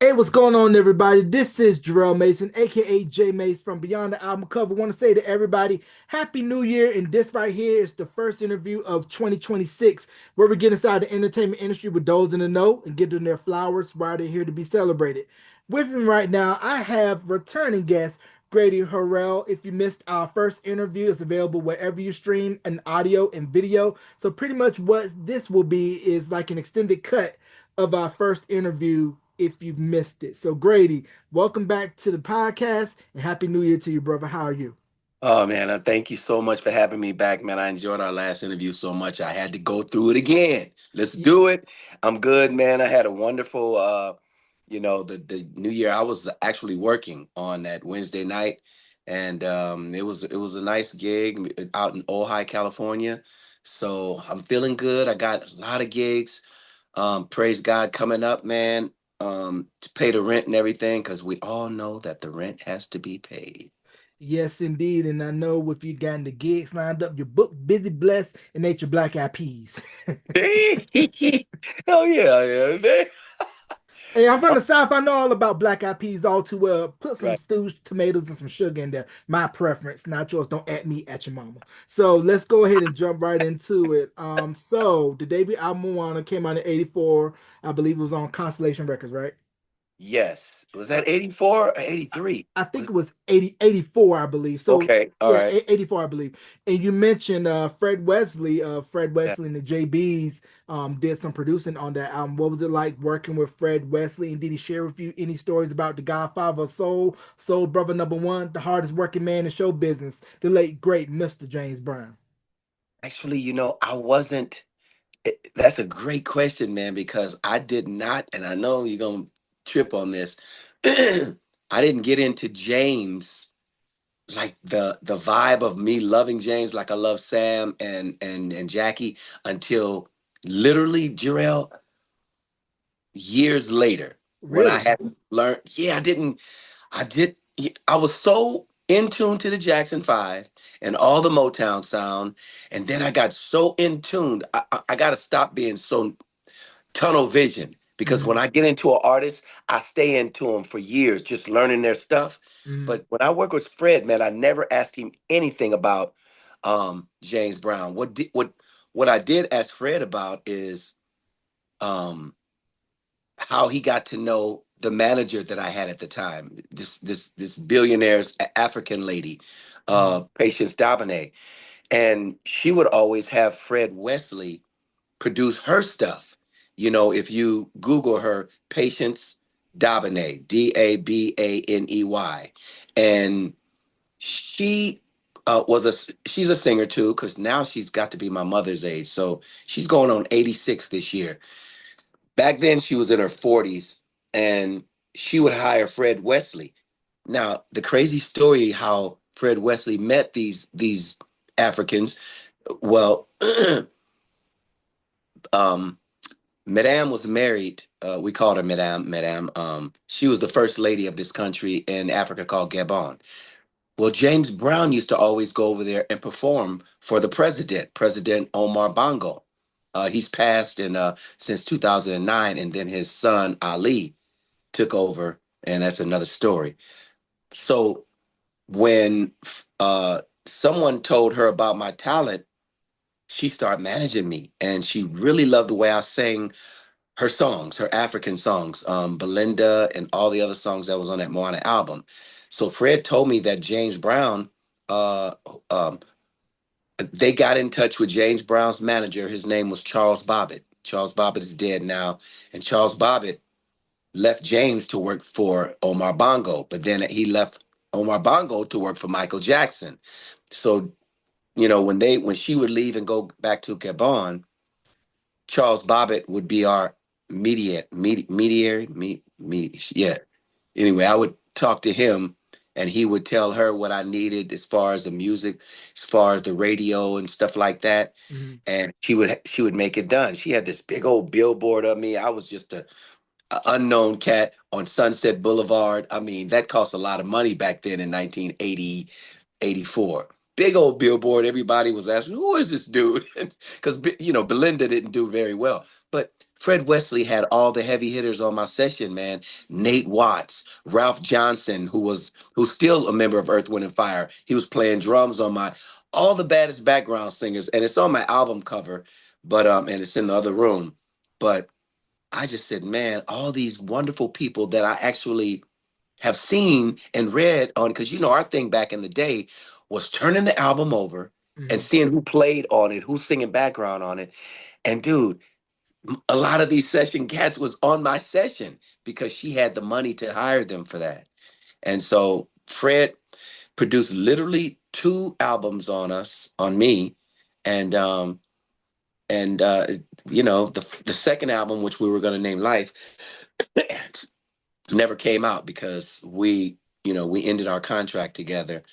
Hey, what's going on, everybody? This is Jarrell Mason, aka J Mace from Beyond the Album Cover. Want to say to everybody, Happy New Year! And this right here is the first interview of 2026, where we get inside the entertainment industry with those in the know and give them their flowers while they're here to be celebrated. With me right now, I have returning guest Grady Harrell. If you missed our first interview, it's available wherever you stream an audio and video. So pretty much what this will be is like an extended cut of our first interview if you've missed it. So, Grady, welcome back to the podcast and Happy New Year to you, brother. How are you? Oh man, thank you so much for having me back, man. I enjoyed our last interview so much. I had to go through it again. Let's Y- do it. I'm good, man. I had a wonderful the new year. I was actually working on that Wednesday night, and it was a nice gig out in Ojai, California. So I'm feeling good. I got a lot of gigs. Praise God coming up, man. To pay the rent and everything, because we all know that the rent has to be paid. Yes, indeed. And I know if you got the gigs lined up, you're booked, busy, blessed, and ate your black eyed peas. Hell yeah, yeah. Hey, I'm from the South. I know all about black eyed peas all too well. Put some Right. stewed tomatoes and some sugar in there. My preference, not yours. Don't at me at your mama. So let's go ahead and jump right into it. So the debut album Moana came out in '84. I believe it was on Constellation Records, right? Yes. Was that 84 or 83? I think Was it was 84, I believe. So okay. All yeah, right. 84, I believe. And you mentioned Fred Wesley, Fred Yeah. Wesley and the JBs did some producing on that album. What was it like working with Fred Wesley? And did he share with you any stories about the Godfather of Soul, Soul Brother number one, the hardest working man in show business, the late great Mr. James Brown? Actually, I wasn't. That's a great question, man, because I did not, and I know you're gonna trip on this. I didn't get into James like the vibe of me loving James like I love Sam and Jackie until literally Jarrell years later when I Really? had learned. Yeah, I was so in tune to the Jackson 5 and all the Motown sound, and then I got so in tune. I got to stop being so tunnel vision because when Hmm. I get into an artist, I stay into them for years, just learning their stuff. Hmm. But when I work with Fred, man, I never asked him anything about James Brown. What I did ask Fred about is um, how he got to know the manager that I had at the time, this billionaire's African lady, Hmm. Patience Dabinet, and she would always have Fred Wesley produce her stuff. If you Google her, Patience Dabinet, Dabaney, and she she's a singer too, because now she's got to be my mother's age, so she's going on 86 this year. Back then, she was in her 40s, and she would hire Fred Wesley. Now, the crazy story how Fred Wesley met these Africans. Well, um, Madame was married. We called her Madame. Madame. She was the first lady of this country in Africa called Gabon. Well, James Brown used to always go over there and perform for the president, President Omar Bongo. He's passed in since 2009, and then his son Ali took over, and that's another story. So when someone told her about my talent, she started managing me, and she really loved the way I sang her songs, her African songs, Belinda, and all the other songs that was on that Moana album. So Fred told me that James Brown, uh, um, they got in touch with James Brown's manager. His name was Charles Bobbitt. Charles Bobbitt is dead now, and Charles Bobbitt left James to work for Omar Bongo, but then he left Omar Bongo to work for Michael Jackson. So when she would leave and go back to Gabon, Charles Bobbitt would be our mediator, yeah. Anyway, I would talk to him, and he would tell her what I needed as far as the music, as far as the radio and stuff like that, Hmm. and she would make it done. She had this big old billboard of me. I was just a unknown cat on Sunset Boulevard. I mean, that cost a lot of money back then in 1980, 84. Big old billboard. Everybody was asking, who is this dude? Because, Belinda didn't do very well. But Fred Wesley had all the heavy hitters on my session, man. Nate Watts, Ralph Johnson, who's still a member of Earth, Wind and Fire. He was playing drums on my all the baddest background singers, and it's on my album cover, but and it's in the other room. But I just said, man, all these wonderful people that I actually have seen and read on, because our thing back in the day was turning the album over and Mhm. seeing who played on it, who's singing background on it. And dude, a lot of these session cats was on my session because she had the money to hire them for that. And so Fred produced literally two albums on me, and and uh, the second album, which we were going to name Life, never came out because we ended our contract together.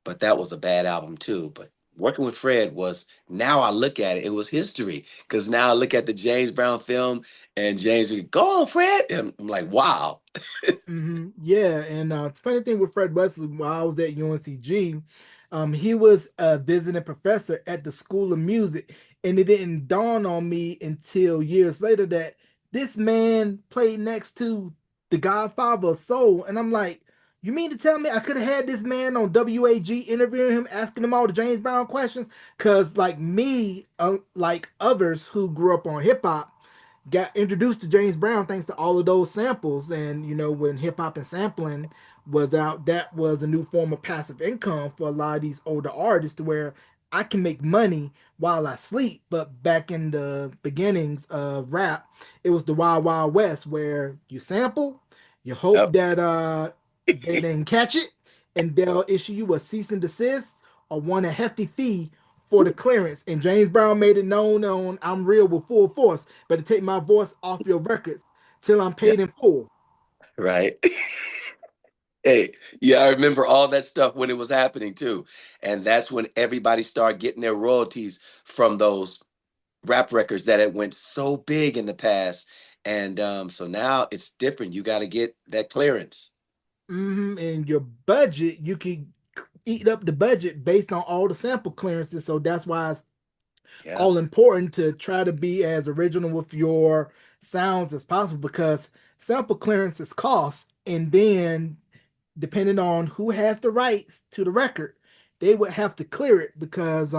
But that was a bad album too. But working with Fred was, now I look at it, it was history. Because now I look at the James Brown film and James would go on, Fred. And I'm like, wow. Yeah, and the funny thing with Fred Wesley, while I was at UNCG, he was a visiting professor at the School of Music, and it didn't dawn on me until years later that this man played next to the Godfather of Soul, and I'm like, you mean to tell me I could have had this man on WAG interviewing him, asking him all the James Brown questions? Cause like me, like others who grew up on hip hop, got introduced to James Brown thanks to all of those samples. And when hip hop and sampling was out, that was a new form of passive income for a lot of these older artists to where I can make money while I sleep. But back in the beginnings of rap, it was the Wild Wild West where you sample, you hope Yep. that they didn't catch it, and they'll issue you a cease and desist or want a hefty fee for the clearance. And James Brown made it known on I'm Real with full force. Better take my voice off your records till I'm Yeah. paid in full. Right. Hey, yeah, I remember all that stuff when it was happening too. And that's when everybody started getting their royalties from those rap records that had went so big in the past. And so now it's different. You got to get that clearance. And your budget, you can eat up the budget based on all the sample clearances. So that's why it's Yeah. all important to try to be as original with your sounds as possible because sample clearances cost, and then depending on who has the rights to the record, they would have to clear it because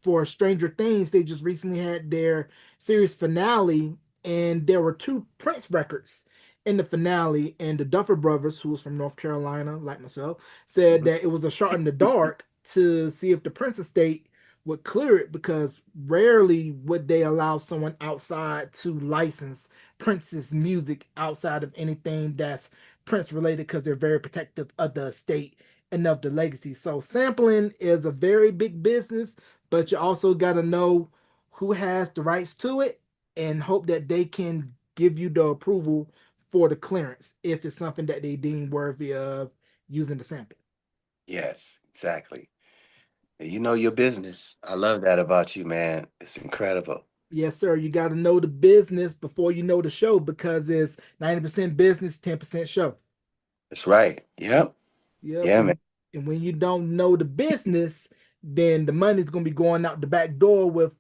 for Stranger Things, they just recently had their series finale, and there were two Prince records in the finale, and the Duffer Brothers, who was from North Carolina, like myself, said Mhm. that it was a shot in the dark to see if the Prince estate would clear it because rarely would they allow someone outside to license Prince's music outside of anything that's Prince related because they're very protective of the estate and of the legacy. So sampling is a very big business, but you also got to know who has the rights to it and hope that they can give you the approval for the clearance if it's something that they deem worthy of using the sample. Yes, exactly. You know your business. I love that about you, man. It's incredible. Yes, sir. You got to know the business before you know the show because it's 90% business, 10% show. That's right. Yep. Yep. Yeah, man. And when you don't know the business, then the money's gonna be going out the back door with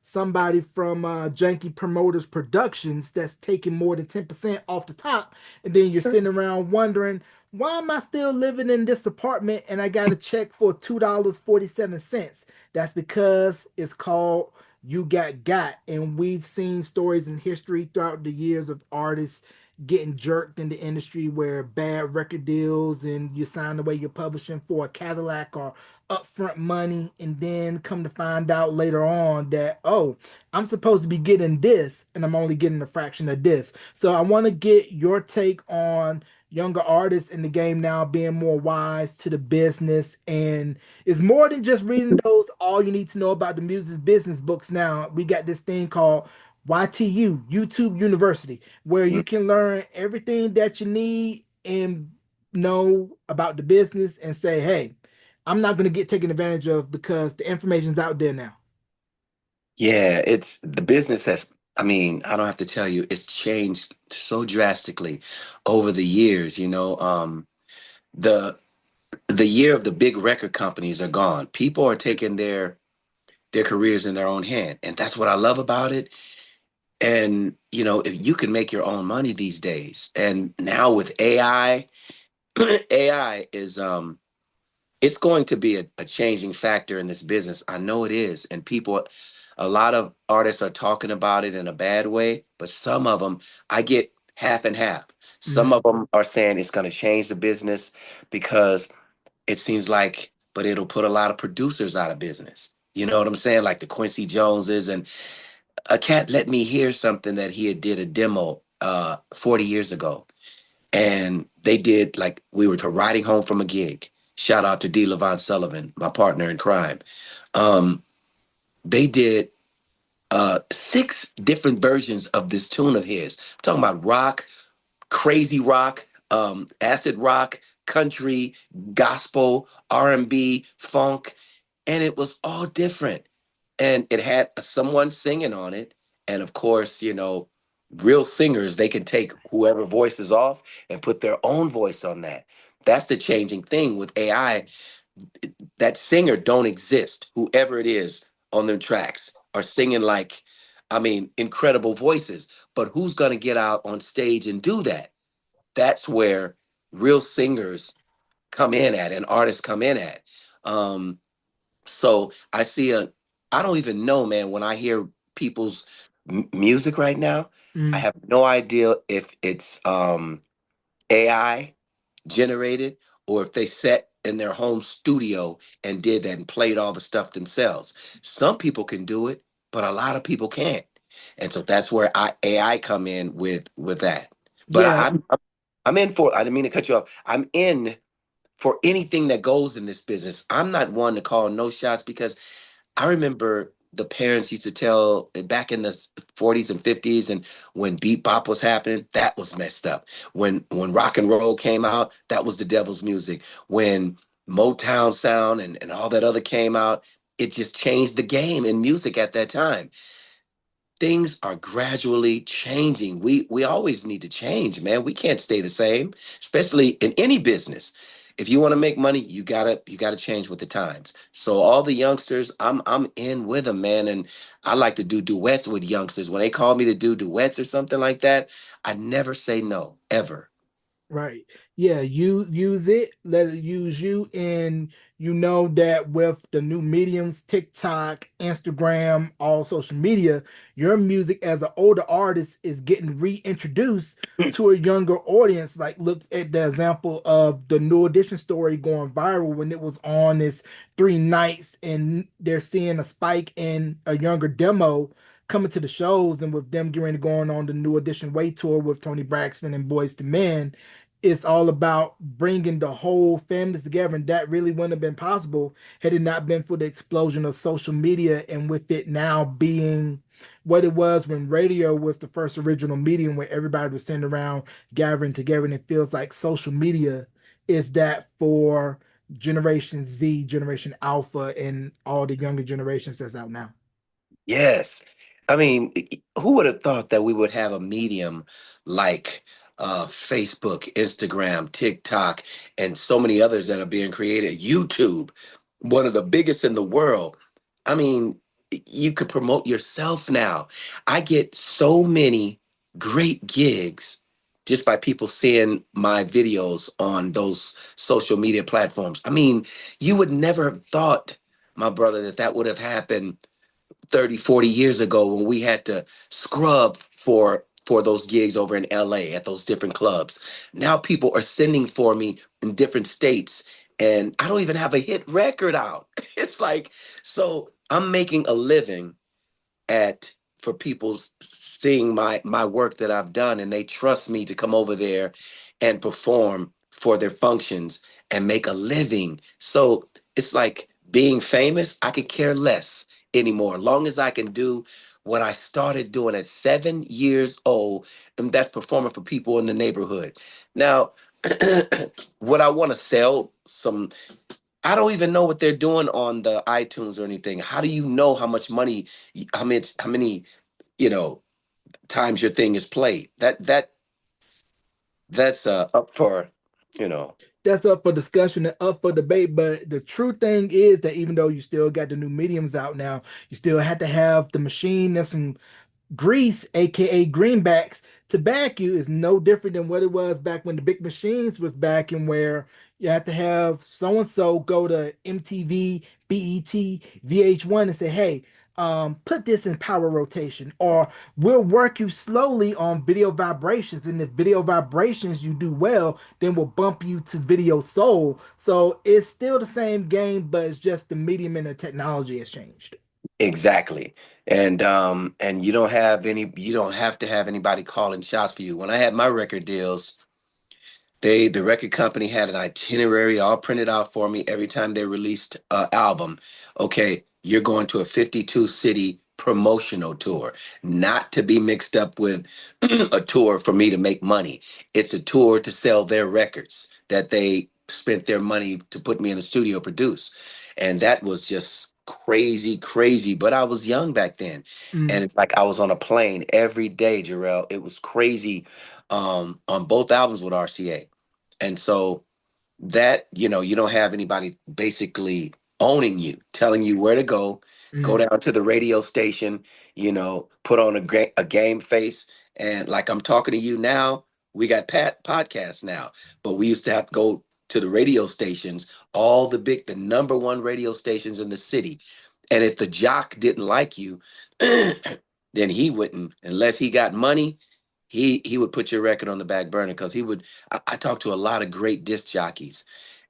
somebody from Janky Promoters Productions that's taking more than 10% off the top. And then you're sitting around wondering, why am I still living in this apartment and I got a check for $2.47? That's because it's called You Got. And we've seen stories in history throughout the years of artists getting jerked in the industry where bad record deals and you sign away your publishing for a Cadillac or upfront money, and then come to find out later on that, oh, I'm supposed to be getting this and I'm only getting a fraction of this. So I want to get your take on younger artists in the game now being more wise to the business, and it's more than just reading those all you need to know about the music business books. Now we got this thing called YTU, YouTube University, where Mm. you can learn everything that you need and know about the business and say, hey, I'm not going to get taken advantage of because the information's out there now. Yeah, it's the business has, I mean, I don't have to tell you, it's changed so drastically over the years, the the year of the big record companies are gone. People are taking their careers in their own hand. And that's what I love about it. And if you can make your own money these days, and now with AI, AI is it's going to be a changing factor in this business. I know it is. And people, a lot of artists are talking about it in a bad way, but some of them, I get half and half. Some of Mhm. them are saying it's going to change the business because it seems like, but it'll put a lot of producers out of business. You know what I'm saying? Like the Quincy Joneses. And a cat let me hear something that he had did a demo 40 years ago, and they did, like, we were riding home from a gig. Shout out to D. Levon Sullivan, my partner in crime. Um, they did six different versions of this tune of his. I'm talking about rock, crazy rock, acid rock, country, gospel, R&B, funk, and it was all different. And it had someone singing on it. And of course, real singers, they can take whoever voice is off and put their own voice on that. That's the changing thing with AI. That singer don't exist. Whoever it is on them tracks are singing like, I mean, incredible voices. But who's going to get out on stage and do that? That's where real singers come in at and artists come in at. Um, so I don't even know, man, when I hear people's music right now, I Mm. have no idea if it's AI generated or if they sat in their home studio and did that and played all the stuff themselves. Some people can do it, but a lot of people can't. And so that's where AI come in with that. But Yeah. I'm in for, I didn't mean to cut you off. I'm in for anything that goes in this business. I'm not one to call no shots because I remember the parents used to tell back in the 40s and 50s, and when bebop was happening, that was messed up. When rock and roll came out, that was the devil's music. When Motown sound and all that other came out, it just changed the game in music at that time. Things are gradually changing. We always need to change, man. We can't stay the same, especially in any business. If you want to make money, you gotta change with the times. So all the youngsters, I'm in with them, man. And I like to do duets with youngsters. When they call me to do duets or something like that, I never say no, ever. Right. Yeah, you use it, let it use you, and you know that with the new mediums, TikTok, Instagram, all social media, your music as an older artist is getting reintroduced to a younger audience. Like look at the example of the New Edition story going viral when it was on this 3 nights and they're seeing a spike in a younger demo coming to the shows and with them getting going on the New Edition Way tour with Tony Braxton and Boys to Men, it's all about bringing the whole family together, and that really wouldn't have been possible had it not been for the explosion of social media, and with it now being what it was when radio was the first original medium where everybody was sitting around gathering together, and it feels like social media is that for Generation Z, Generation Alpha, and all the younger generations that's out now. Yes. I mean, who would have thought that we would have a medium like Facebook, Instagram, TikTok, and so many others that are being created? YouTube, one of the biggest in the world. I mean, you could promote yourself now. I get so many great gigs just by people seeing my videos on those social media platforms. I mean, you would never have thought, my brother, that that would have happened 30, 40 years ago when we had to scrub for those gigs over in LA at those different clubs. Now people are sending for me in different states and I don't even have a hit record out. It's like, so I'm making a living at for people seeing my work that I've done, and they trust me to come over there and perform for their functions and make a living. So it's like being famous, I could care less anymore. Long as I can do what I started doing at 7 years old, and that's performing for people in the neighborhood. Now, would I want to sell some? I don't even know what they're doing on the iTunes or anything. How do you know how much money, how many, you know, times your thing is played? That's up for, you know. That's up for discussion and up for debate. But the true thing is that even though you still got the new mediums out now, you still had to have the machine and some grease, aka greenbacks, to back you is no different than what it was back when the big machines was back and where you had to have so and so go to MTV, BET, VH1 and say, hey, put this in power rotation, or we'll work you slowly on video vibrations. And if video vibrations you do well, then we'll bump you to video soul. So it's still the same game, but it's just the medium and the technology has changed. Exactly. And you don't have to have anybody calling shots for you. When I had my record deals, the record company had an itinerary all printed out for me every time they released an album. Okay, you're going to a 52 city promotional tour, not to be mixed up with a tour for me to make money. It's a tour to sell their records that they spent their money to put me in the studio produce. And that was just crazy, crazy. But I was young back then. And Mm, it's like I was on a plane every day, Jarrell. It was crazy on both albums with RCA. And so that, you don't have anybody basically owning you, telling you where to go mm, down to the radio station, put on a game face. And like I'm talking to you now, we got podcasts now, but we used to have to go to the radio stations, the number one radio stations in the city. And if the jock didn't like you, then he wouldn't, unless he got money, he would put your record on the back burner because he would. I talked to a lot of great disc jockeys,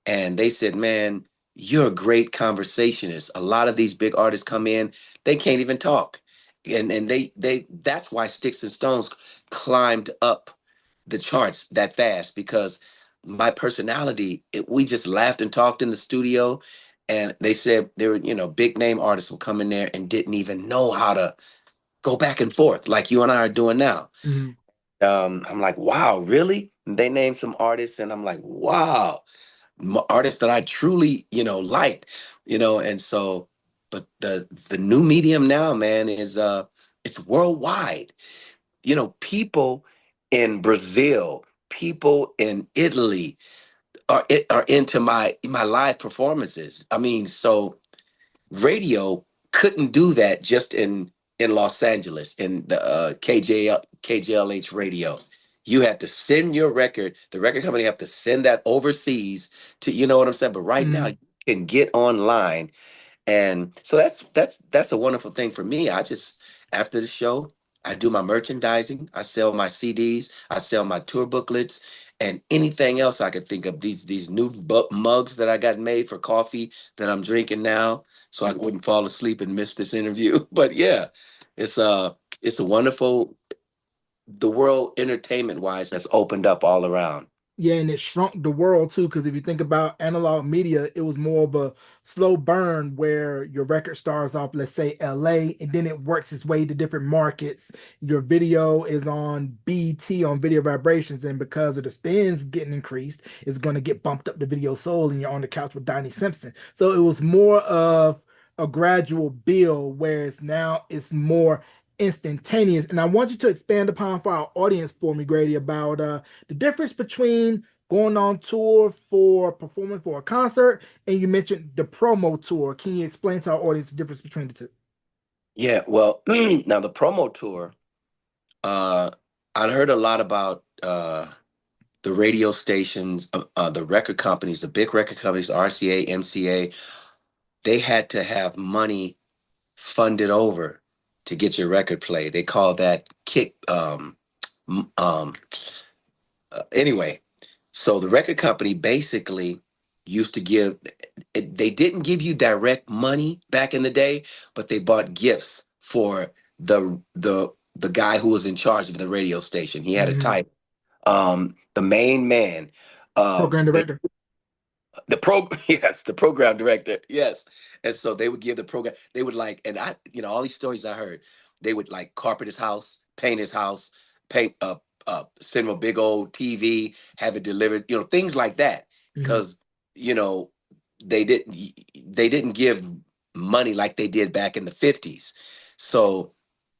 and they said, "Man, you're a great conversationist. A lot of these big artists come in, they can't even talk, and they that's why Sticks and Stones climbed up the charts that fast because my personality. We just laughed and talked in the studio, and they said there were big name artists will come in there and didn't even know how to go back and forth like you and I are doing now." mm. I'm like, wow, really? And they named some artists, and I'm like, wow, artists that I truly, liked, and so, but the new medium now, man, is it's worldwide. People in Brazil, people in Italy are into my live performances. I mean, so radio couldn't do that just in Los Angeles in the KJLH radio. You had to send your record. The record company have to send that overseas to you know what I'm saying. But right now Mm. you can get online, and so that's a wonderful thing for me. I just after the show, I do my merchandising. I sell my CDs. I sell my tour booklets. And anything else I could think of, these new mugs that I got made for coffee that I'm drinking now, so I wouldn't fall asleep and miss this interview. But yeah, it's it's a wonderful the world entertainment wise has opened up all around. Yeah, and it shrunk the world too, because if you think about analog media, it was more of a slow burn where your record starts off, let's say LA, and then it works its way to different markets. Your video is on BT on video vibrations, and because of the spins getting increased, it's going to get bumped up to video soul, and you're on the couch with Donnie Simpson. So it was more of a gradual build, whereas now it's more instantaneous. And I want you to expand upon for our audience for me, Grady, about the difference between going on tour for performing for a concert and you mentioned the promo tour. Can you explain to our audience the difference between the two? Yeah, well, now the promo tour, uh, I heard a lot about the radio stations, the record companies, the big record companies, RCA, MCA. They had to have money funded over to get your record played. They call that kick. M- um, anyway, so the record company basically used to give. They didn't give you direct money back in the day, but they bought gifts for the guy who was in charge of the radio station. He had a Hmm. title. The main man. Program They director. the pro yes, the program director, yes. And so they would give the program. They would like, and I, all these stories I heard. They would like carpet his house, paint send him a big old TV, have it delivered, things like that. Hmm. Because you know they didn't they didn't give money like they did back in the 50s. So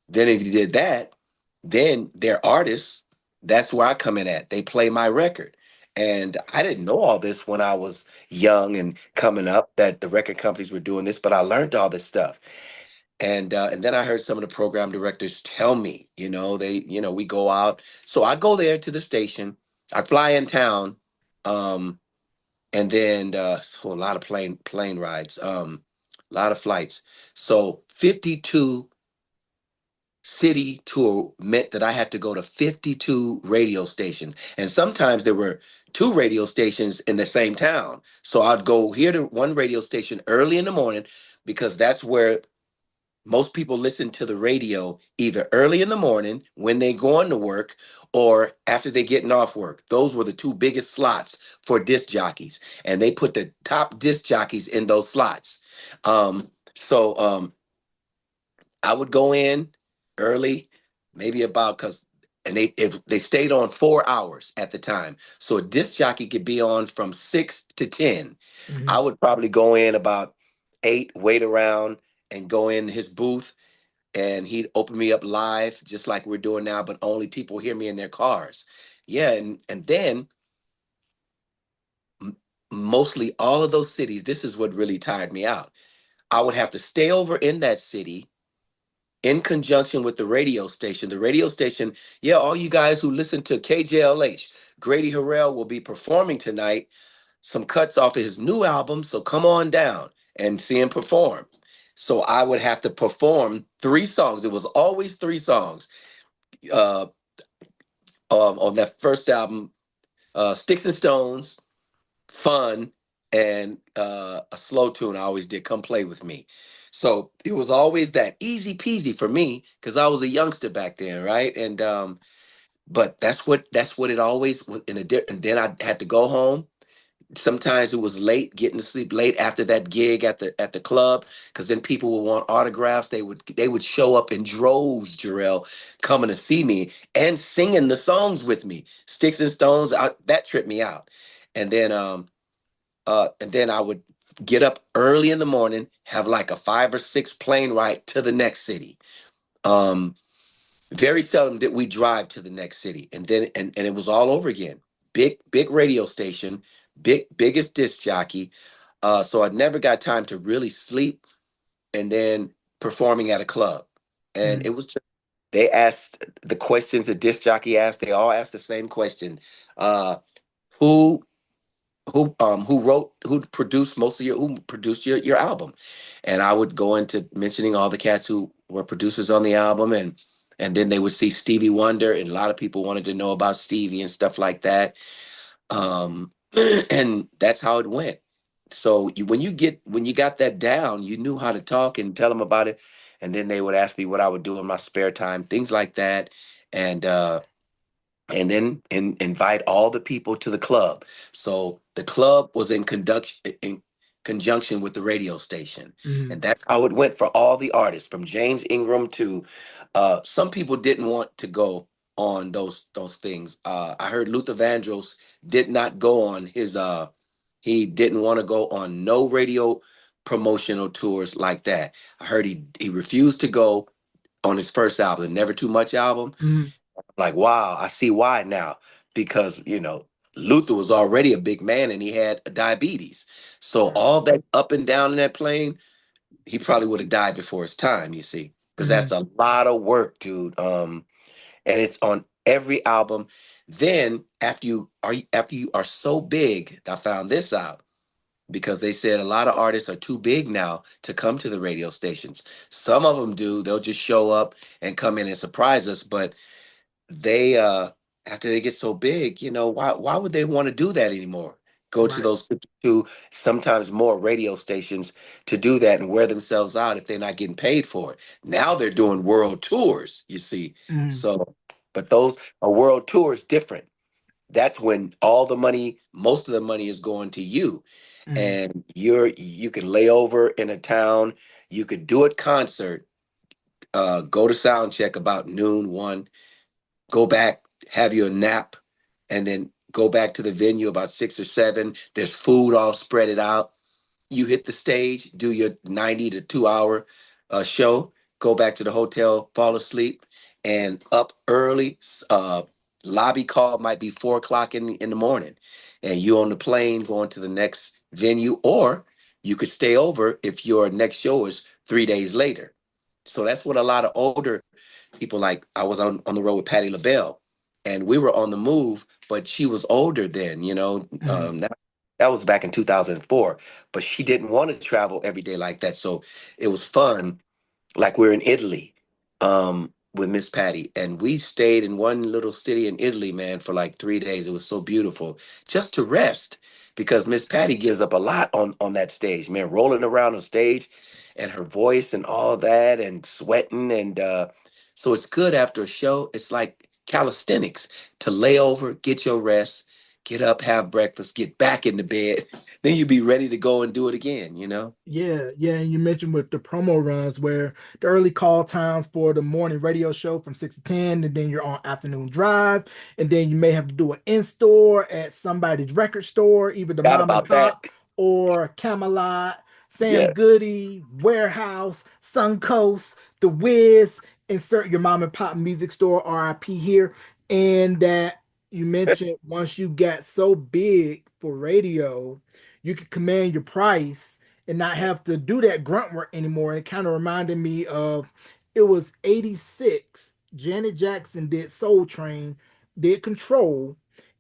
then if you did that, then they're artists. That's where I come in at. They play my record. And I didn't know all this when I was young and coming up that the record companies were doing this, but I learned all this stuff. And then I heard some of the program directors tell me, we go out. So I go there to the station. I fly in town, um, and then so a lot of plane rides, a lot of flights. So 52 city tour meant that I had to go to 52 radio stations. And sometimes there were two radio stations in the same town. So I'd go here to one radio station early in the morning because that's where most people listen to the radio either early in the morning when they going to work or after they getting off work. Those were the two biggest slots for disc jockeys. And they put the top disc jockeys in those slots. So I would go in early, maybe about because and if they stayed on 4 hours at the time. So a disc jockey could be on from 6 to 10. I Mm-hmm. would probably go in about 8, wait around and go in his booth and he'd open me up live just like we're doing now, but only people hear me in their cars. Yeah, and then m- mostly all of those cities, this is what really tired me out. I would have to stay over in that city in conjunction with the radio station. The radio station, yeah, all you guys who listen to KJLH, Grady Harrell will be performing tonight some cuts off of his new album. So come on down and see him perform. So I would have to perform 3 songs. It was always 3 songs. Uh, on that first album, Sticks and Stones, Fun, and a slow tune I always did, Come Play With Me. So it was always that easy peasy for me because I was a youngster back then, right? And but that's what it always was and then I had to go home. Sometimes it was late, getting to sleep late after that gig at the club, because then people would want autographs. They would show up in droves, Jarrell, coming to see me and singing the songs with me. Sticks and Stones, that tripped me out. And then I would get up early in the morning, have like a 5 or 6 plane ride to the next city. Um, very seldom did we drive to the next city, and it was all over again. Big radio station, biggest disc jockey. So I never got time to really sleep, and then performing at a club, and it Mm-hmm. was just they asked the questions the disc jockey asked. They all asked the same question: uh, who who produced your album. And I would go into mentioning all the cats who were producers on the album, and then they would see Stevie Wonder, and a lot of people wanted to know about Stevie and stuff like that. And that's how it went. So when you got that down, you knew how to talk and tell them about it. And then they would ask me what I would do in my spare time, things like that. And uh and then invite all the people to the club. So the club was in conjunction with the radio station, Mm-hmm. and that's how it went for all the artists, from James Ingram to some people didn't want to go on those things. I heard Luther Vandross did not go on his. He didn't want to go on no radio promotional tours like that. I heard he refused to go on his first album, the Never Too Much album. Mm-hmm. Like, wow, I see why now. Because, Luther was already a big man and he had diabetes. So Right. all that up and down in that plane, he probably would have died before his time, you see. Because Mm-hmm. that's a lot of work, dude. And it's on every album. Then after you are so big, I found this out because they said a lot of artists are too big now to come to the radio stations. Some of them do, they'll just show up and come in and surprise us, but they after they get so big, why would they want to do that anymore? Go to Right. those 52, sometimes more radio stations to do that and wear themselves out if they're not getting paid for it. Now they're doing world tours, you see. Mm-hmm. So, but those a world tour is different. That's when all the money, most of the money is going to you. Mm-hmm. And you can lay over in a town, you could do a concert, go to sound check about noon, 1, go back, have your nap, and then go back to the venue about 6 or 7. There's food all spread it out. You hit the stage, do your 90 to 2 hour show, go back to the hotel, fall asleep, and up early. Lobby call might be 4 o'clock in the morning, and you on the plane going to the next venue, or you could stay over if your next show is 3 days later. So that's what a lot of older people like. I was on the road with Patti LaBelle, and we were on the move, but she was older then, you know. Mhm. That was back in 2004, but she didn't want to travel every day like that. So it was fun, like we're in Italy with Miss Patty, and we stayed in one little city in Italy, man, for like 3 days. It was so beautiful just to rest because Miss Patty gives up a lot on that stage, man, rolling around on stage and her voice and all that and sweating and so it's good after a show. It's like calisthenics to lay over, get your rest, get up, have breakfast, get back in the bed, then you be ready to go and do it again, you know? Yeah, yeah, and you mentioned with the promo runs where the early call times for the morning radio show from 6 to 10, and then you're on afternoon drive, and then you may have to do an in-store at somebody's record store, either the Forgot mom and about that. pop or Camelot, Sam Yeah. Goody, Warehouse, Suncoast, The Wiz, insert your mom and pop music store, RIP here. And that you mentioned once you got so big for radio, you could command your price and not have to do that grunt work anymore. It kind of reminded me of it was 86. Janet Jackson did Soul Train, did Control,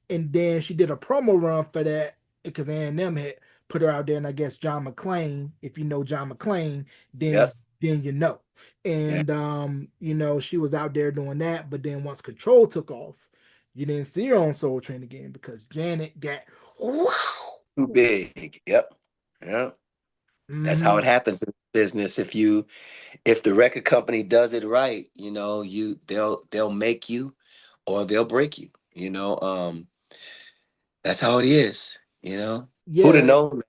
and then she did a promo run for that because A&M had put her out there, and I guess John McClane, if you know John McClane, then Yes. then you know. Yeah. And she was out there doing that, but then once Control took off, you didn't see her on Soul Train again because Janet got wow. Too big. Yep. Yeah. That's how it Mhm. happens in business. If the record company does it right, you know, they'll make you or they'll break you. That's how it is, you know. Who'd have Yeah, known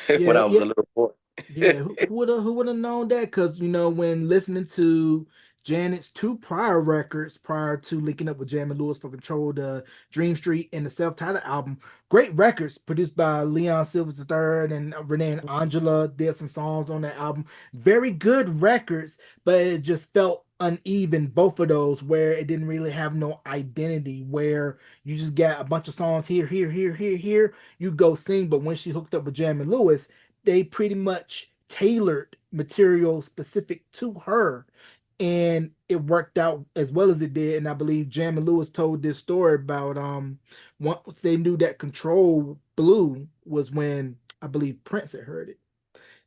when yeah, I was yeah. a little boy? Yeah, who would have known that? Because when listening to Janet's two prior records prior to linking up with Jamie Lewis for Control, the Dream Street and the self-titled album, great records produced by Leon Silvers III and Renee and Angela did some songs on that album. Very good records, but it just felt uneven, both of those, where it didn't really have no identity, where you just got a bunch of songs here, here, here, here, here. You go sing, but when she hooked up with Jamie Lewis, they pretty much tailored material specific to her, and it worked out as well as it did. And I believe Jam and Lewis told this story about once they knew that Control Blue was when I believe Prince had heard it,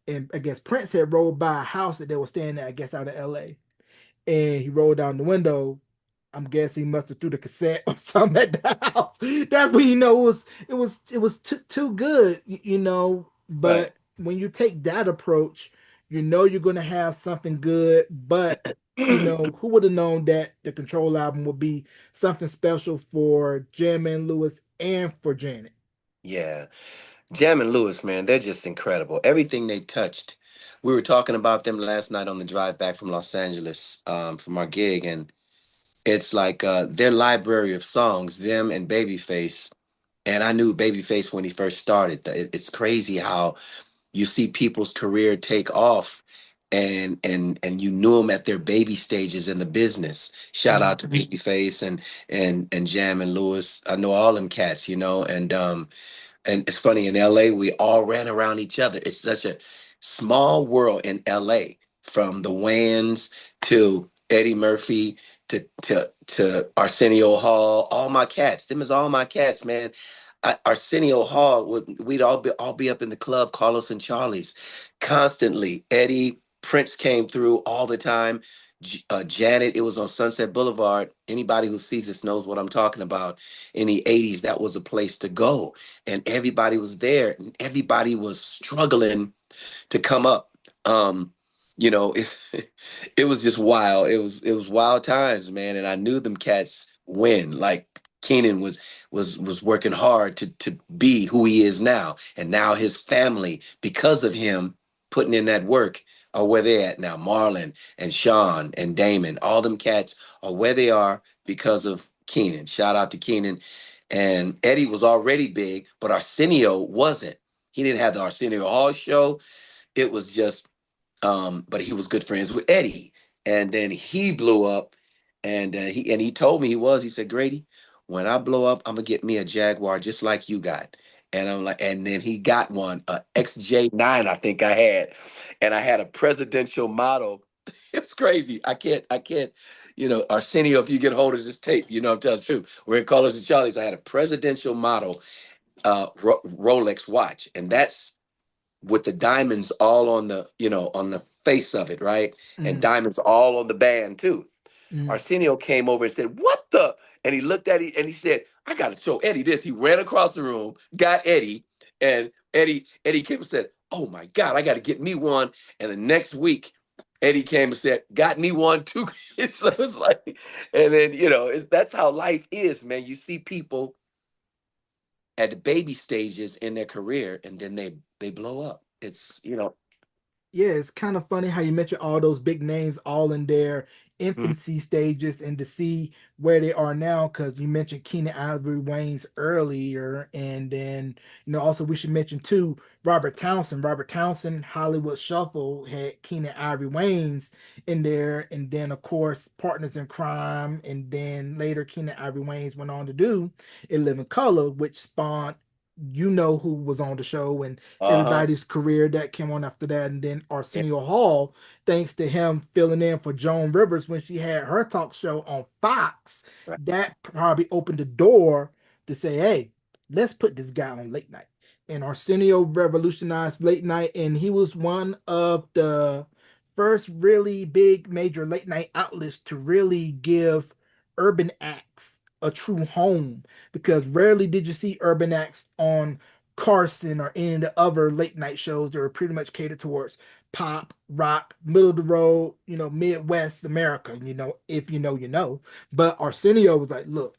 and I guess Prince had rolled by a house that they were staying at, I guess out of LA, and he rolled down the window. I'm guessing he must have threw the cassette or something at the house. That's when you know it was too good, Right. But when you take that approach, you know you're gonna have something good. But who would have known that the Control album would be something special for Jam and Lewis and for Janet? Yeah. Jam and Lewis, man, they're just incredible. Everything they touched. We were talking about them last night on the drive back from Los Angeles from our gig, and it's like their library of songs, them and Babyface. And I knew Babyface when he first started. It's crazy how you see people's career take off and you knew them at their baby stages in the business. Shout out to Babyface and Jam and Lewis. I know all them cats, and it's funny in LA, we all ran around each other. It's such a small world in LA, from the Wayans to Eddie Murphy to Arsenio Hall. All my cats. Them is all my cats, man. Arsenio Hall we'd all be up in the club, Carlos and Charlie's, constantly. Eddie Prince came through all the time. Janet, it was on Sunset Boulevard. Anybody who sees this knows what I'm talking about. In the 80s, that was a place to go, and everybody was there, and everybody was struggling to come up. Um, it it was just wild. It was wild times, man. And I knew them cats win. Like Keenan was working hard to be who he is now, and now his family, because of him putting in that work, are where they at now. Marlon and Sean and Damon, all them cats are where they are because of Keenan. Shout out to Keenan. And Eddie was already big, but Arsenio wasn't. He didn't have the Arsenio Hall show. It was just, but he was good friends with Eddie, and then he blew up, and he told me he said, Grady, when I blow up, I'm gonna get me a Jaguar just like you got. And I'm like, and then he got one, a XJ9, I think I had, and I had a presidential model. It's crazy. I can't, Arsenio, if you get hold of this tape, I'm telling the truth. We're in Colors and Charlie's. I had a presidential model Rolex watch, and that's with the diamonds all on the face of it, right? And Mm, diamonds all on the band too. mm. Arsenio came over and said, "What the?" And he looked at it and he said, "I got to show Eddie this." He ran across the room, got Eddie, and Eddie came and said, "Oh my God, I got to get me one." And the next week, Eddie came and said, "Got me one too." So it's like, and then that's how life is, man. You see people at the baby stages in their career, and then they blow up. It's. Yeah, it's kind of funny how you mentioned all those big names all in their Mhm. infancy stages and to see where they are now because you mentioned Keenan Ivory Wayans earlier and then also we should mention too Robert Townsend. Robert Townsend Hollywood Shuffle had Keenan Ivory Wayans in there and then of course Partners in Crime and then later Keenan Ivory Wayans went on to do In Living Color which spawned who was on the show and Uh-huh. everybody's career that came on after that. And then Arsenio Hall, thanks to him filling in for Joan Rivers when she had her talk show on Fox, Right. that probably opened the door to say, hey, let's put this guy on late night. And Arsenio revolutionized late night, and he was one of the first really big major late night outlets to really give urban acts a true home because rarely did you see urban acts on Carson or any of the other late night shows that were pretty much catered towards pop, rock, middle of the road, Midwest America, if you know, you know. But Arsenio was like, look,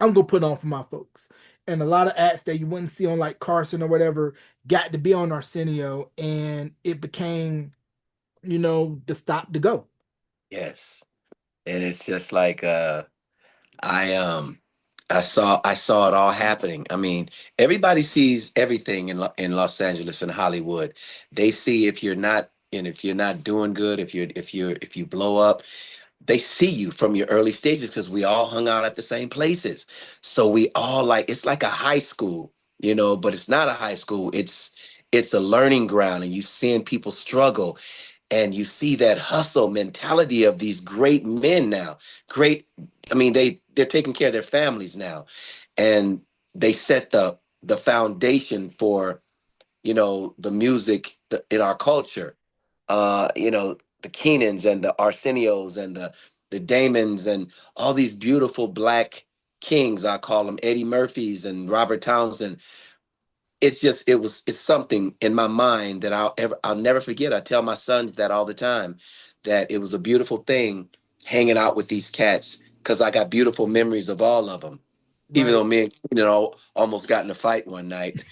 I'm gonna put on for my folks. And a lot of acts that you wouldn't see on like Carson or whatever got to be on Arsenio and it became, the stop to go. Yes. And it's just like I I saw it all happening. I mean, everybody sees everything in Los Angeles and Hollywood. They see if you're not doing good, if you blow up, they see you from your early stages because we all hung out at the same places. So we all like it's like a high school, but it's not a high school. It's a learning ground and you seeing people struggle and you see that hustle mentality of these great men now. Great, I mean, they're taking care of their families now, and they set the foundation for the music in our culture. The Keenans and the Arsenios and the Damons and all these beautiful black kings. I call them Eddie Murphys and Robert Townsend. It's something in my mind that I'll never forget. I tell my sons that all the time, that it was a beautiful thing hanging out with these cats because I got beautiful memories of all of them. Even though Right. me and almost got in a fight one night.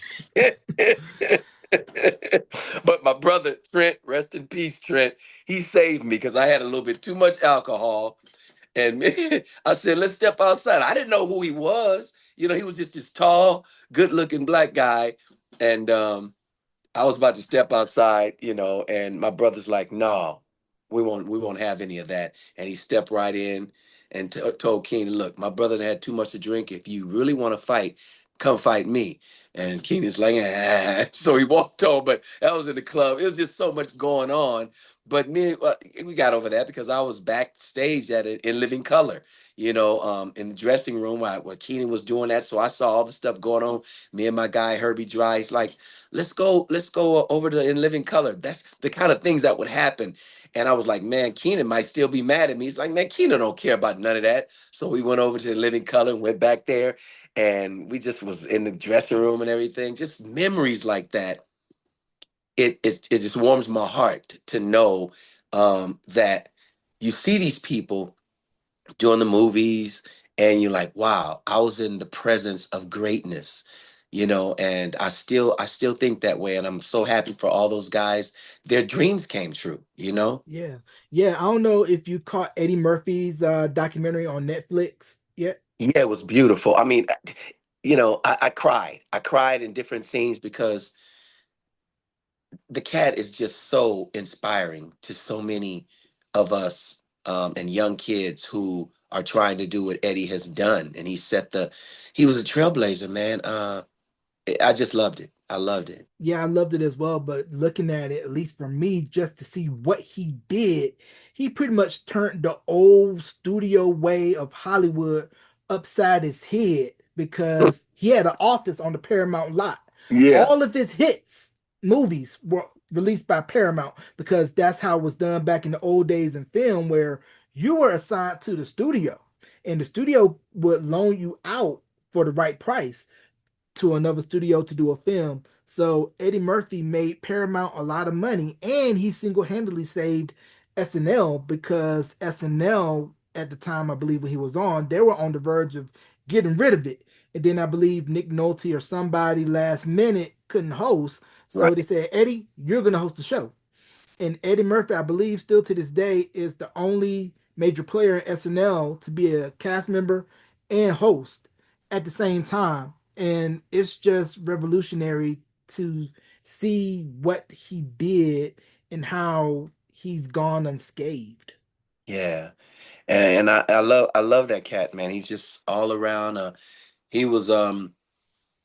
But my brother Trent, rest in peace, Trent, he saved me because I had a little bit too much alcohol. And I said, let's step outside. I didn't know who he was. He was just this tall, good looking black guy. And I was about to step outside, and my brother's like, "No, we won't have any of that." And he stepped right in and told Keenan, "Look, my brother had too much to drink. If you really want to fight, come fight me." And Keenan's like, ah. So he walked on, but that was in the club. It was just so much going on. But we got over that because I was backstage at it in living color, in the dressing room where Keenan was doing that. So I saw all the stuff going on. Me and my guy Herbie Dry, he's like, let's go over to In Living Color. That's the kind of things that would happen. And I was like, man, Keenan might still be mad at me. He's like, man, Keenan don't care about none of that. So we went over to In Living Color and went back there, and we just was in the dressing room and everything. Just memories like that. It just warms my heart to know that you see these people doing the movies and you're like, wow, I was in the presence of greatness, and I still think that way, and I'm so happy for all those guys. Their dreams came true. Yeah. Yeah. I don't know if you caught Eddie Murphy's documentary on Netflix yet. Yeah, it was beautiful. I mean, I cried. I cried in different scenes because the cat is just so inspiring to so many of us, and young kids who are trying to do what Eddie has done. And he was a trailblazer, man. I just loved it. I loved it. Yeah, I loved it as well, but looking at it, at least for me, just to see what he did, he pretty much turned the old studio way of Hollywood upside his head because he had an office on the Paramount lot. Yeah. All of his hits movies were released by Paramount because that's how it was done back in the old days in film, where you were assigned to the studio and the studio would loan you out for the right price to another studio to do a film. So Eddie Murphy made Paramount a lot of money and he single-handedly saved SNL because SNL at the time, I believe when he was on, they were on the verge of getting rid of it. And then I believe Nick Nolte or somebody last minute couldn't host. So Right. they said, Eddie, you're going to host the show. And Eddie Murphy, I believe, still to this day, is the only major player in SNL to be a cast member and host at the same time. And it's just revolutionary to see what he did and how he's gone unscathed. Yeah. And I love that cat, man. He's just all around. He was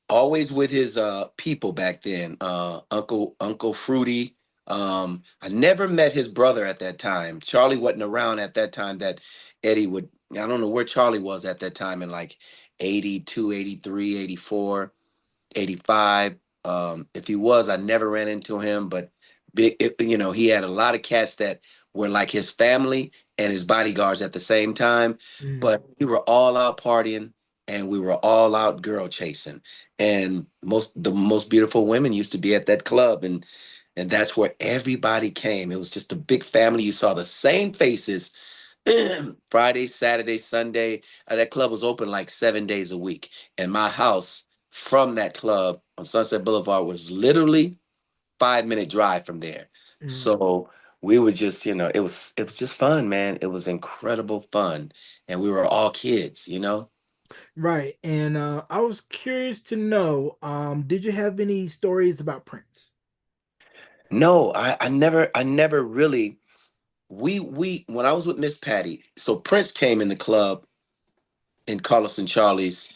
always with his people back then. Uncle Fruity. I never met his brother at that time. Charlie wasn't around at that time that Eddie would. I don't know where Charlie was at that time in like 82, 83, 84. 85. If he was, I never ran into him, but he had a lot of cats that were like his family and his bodyguards at the same time. Mm, But we were all out partying and we were all out girl chasing. And the most beautiful women used to be at that club, and that's where everybody came. It was just a big family. You saw the same faces Friday, Saturday, Sunday. That club was open like 7 days a week. And my house from that club on Sunset Boulevard was literally 5 minute drive from there. mm. So we were just, it was just fun, man. It was incredible fun. And we were all kids. Right. And I was curious to know, did you have any stories about Prince? No, I never really we when I was with Miss Patty, so Prince came in the club in Carlos and Charlie's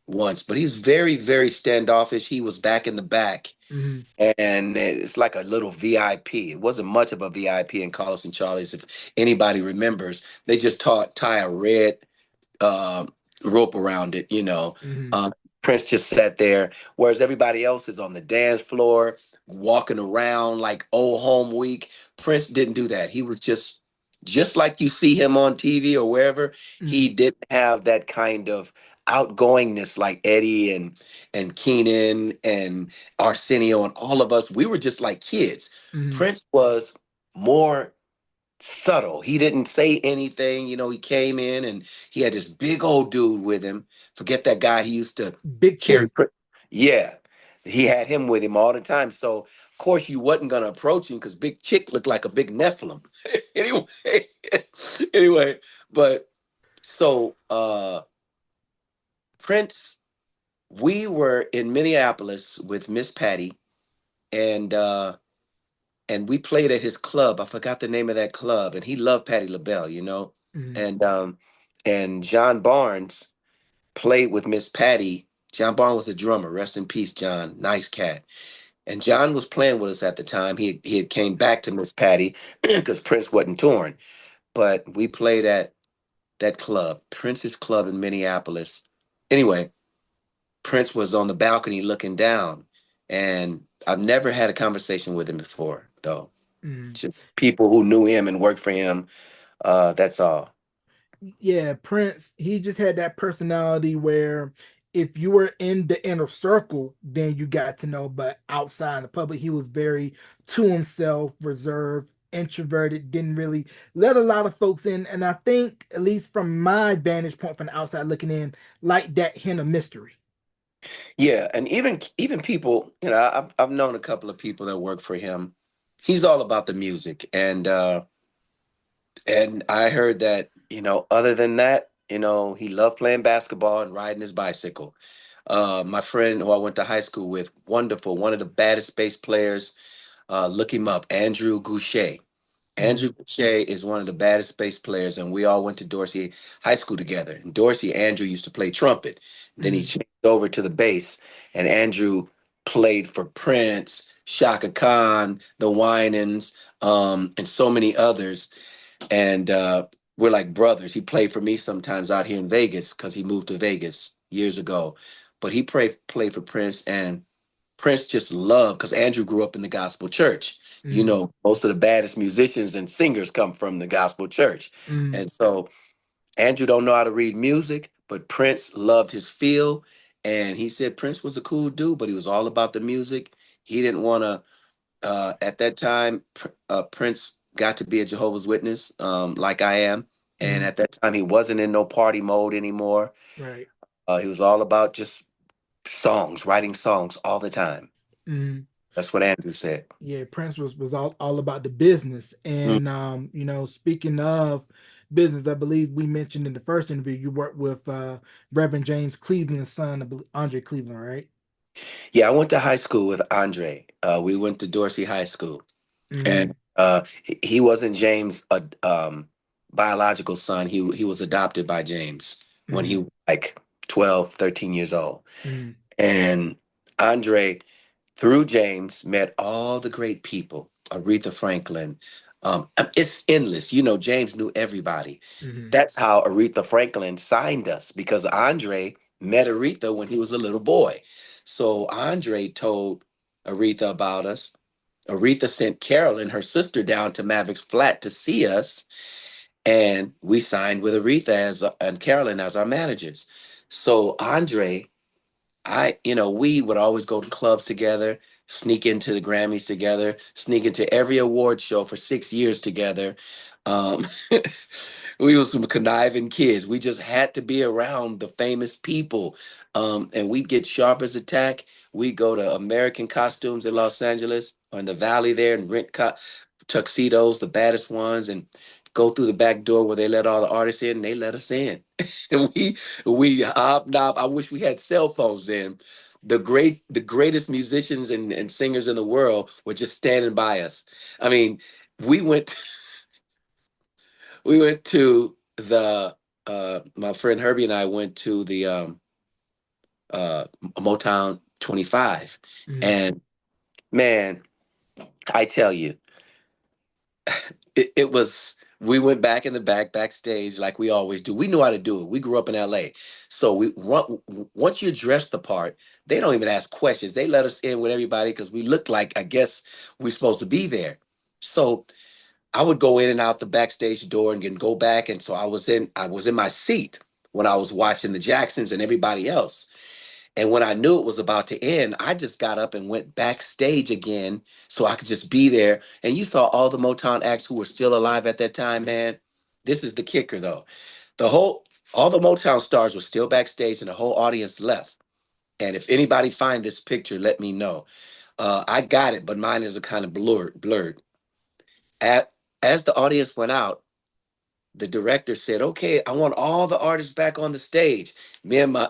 once, but he's very, very standoffish. He was back in the back, Mm, and it's like a little VIP. It wasn't much of a VIP in Carlos and Charlie's, if anybody remembers. They just tie a red uh, rope around it. mm, Um, Prince just sat there, whereas everybody else is on the dance floor, walking around like old home week. Prince didn't do that. He was just like you see him on TV or wherever. He mm, didn't have that kind of outgoingness like Eddie and Keenan and Arsenio and all of us. We were just like kids. mm. Prince was more subtle. He didn't say anything. He came in and he had this big old dude with him. Forget that guy he used to Big carry. Chick. Yeah, he had him with him all the time. So of course you wasn't gonna approach him because Big Chick looked like a big Nephilim. anyway, anyway, but so Prince, we were in Minneapolis with Miss Patty and we played at his club. I forgot the name of that club, and he loved Patti LaBelle. Mm, And John Barnes played with Miss Patty. John Barnes was a drummer. Rest in peace, John. Nice cat. And John was playing with us at the time. He had came back to Miss Patty because Prince wasn't touring. But we played at that club, Prince's Club in Minneapolis. Anyway, Prince was on the balcony looking down, and I've never had a conversation with him before, though. mm. Just people who knew him and worked for him. That's all. Yeah, Prince, he just had that personality where if you were in the inner circle, then you got to know, but outside in the public, he was very to himself, reserved, introverted, didn't really let a lot of folks in. And I think, at least from my vantage point from the outside looking in, like that hint of mystery. Yeah, and even people, I've known a couple of people that work for him. He's all about the music, and I heard that other than that, he loved playing basketball and riding his bicycle. My friend who I went to high school with, wonderful, one of the baddest bass players. Look him up, Andrew Goucher. Mm, Andrew Goucher is one of the baddest bass players, and we all went to Dorsey High School together. And Dorsey, Andrew used to play trumpet. Then he mm, changed over to the bass, and Andrew played for Prince, Shaka Khan, the Winans, and so many others. And we're like brothers. He played for me sometimes out here in Vegas because he moved to Vegas years ago. But he played for Prince, and Prince just loved because Andrew grew up in the gospel church. You Mm, know, most of the baddest musicians and singers come from the gospel church. mm, And so Andrew don't know how to read music, but Prince loved his feel. And he said Prince was a cool dude, but he was all about the music. He didn't want to, at that time, Prince got to be a Jehovah's Witness, like I am. And mm, at that time, he wasn't in no party mode anymore. right. He was all about just songs, writing songs all the time. Mm. That's what Andrew said. Yeah, Prince was all about the business. Mm. And speaking of business, I believe we mentioned in the first interview you worked with Reverend James Cleveland's son, Andre Cleveland, right? Yeah, I went to high school with Andre. We went to Dorsey High School. And Mm, he wasn't James' biological son. He was adopted by James when he mm, was like 12, 13 years old. mm, And Andre, through James, met all the great people, Aretha Franklin. It's endless. You know, James knew everybody. mm, That's how Aretha Franklin signed us because Andre met Aretha when he was a little boy. So Andre told Aretha about us. Aretha sent Carolyn, her sister, down to Maverick's flat to see us, and we signed with Aretha and Carolyn as our managers. So Andre, we would always go to clubs together, sneak into the Grammys together, sneak into every award show for 6 years together. Um, we was some conniving kids. We just had to be around the famous people. And we'd get sharp as a tack. We go to American Costumes in Los Angeles or in the Valley there and rent tuxedos, the baddest ones, and go through the back door where they let all the artists in, and they let us in. And we hobnob. I wish we had cell phones then. The greatest musicians and singers in the world were just standing by us. I mean, we went we went to the my friend Herbie and I went to the Motown 25. mm, And man, I tell you, it was we went back in the backstage like we always do. We knew how to do it. We grew up in LA. So once you dress the part, they don't even ask questions. They let us in with everybody because we looked like, I guess, we're supposed to be there. So I would go in and out the backstage door and then go back. And so I was in my seat when I was watching the Jacksons and everybody else. And when I knew it was about to end, I just got up and went backstage again so I could just be there. And you saw all the Motown acts who were still alive at that time, man. This is the kicker though. The whole all the Motown stars were still backstage and the whole audience left. And if anybody find this picture, let me know. I got it, but mine is a kind of blurred. At As the audience went out, the director said, "Okay, I want all the artists back on the stage." Me and my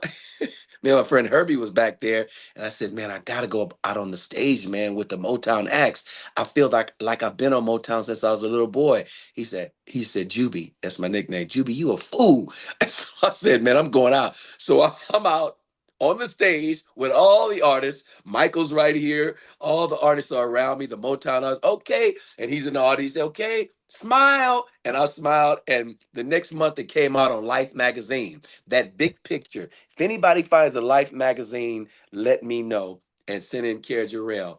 me and my friend Herbie was back there, and I said, "Man, I gotta go out on the stage, man, with the Motown acts. I feel like I've been on Motown since I was a little boy." He said, "Juby, that's my nickname. Juby, you a fool." So I said, "Man, I'm going out." So I'm out on the stage with all the artists. Michael's right here. All the artists are around me. The Motown artists. Okay, and he's in the audience. He said, "Okay, smile." And I smiled. And the next month, it came out on Life magazine. That big picture. If anybody finds a Life magazine, let me know and send in Care Jarrell.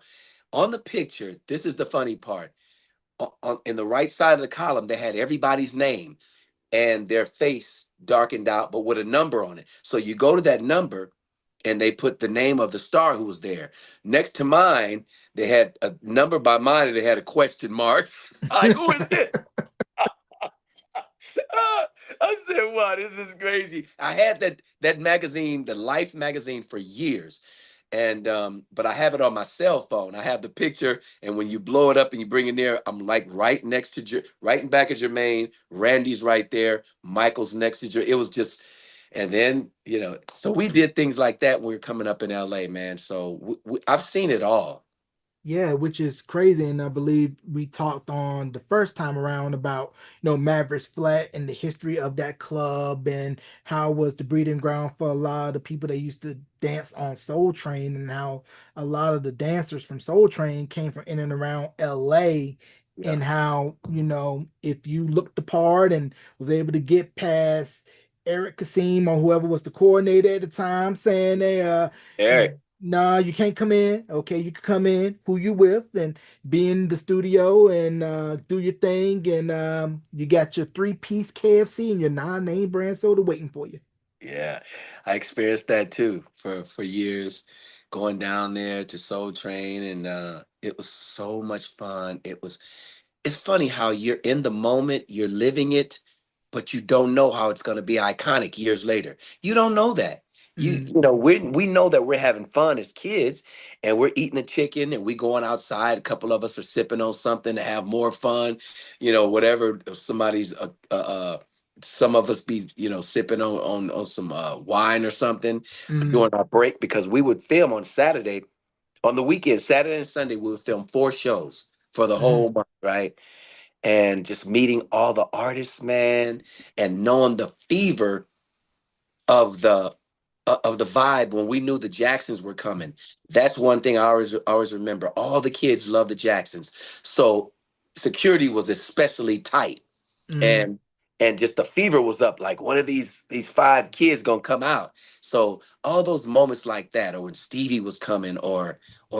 On the picture, this is the funny part. In the right side of the column, they had everybody's name and their face darkened out, but with a number on it. So you go to that number and they put the name of the star who was there. Next to mine, they had a number by mine and they had a question mark. Like, who is it? I said, "Wow, this is crazy." I had that magazine, the Life magazine, for years, and but I have it on my cell phone. I have the picture, and when you blow it up and you bring it near, I'm like right next to right in back of Jermaine. Randy's right there. Michael's next to It was just, and then so we did things like that when we were coming up in LA, man. So I've seen it all. Yeah, which is crazy. And I believe we talked on the first time around about, Mavericks Flat and the history of that club and how it was the breeding ground for a lot of the people that used to dance on Soul Train and how a lot of the dancers from Soul Train came from in and around LA Yeah. and how, if you looked the part and was able to get past Eric Kasim or whoever was the coordinator at the time saying Eric. nah, you can't come in. Okay, you can come in. Who you with? And be in the studio and do your thing. And you got your three-piece KFC and your non-name brand soda waiting for you. Yeah, I experienced that too for years, going down there to Soul Train, and it was so much fun. It's funny how you're in the moment, you're living it, but you don't know how it's going to be iconic years later. You don't know that. Mm, We know that we're having fun as kids, and we're eating a chicken, and we going outside. A couple of us are sipping on something to have more fun, whatever. If somebody's some of us be sipping on some wine or something mm, during our break because we would film on Saturday. On the weekend, Saturday and Sunday, we would film 4 shows for the mm, whole month, right? And just meeting all the artists, man, and knowing the fever of the vibe when we knew the Jacksons were coming. That's one thing I always remember. All the kids love the Jacksons, so security was especially tight, mm, and just the fever was up. Like one of these 5 kids gonna come out. So all those moments like that, or when Stevie was coming, or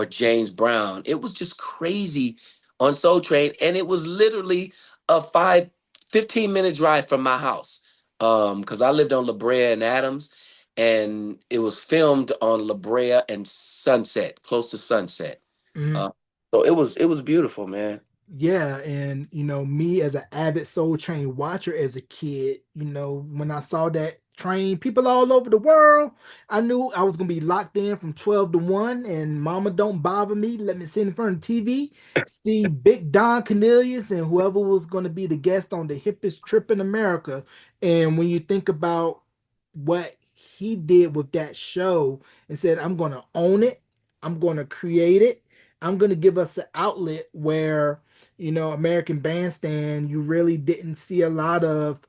James Brown, it was just crazy on Soul Train, and it was literally a 15-minute drive from my house. Because I lived on La Brea and Adams, and it was filmed on La Brea and Sunset, close to Sunset. mm. Uh, so it was beautiful, man. Yeah, and me as an avid Soul Train watcher as a kid, when I saw that train, people all over the world, I knew I was gonna be locked in from 12 to 1, and Mama don't bother me, let me sit in front of the TV, see Big Don Cornelius and whoever was gonna be the guest on the hippest trip in America. And when you think about what he did with that show and said, I'm gonna own it, I'm gonna create it, I'm gonna give us an outlet where American Bandstand, you really didn't see a lot of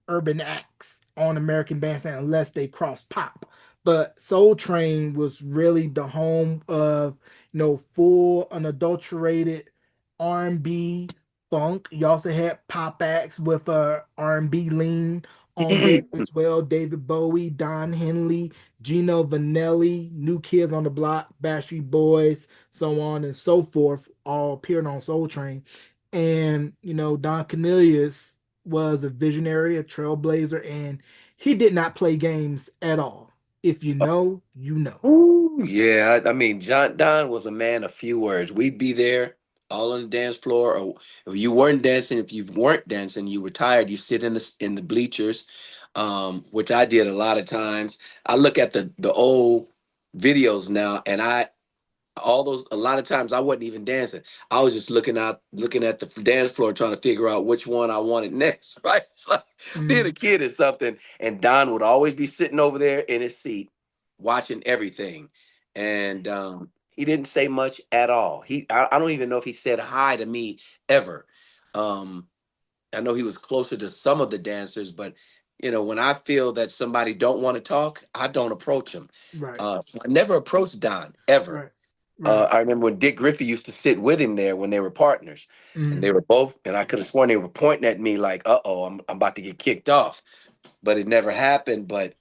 urban acts on American Bandstand unless they cross pop. But Soul Train was really the home of, full unadulterated R&B funk. You also had pop acts with R&B lean on there as well. David Bowie, Don Henley, Gino Vanelli, New Kids on the Block, Backstreet Boys, so on and so forth, all appearing on Soul Train. And, Don Cornelius was a visionary, a trailblazer, and he did not play games at all. If you know, you know. Ooh, yeah. I mean, John Don was a man of few words. We'd be there all on the dance floor, or if you weren't dancing, if you weren't dancing, you were tired. You sit in the bleachers, which I did a lot of times. I look at the old videos now, and all those a lot of times I wasn't even dancing. I was just looking at the dance floor, trying to figure out which one I wanted next. Right? It's like being Mm, a kid or something. And Don would always be sitting over there in his seat, watching everything, and he didn't say much at all. I don't even know if he said hi to me ever. Um, I know he was closer to some of the dancers, but when I feel that somebody don't want to talk, I don't approach them. right, So I never approached Don ever. right, right. I remember when Dick Griffey used to sit with him there when they were partners, and Mm, they were both, and I could have sworn they were pointing at me like, "Uh oh, I'm about to get kicked off," but it never happened. But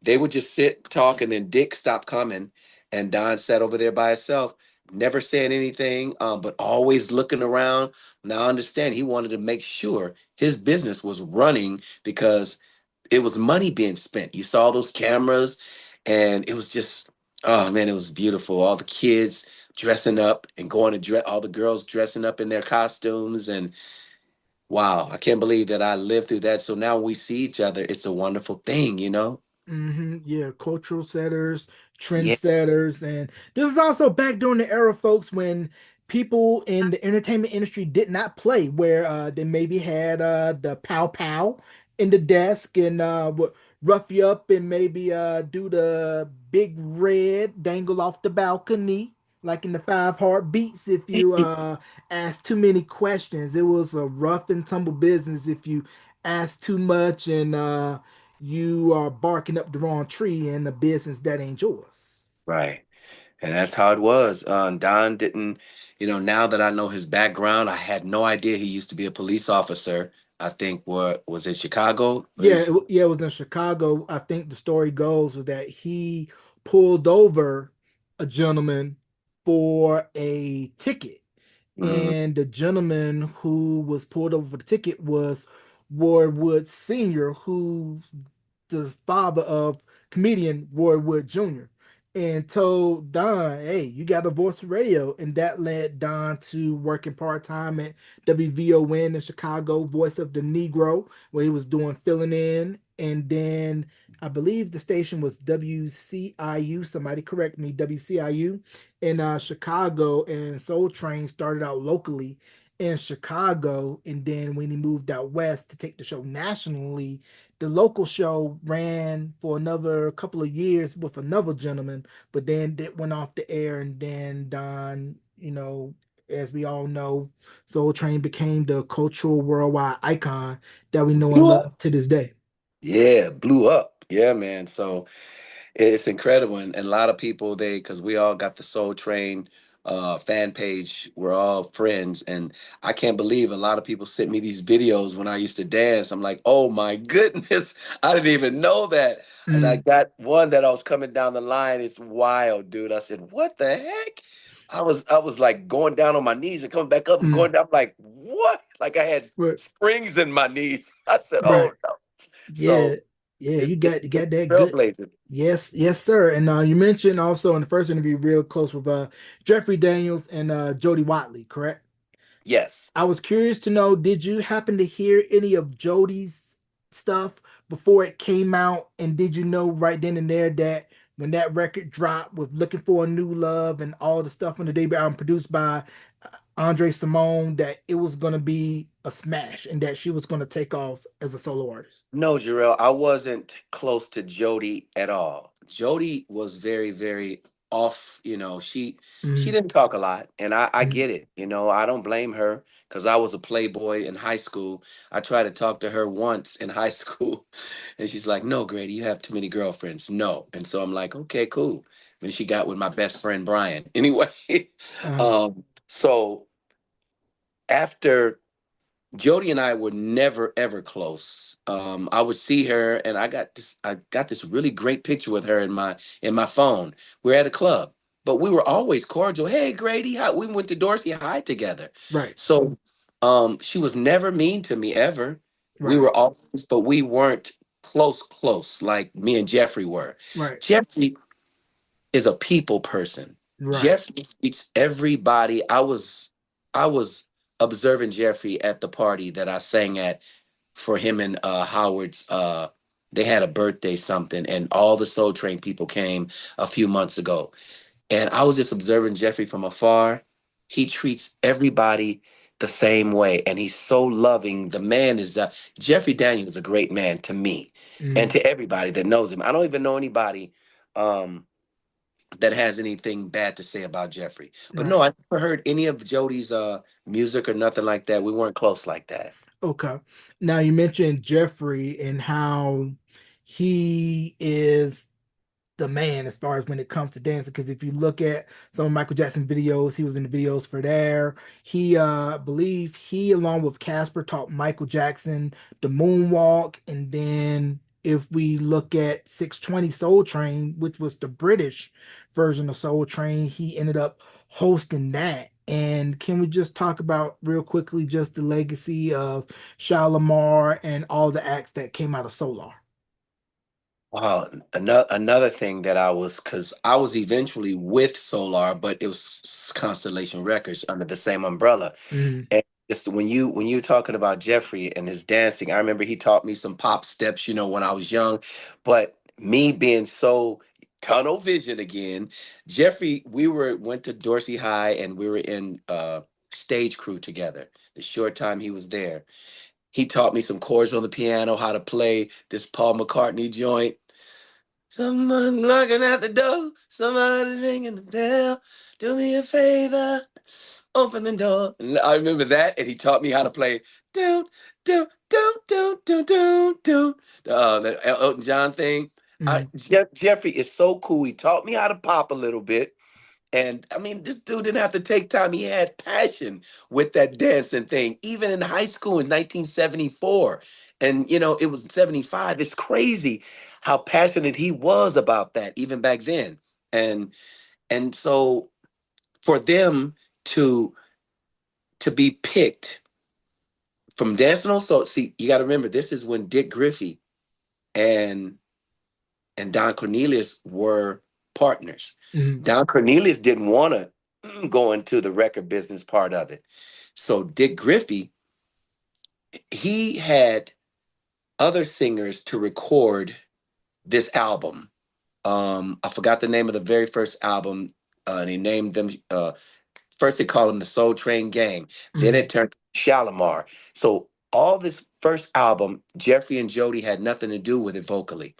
they would just sit, talk, and then Dick stopped coming, and Don sat over there by himself, never saying anything, but always looking around. Now I understand he wanted to make sure his business was running because it was money being spent. You saw those cameras, and it was just, oh man, it was beautiful. All the kids dressing up and going to dress, all the girls dressing up in their costumes, and wow, I can't believe that I lived through that. So now we see each other. It's a wonderful thing, you know? yeah, cultural setters, Yeah. trendsetters, and this is also back during the era, folks, when people in the entertainment industry did not play, where they maybe had the pow pow in the desk and would rough you up and maybe do the big red dangle off the balcony. like in the Five Heartbeats, if you ask too many questions. It was a rough and tumble business if you ask too much and you are barking up the wrong tree in a business that ain't yours. Right. And that's how it was. Don didn't, now that I know his background, I had no idea he used to be a police officer. I think what was in Chicago? Yeah, yeah, it was in Chicago. I think the story goes was that he pulled over a gentleman for a ticket, Mhm. and the gentleman who was pulled over for the ticket was Ward Wood Sr., who's the father of comedian Ward Wood Jr., and told Don, "Hey, you got a voice for radio," and that led Don to working part time at WVON in Chicago, Voice of the Negro, where he was doing filling in, and then I believe the station was WCIU. Somebody correct me, WCIU in Chicago, and Soul Train started out locally in Chicago, and then when he moved out west to take the show nationally, the local show ran for another couple of years with another gentleman, but then it went off the air, and then Don, as we all know, Soul Train became the cultural worldwide icon that we know and Blew up. love to this day. Yeah, blew up. Yeah, man. So it's incredible, and a lot of people because we all got the Soul Train fan page. We're all friends, and I can't believe a lot of people sent me these videos when I used to dance. I'm like, oh my goodness, I didn't even know that. And I Mm, got one that I was coming down the line. It's wild, dude. I said, what the heck? I was like going down on my knees and coming back up and mm. going down. I'm like, what? Like I had Right, springs in my knees. I said, oh right. no. Yeah, So yeah, you it's got that good. trailblazing. Yes, yes, sir. And you mentioned also in the first interview, real close with Jeffrey Daniels and Jody Watley, correct? Yes. I was curious to know, did you happen to hear any of Jody's stuff before it came out? And did you know right then and there that when that record dropped with Looking for a New Love and all the stuff on the debut album produced by Andre Simone, that it was going to be a smash and that she was going to take off as a solo artist? No, Jarrell, I wasn't close to Jody at all. Jody was very, very off. She Mm, didn't talk a lot, and I mm, get it. I don't blame her because I was a playboy in high school. I tried to talk to her once in high school, and she's like, "No, Grady, you have too many girlfriends." No, and so I'm like, "Okay, cool." And she got with my best friend Brian. Anyway, uh, so after Jody and I were never ever close. I would see her, and I got this really great picture with her in my phone. We're at a club, but we were always cordial. Hey, Grady, hi. We went to Dorsey High together. right, So, she was never mean to me ever. We right, were always, but we weren't close like me and Jeffrey were. right, Jeffrey is a people person. right. Jeffrey speaks everybody. I was observing Jeffrey at the party that I sang at for him and Howard's they had a birthday something and all the Soul Train people came a few months ago. And I was just observing Jeffrey from afar. He treats everybody the same way and he's so loving. The man is Jeffrey Daniels is a great man to me and Mm, to everybody that knows him. I don't even know anybody um that has anything bad to say about Jeffrey. But right. no, I never heard any of Jody's music or nothing like that. We weren't close like that. Okay. Now you mentioned Jeffrey and how he is the man as far as when it comes to dancing. Because if you look at some of Michael Jackson videos, he was in the videos for there. He I believe he along with Casper taught Michael Jackson the moonwalk. And then if we look at 620 Soul Train, which was the British version of Soul Train, he ended up hosting that. And can we just talk about real quickly just the legacy of Shalimar and all the acts that came out of Solar? Another thing that because I was eventually with Solar, but it was Constellation Records under the same umbrella. Mm, And it's when you talking about Jeffrey and his dancing, I remember he taught me some pop steps, when I was young. But me being so tunnel vision again, Jeffrey, we went to Dorsey High and we were in stage crew together. The short time he was there, he taught me some chords on the piano, how to play this Paul McCartney joint. Someone knocking at the door. Somebody's ringing the bell. Do me a favor. Open the door. And I remember that, and he taught me how to play do do do do do do do the Elton John thing. Mm, Jeffrey is so cool. He taught me how to pop a little bit. And I mean, this dude didn't have to take time. He had passion with that dancing thing, even in high school in 1974. And, it was 75. It's crazy how passionate he was about that, even back then. And so for them to be picked from dancing on so see, you gotta remember this is when Dick Griffey and Don Cornelius were partners. mm, Don Cornelius didn't want to go into the record business part of it. So Dick Griffey, he had other singers to record this album. I forgot the name of the very first album. And he named them. First, they called them the Soul Train Gang. Then mm, it turned to Shalimar. So all this first album, Jeffrey and Jody had nothing to do with it vocally.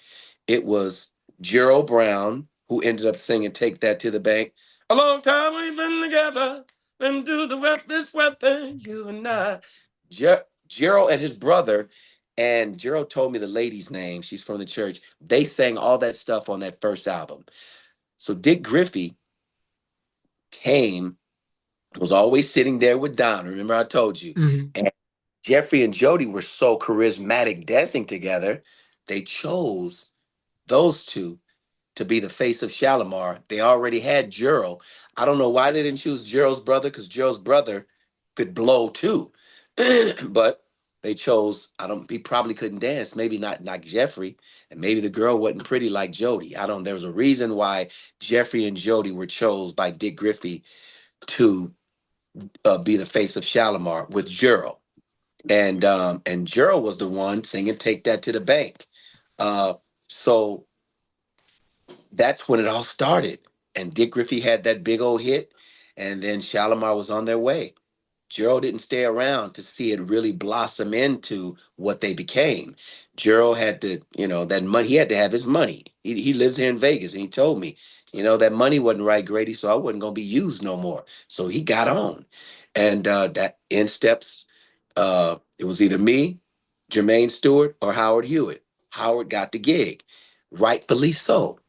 It was Gerald Brown who ended up singing "Take That to the Bank." A long time we've been together, been through the wet this weather, you and I. Gerald and his brother, and Gerald told me the lady's name. She's from the church. They sang all that stuff on that first album. So Dick Griffey came was always sitting there with Don. Remember, I told you. mm, And Jeffrey and Jody were so charismatic dancing together, they chose those two to be the face of Shalimar. They already had Gerald. I don't know why they didn't choose Gerald's brother because Gerald's brother could blow too. But they chose, I don't, he probably couldn't dance, maybe not like Jeffrey, and maybe the girl wasn't pretty like Jody. I don't, there was a reason why Jeffrey and Jody were chose by Dick Griffey to be the face of Shalimar with Gerald, and Gerald was the one singing "Take That to the Bank." Uh, so that's when it all started. And Dick Griffey had that big old hit, and then Shalimar was on their way. Gerald didn't stay around to see it really blossom into what they became. Gerald had to, that money, he had to have his money. He lives here in Vegas, and he told me, that money wasn't right, Grady, so I wasn't going to be used no more. So he got on. And that in steps, it was either me, Jermaine Stewart, or Howard Hewitt. Howard got the gig, rightfully so.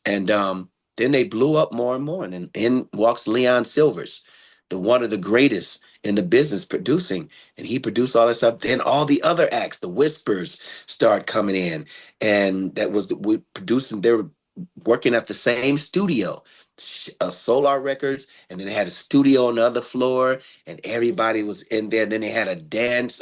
And then they blew up more and more. And then in walks Leon Silvers, the one of the greatest in the business producing, and he produced all that stuff. Then all the other acts, the Whispers, start coming in, and that was we producing. They were working at the same studio, Solar Records, and then they had a studio on the other floor, and everybody was in there. Then they had a dance.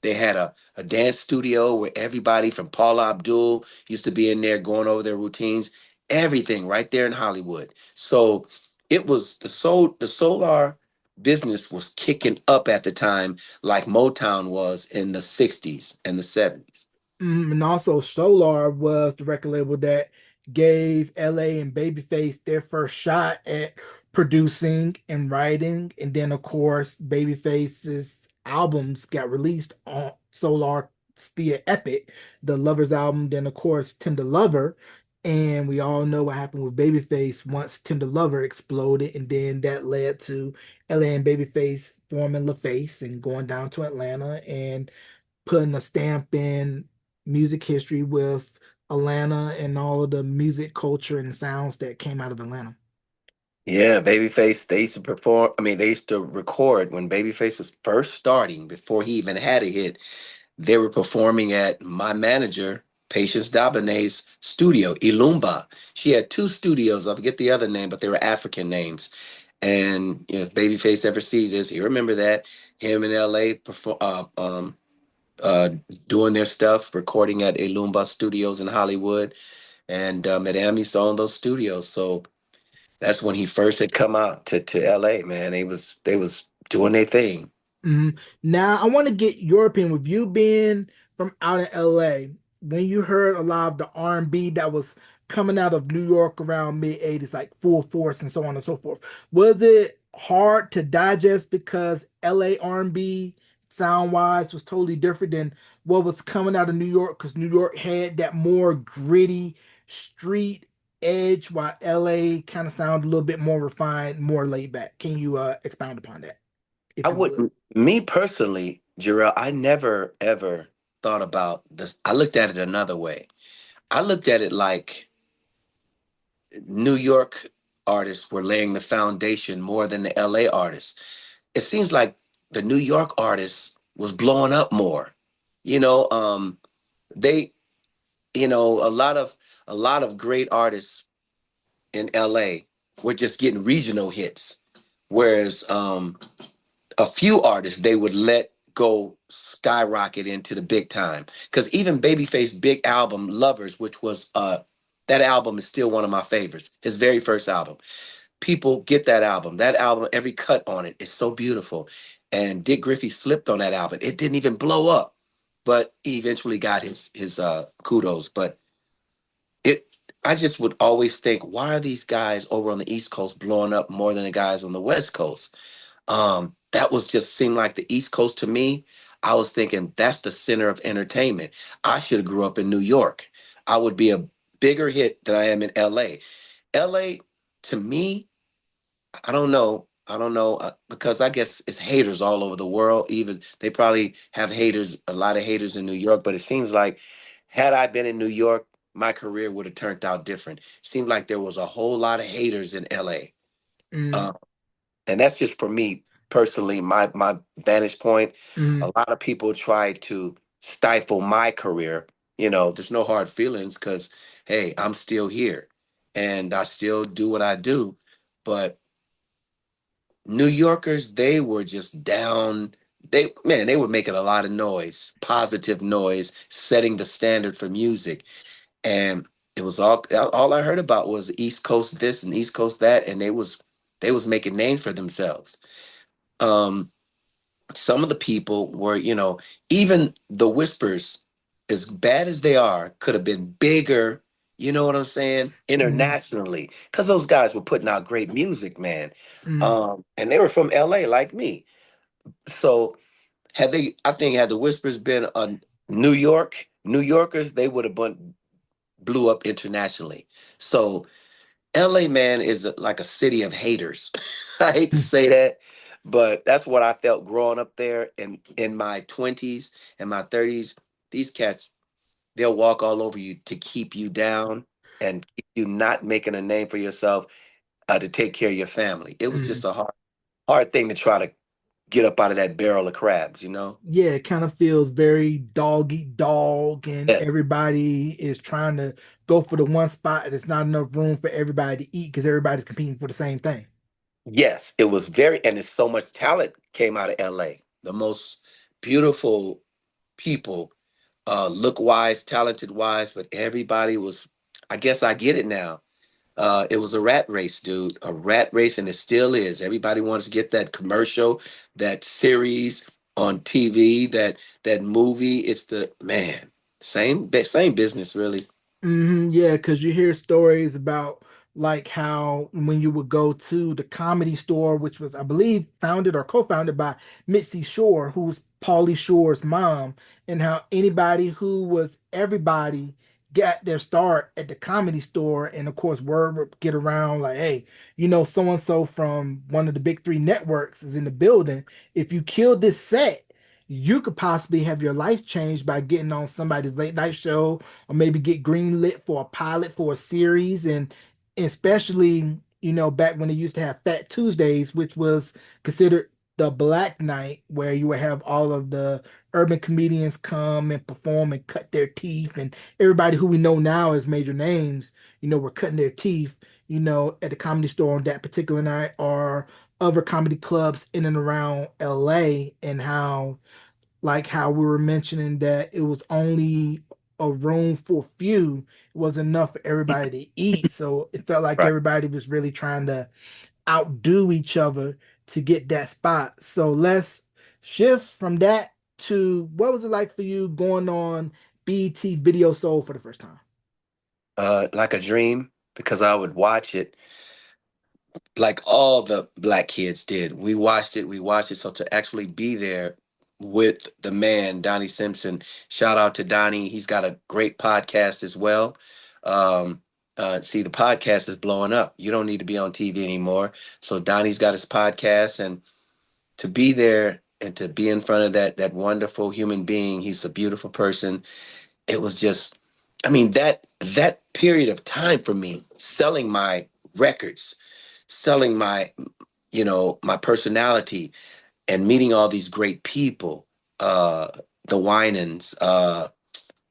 They had a dance studio where everybody from Paula Abdul used to be in there going over their routines. Everything right there in Hollywood. So it was the Solar business was kicking up at the time, like Motown was in the '60s and the '70s. And also Solar was the record label that gave LA and Babyface their first shot at producing and writing. And then of course Babyface's albums got released on Solar via Epic, the Lovers album, then of course Tender Lover. And we all know what happened with Babyface once Tender Lover exploded, and then that led to LA and Babyface forming LaFace and going down to Atlanta and putting a stamp in music history with Atlanta and all of the music culture and sounds that came out of Atlanta. Yeah, Babyface, they used to perform. I mean, they used to record when Babyface was first starting, before he even had a hit. They were performing at my manager, Patience Dabonet's studio, Ilumba. She had two studios. I forget the other name, but they were African names. And if Babyface ever sees this, he remember that him in LA doing their stuff, recording at Ilumba Studios in Hollywood, and Madame used to own those studios. So that's when he first had come out to LA. Man, they was doing their thing. Now, I want to get your opinion with you being from out in LA. When you heard a lot of the R&B that was coming out of New York around mid 80s, like Full Force and so on and so forth, was it hard to digest because LA R&B sound wise was totally different than what was coming out of New York? Because New York had that more gritty, street edge, while LA kind of sounds a little bit more refined, more laid back. Can you expound upon that, if I you would? wouldn't, me personally, Jarrell, I never ever thought about this. I looked at it another way. I looked at it like New York artists were laying the foundation more than the LA artists. It seems like the New York artists was blowing up more. You know, they, a lot of great artists in LA were just getting regional hits, whereas a few artists they would let go skyrocket into the big time. Because even Babyface big album Lovers, which was that album is still one of my favorites. His very first album. People get that album. That album, every cut on it is so beautiful. And Dick Griffey slipped on that album. It didn't even blow up, but he eventually got his kudos. But it, I just would always think, why are these guys over on the East Coast blowing up more than the guys on the West Coast? That was just seemed like the East Coast to me. I was thinking that's the center of entertainment. I should have grew up in New York. I would be a bigger hit than I am in LA. LA to me, I don't know. I don't know because I guess it's haters all over the world. Even they probably have haters, a lot of haters in New York. But it seems like had I been in New York, my career would have turned out different. Seemed like there was a whole lot of haters in LA. Mm, And that's just for me personally, my vantage point. A mm, lot of people try to stifle my career. There's no hard feelings because hey, I'm still here and I still do what I do. But New Yorkers, they were just down. They were making a lot of noise, positive noise, setting the standard for music. And it was all I heard about was East Coast this and East Coast that, and they was making names for themselves. um some of the people were, even the Whispers, as bad as they are, could have been bigger, you know what I'm saying, mm, internationally, because those guys were putting out great music, man. mm, And they were from LA like me. So I think had the Whispers been New Yorkers, they would have blew up internationally. So LA, man, is like a city of haters. I hate to mm. say that, but that's what I felt growing up there in my 20s and my 30s. These cats, they'll walk all over you to keep you down and keep you not making a name for yourself, to take care of your family. It was just Mm. a hard thing to try to get up out of that barrel of crabs, you know? Yeah, it kind of feels very dog eat dog, and Yeah. everybody is trying to go for the one spot. There's not enough room for everybody to eat because everybody's competing for the same thing. Yes, it was and there's so much talent came out of LA. The most beautiful people, look wise, talented wise, but everybody was, I guess I get it now. It was a rat race, dude, a rat race, and it still is. Everybody wants to get that commercial, that series on TV, that movie. It's the man, same business, really. Yeah, because you hear stories about like how when you would go to the Comedy Store, which was, I believe, founded or co-founded by Mitzi Shore, who's Pauly Shore's mom, and how anybody who was everybody got their start at the Comedy Store, and of course, word would get around like, hey, so and so from one of the big three networks is in the building. If you kill this set, you could possibly have your life changed by getting on somebody's late night show or maybe get greenlit for a pilot for a series. And especially, back when they used to have Fat Tuesdays, which was considered the black night where you would have all of the urban comedians come and perform and cut their teeth, and everybody who we know now as major names, were cutting their teeth, at the Comedy Store on that particular night, or other comedy clubs in and around LA. And how, like how we were mentioning, that it was only a room for a few, it wasn't enough for everybody to eat. So it felt like Right. everybody was really trying to outdo each other to get that spot. So let's shift from that to what was it like for you going on BET Video Soul for the first time? Like a dream, because I would watch it like all the black kids did. We watched it. So to actually be there with the man, Donnie Simpson, shout out to Donnie. He's got a great podcast as well. Um, See, the podcast is blowing up. You don't need to be on TV anymore. So Donnie's got his podcast, and to be there and to be in front of that wonderful human being, he's a beautiful person. It was just, I mean, that period of time for me, selling my records, selling my, my personality, and meeting all these great people, uh, the Winans,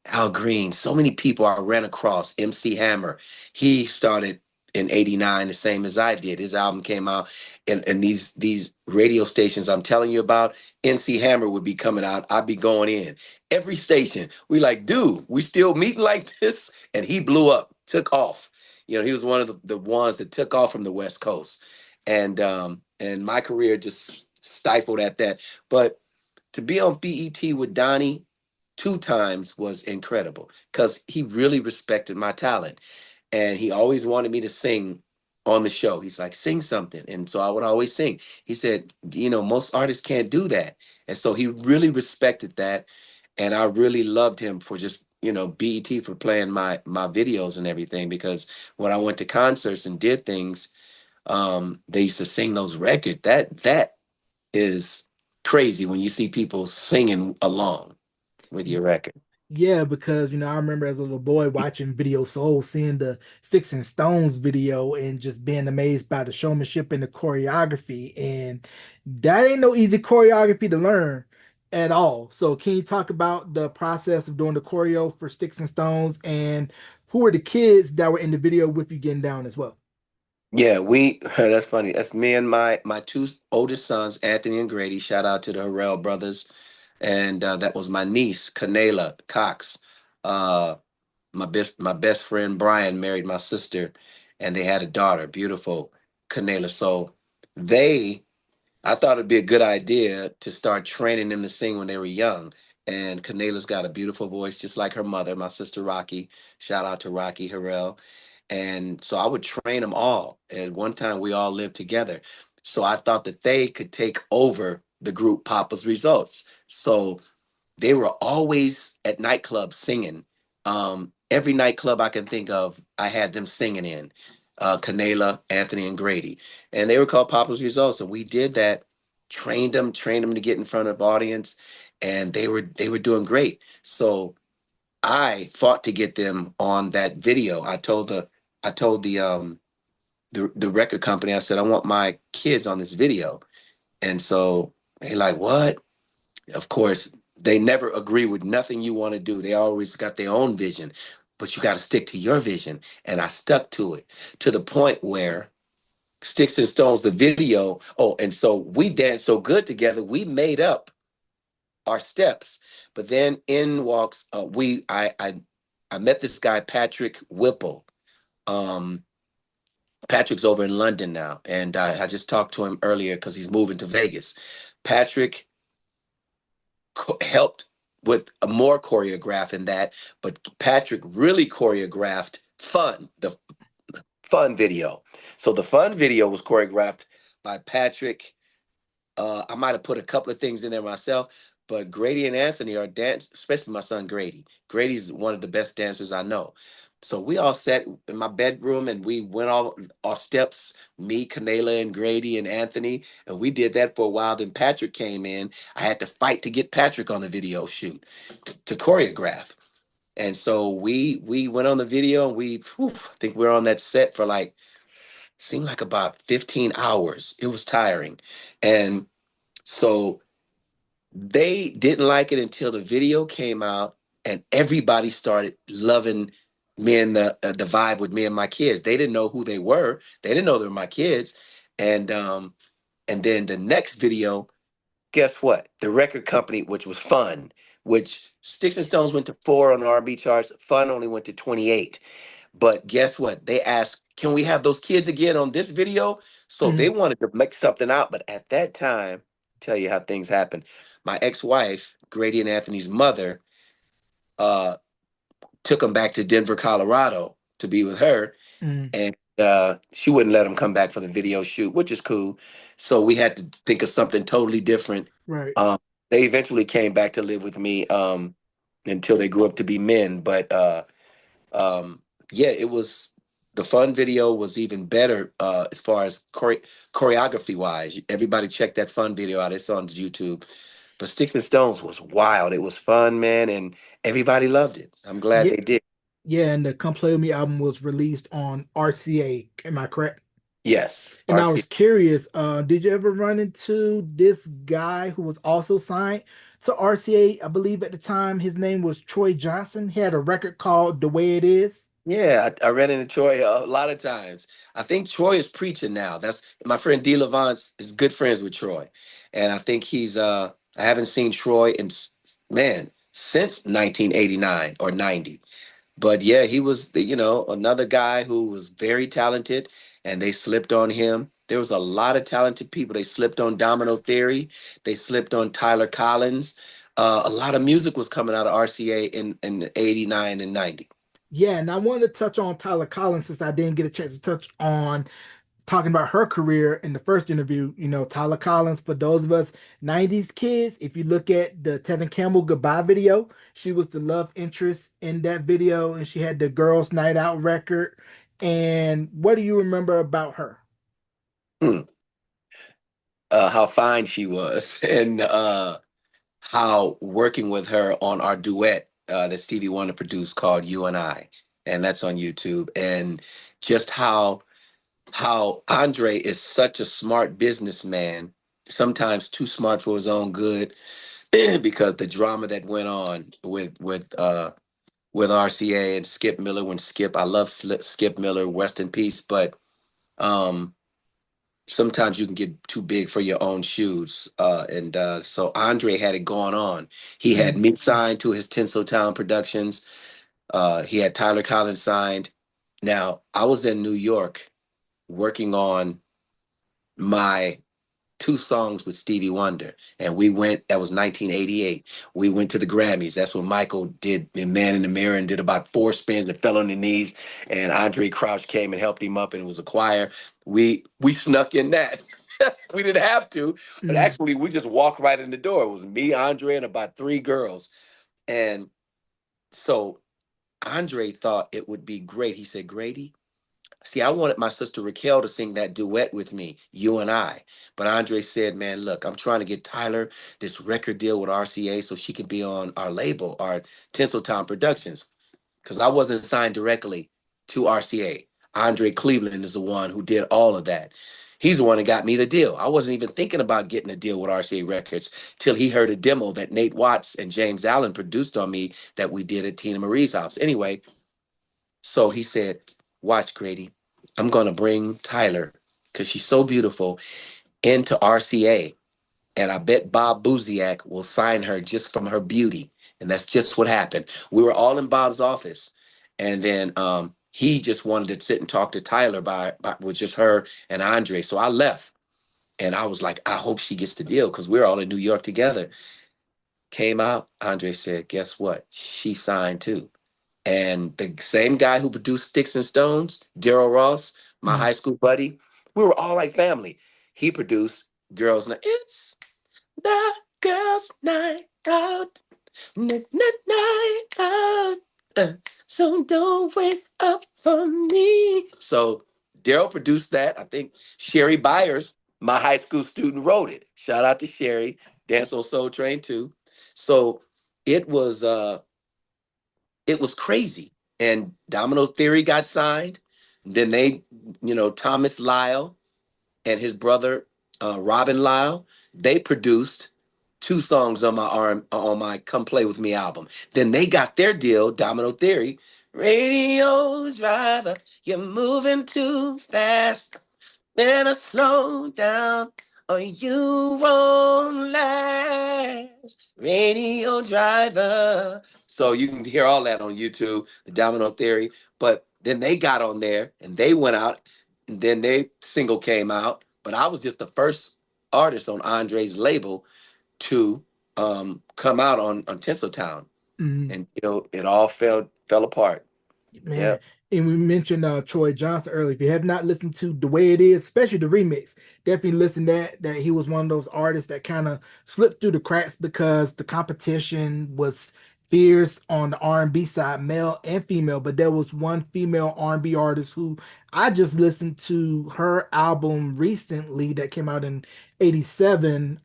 Al Green, so many people I ran across. MC Hammer, he started in '89, the same as I did. His album came out, and these radio stations I'm telling you about, MC Hammer would be coming out. I'd be going in every station. We like, dude, we still meeting like this, and he blew up, took off. He was one of the ones that took off from the West Coast, and my career just stifled at that. But to be on BET with Donnie two times was incredible because he really respected my talent, and he always wanted me to sing on the show. He's like, sing something. And so I would always sing. He said, most artists can't do that. And so he really respected that. And I really loved him for just, BET for playing my videos and everything, because when I went to concerts and did things, they used to sing those records. That is crazy when you see people singing along with your record. Yeah, because I remember as a little boy watching Video Soul, seeing the Sticks and Stones video and just being amazed by the showmanship and the choreography. And that ain't no easy choreography to learn at all. So can you talk about the process of doing the choreo for Sticks and Stones, and who were the kids that were in the video with you getting down as well? Yeah, we that's funny. That's me and my two oldest sons, Anthony and Grady. Shout out to the Harrell brothers. And that was my niece, Kanela Cox. Uh, my best friend Brian married my sister, and they had a daughter, beautiful Kanela. So they I thought it'd be a good idea to start training them to sing when they were young. And Kanela's got a beautiful voice, just like her mother, my sister Rocky. Shout out to Rocky Harrell. And so I would train them all. And one time we all lived together. So I thought that they could take over the group Papa's Results. So they were always at nightclubs singing. Every nightclub I can think of, I had them singing in. Canela, Anthony, and Grady, and they were called Papa's Results. And we did that, trained them to get in front of audience, and they were doing great. So I fought to get them on that video. I told the record company, I said, I want my kids on this video, and so they like, what? Of course, they never agree with nothing you want to do. They always got their own vision, but you got to stick to your vision. And I stuck to it to the point where Sticks and Stones, the video. Oh, and so we danced so good together, we made up our steps. But then in walks I met this guy Patrick Whipple. Um, Patrick's over in London now, and I just talked to him earlier because he's moving to Vegas. Patrick helped with a more choreographing that, but Patrick really choreographed the fun video. So the fun video was choreographed by Patrick. I might have put a couple of things in there myself, but Grady and Anthony are dance, especially my son Grady. Grady's one of the best dancers I know. So we all sat in my bedroom and we went all our steps, me, Canela, and Grady and Anthony, and we did that for a while. Then Patrick came in. I had to fight to get Patrick on the video shoot to choreograph. And so we went on the video and I think we were on that set for like seemed like about 15 hours. It was tiring. And so they didn't like it until the video came out and everybody started loving me and the vibe with me and my kids. They didn't know who they were. They didn't know they were my kids. And then the next video, guess what? The record company, which was Fun, which Sticks and Stones went to 4 on the R&B charts, Fun only went to 28. But guess what? They asked, can we have those kids again on this video? So they Mhm. wanted to make something out. But at that time, tell you how things happened. My ex-wife, Grady and Anthony's mother, uh, took them back to Denver, Colorado to be with her. Mhm. And she wouldn't let them come back for the video shoot, which is cool. So we had to think of something totally different. Right. Um, they eventually came back to live with me until they grew up to be men. But um, yeah, it was the fun video was even better as far as choreography wise. Everybody check that fun video out. It's on YouTube. But Sticks and Stones was wild. It was fun, man, and everybody loved it. I'm glad Yeah, they did. yeah, and the Come Play With Me album was released on RCA. Am I correct? Yes, And I RC. was curious, did you ever run into this guy who was also signed to RCA? I believe at the time his name was Troy Johnson. He had a record called The Way It Is. Yeah, I ran into Troy a lot of times. I think Troy is preaching now. That's my friend D. Levance is good friends with Troy, and I think he's. I haven't seen Troy in man since 1989 or 90. But yeah, he was another guy who was very talented, and they slipped on him. There was a lot of talented people. They slipped on Domino Theory. They slipped on Tyler Collins. A lot of music was coming out of RCA in 89 and 90. Yeah, and I wanted to touch on Tyler Collins since I didn't get a chance to touch on talking about her career in the first interview. Tyler Collins, for those of us 90s kids, if you look at the Tevin Campbell goodbye video, she was the love interest in that video, and she had the Girls Night Out record. And what do you remember about her? Hmm. How fine she was, and how working with her on our duet that Stevie Wonder produced called "You and I," and that's on YouTube, and just how Andre is such a smart businessman, sometimes too smart for his own good, because the drama that went on with RCA and Skip Miller when Skip, I love Skip Miller, rest in peace, but um sometimes you can get too big for your own shoes. And so Andre had it going on. He had Mm, me signed to his Tinseltown Productions. He had Tyler Collins signed. Now, I was in New York working on my two songs with Stevie Wonder. And we went, that was 1988. We went to the Grammys. That's when Michael did Man in the Mirror and did about four spins and fell on the knees. And Andre Crouch came and helped him up, and it was a choir. We snuck in that. We didn't have to, but mm. actually we just walked right in the door. It was me, Andre, and about three girls. And so Andre thought it would be great. He said, Grady, see, I wanted my sister Raquel to sing that duet with me, You and I. But Andre said, man, look, I'm trying to get Tyler this record deal with RCA so she can be on our label, our Tinseltown Productions, because I wasn't signed directly to RCA. Andre Cleveland is the one who did all of that. He's the one that got me the deal. I wasn't even thinking about getting a deal with RCA Records till he heard a demo that Nate Watts and James Allen produced on me that we did at Tina Marie's house. Anyway, so he said, watch, Grady. I'm going to bring Tyler, because she's so beautiful, into RCA. And I bet Bob Buziak will sign her just from her beauty. And that's just what happened. We were all in Bob's office. And then he just wanted to sit and talk to Tyler with just her and Andre. So I left. And I was like, I hope she gets the deal because we're all in New York together. Came out. Andre said, guess what? She signed too. And the same guy who produced Sticks and Stones, Daryl Ross, my Mm. high school buddy, we were all like family. He produced Girls Night. It's the girls' night out, night out. So don't wake up for me. So Daryl produced that. I think Sherry Byers, my high school student, wrote it. Shout out to Sherry, Dance on Soul Train too. So it was uh it was crazy. And Domino Theory got signed. Then Thomas Lyle and his brother Robin Lyle, they produced two songs on my Come Play With Me album. Then they got their deal, Domino Theory. Radio driver, you're moving too fast. Better slow down or you won't last. Radio driver. So you can hear all that on YouTube, the Domino Theory. But then they got on there and they went out, and then their single came out. But I was just the first artist on Andre's label to come out on Tinseltown. Mm. And it all fell apart. Yeah. Man, and we mentioned Troy Johnson earlier. If you have not listened to The Way It Is, especially the remix, definitely listen to that he was one of those artists that kind of slipped through the cracks because the competition was fierce on the R&B side, male and female. But there was one female R&B artist who I just listened to her album recently that came out in '87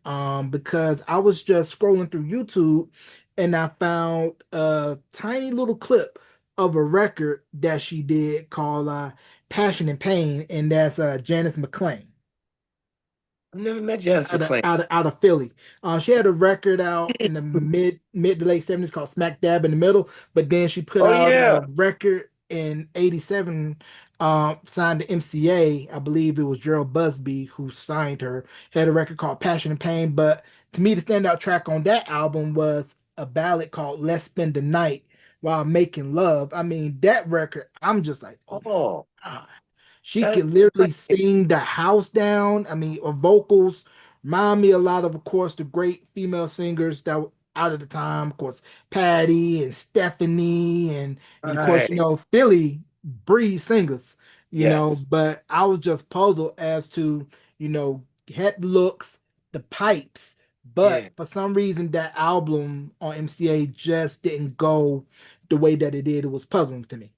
because I was just scrolling through YouTube and I found a tiny little clip of a record that she did called Passion and Pain, and that's Janice McClain I've never met Janice McClain. out of Philly. She had a record out in the mid to late '70s called Smack Dab in the Middle, but then she put Oh out a yeah. record in '87, signed to MCA. I believe it was Gerald Busby who signed her. Had a record called Passion and Pain, but to me, the standout track on that album was a ballad called Let's Spend the Night While Making Love. I mean, that record, I'm just like, oh my Oh, God. She that, could literally sing the house down. I mean, her vocals remind me a lot of course, the great female singers that were out at the time. Of course, Patty and Stephanie, and of course, right. Philly breed singers. Yes. But I was just puzzled as to head looks, the pipes, Yeah. but for some reason that album on MCA just didn't go the way that it did. It was puzzling to me.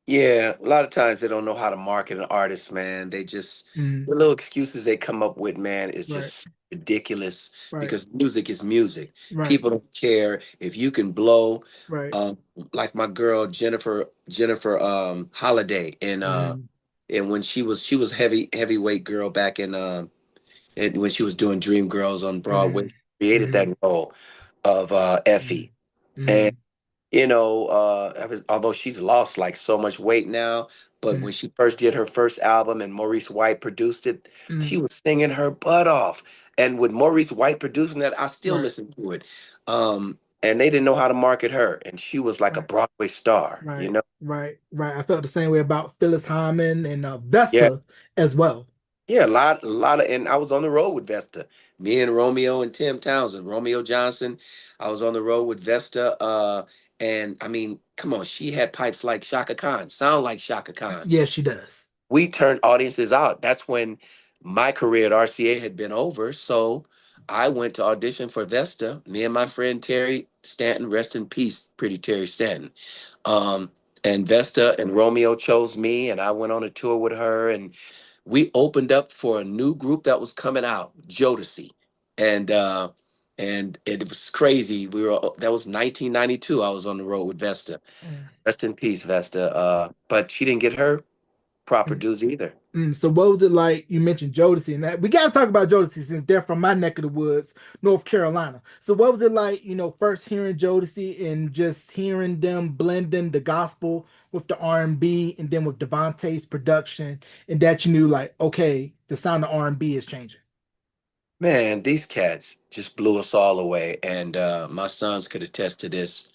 Yeah, a lot of times they don't know how to market an artist, man. They just Mm, the little excuses they come up with, man, is right, just ridiculous right, because music is music. right. People don't care if you can blow. Right. Um, like my girl Jennifer Holiday Mm, and when she was heavyweight girl back in and when she was doing Dream Girls on Broadway, mm, she created that mm, role of mm, Effie. mm, Although she's lost like so much weight now, but mm, when she first did her first album and Maurice White produced it, mm. she was singing her butt off. And with Maurice White producing that, I still Right, listen to it. And they didn't know how to market her, and she was like a right, Broadway star, you right, know? right. I felt the same way about Phyllis Hyman and Yeah, Vesta as well. yeah, a lot of, and I was on the road with Vesta. Me and Romeo and Tim Townsend, Romeo Johnson. I was on the road with Vesta. And I mean, come on, she had pipes like Shaka Khan, sound like Shaka Khan. Yes, she does. We turned audiences out. That's when my career at RCA had been over. So I went to audition for Vesta. Me and my friend Terry Stanton, rest in peace, pretty Terry Stanton. Um, and Vesta and Romeo chose me, and I went on a tour with her, and we opened up for a new group that was coming out, Jodeci, and it was crazy. That was 1992. I was on the road with Vesta. Mm, Rest in peace, Vesta. But she didn't get her proper mm, dues either. So what was it like? You mentioned Jodeci, and that we got to talk about Jodeci since they're from my neck of the woods, North Carolina. So what was it like? First hearing Jodeci and just hearing them blending the gospel with the R&B, and then with Devontae's production, and that you knew like, okay, the sound of R&B is changing. Man, these cats just blew us all away, and my sons could attest to this.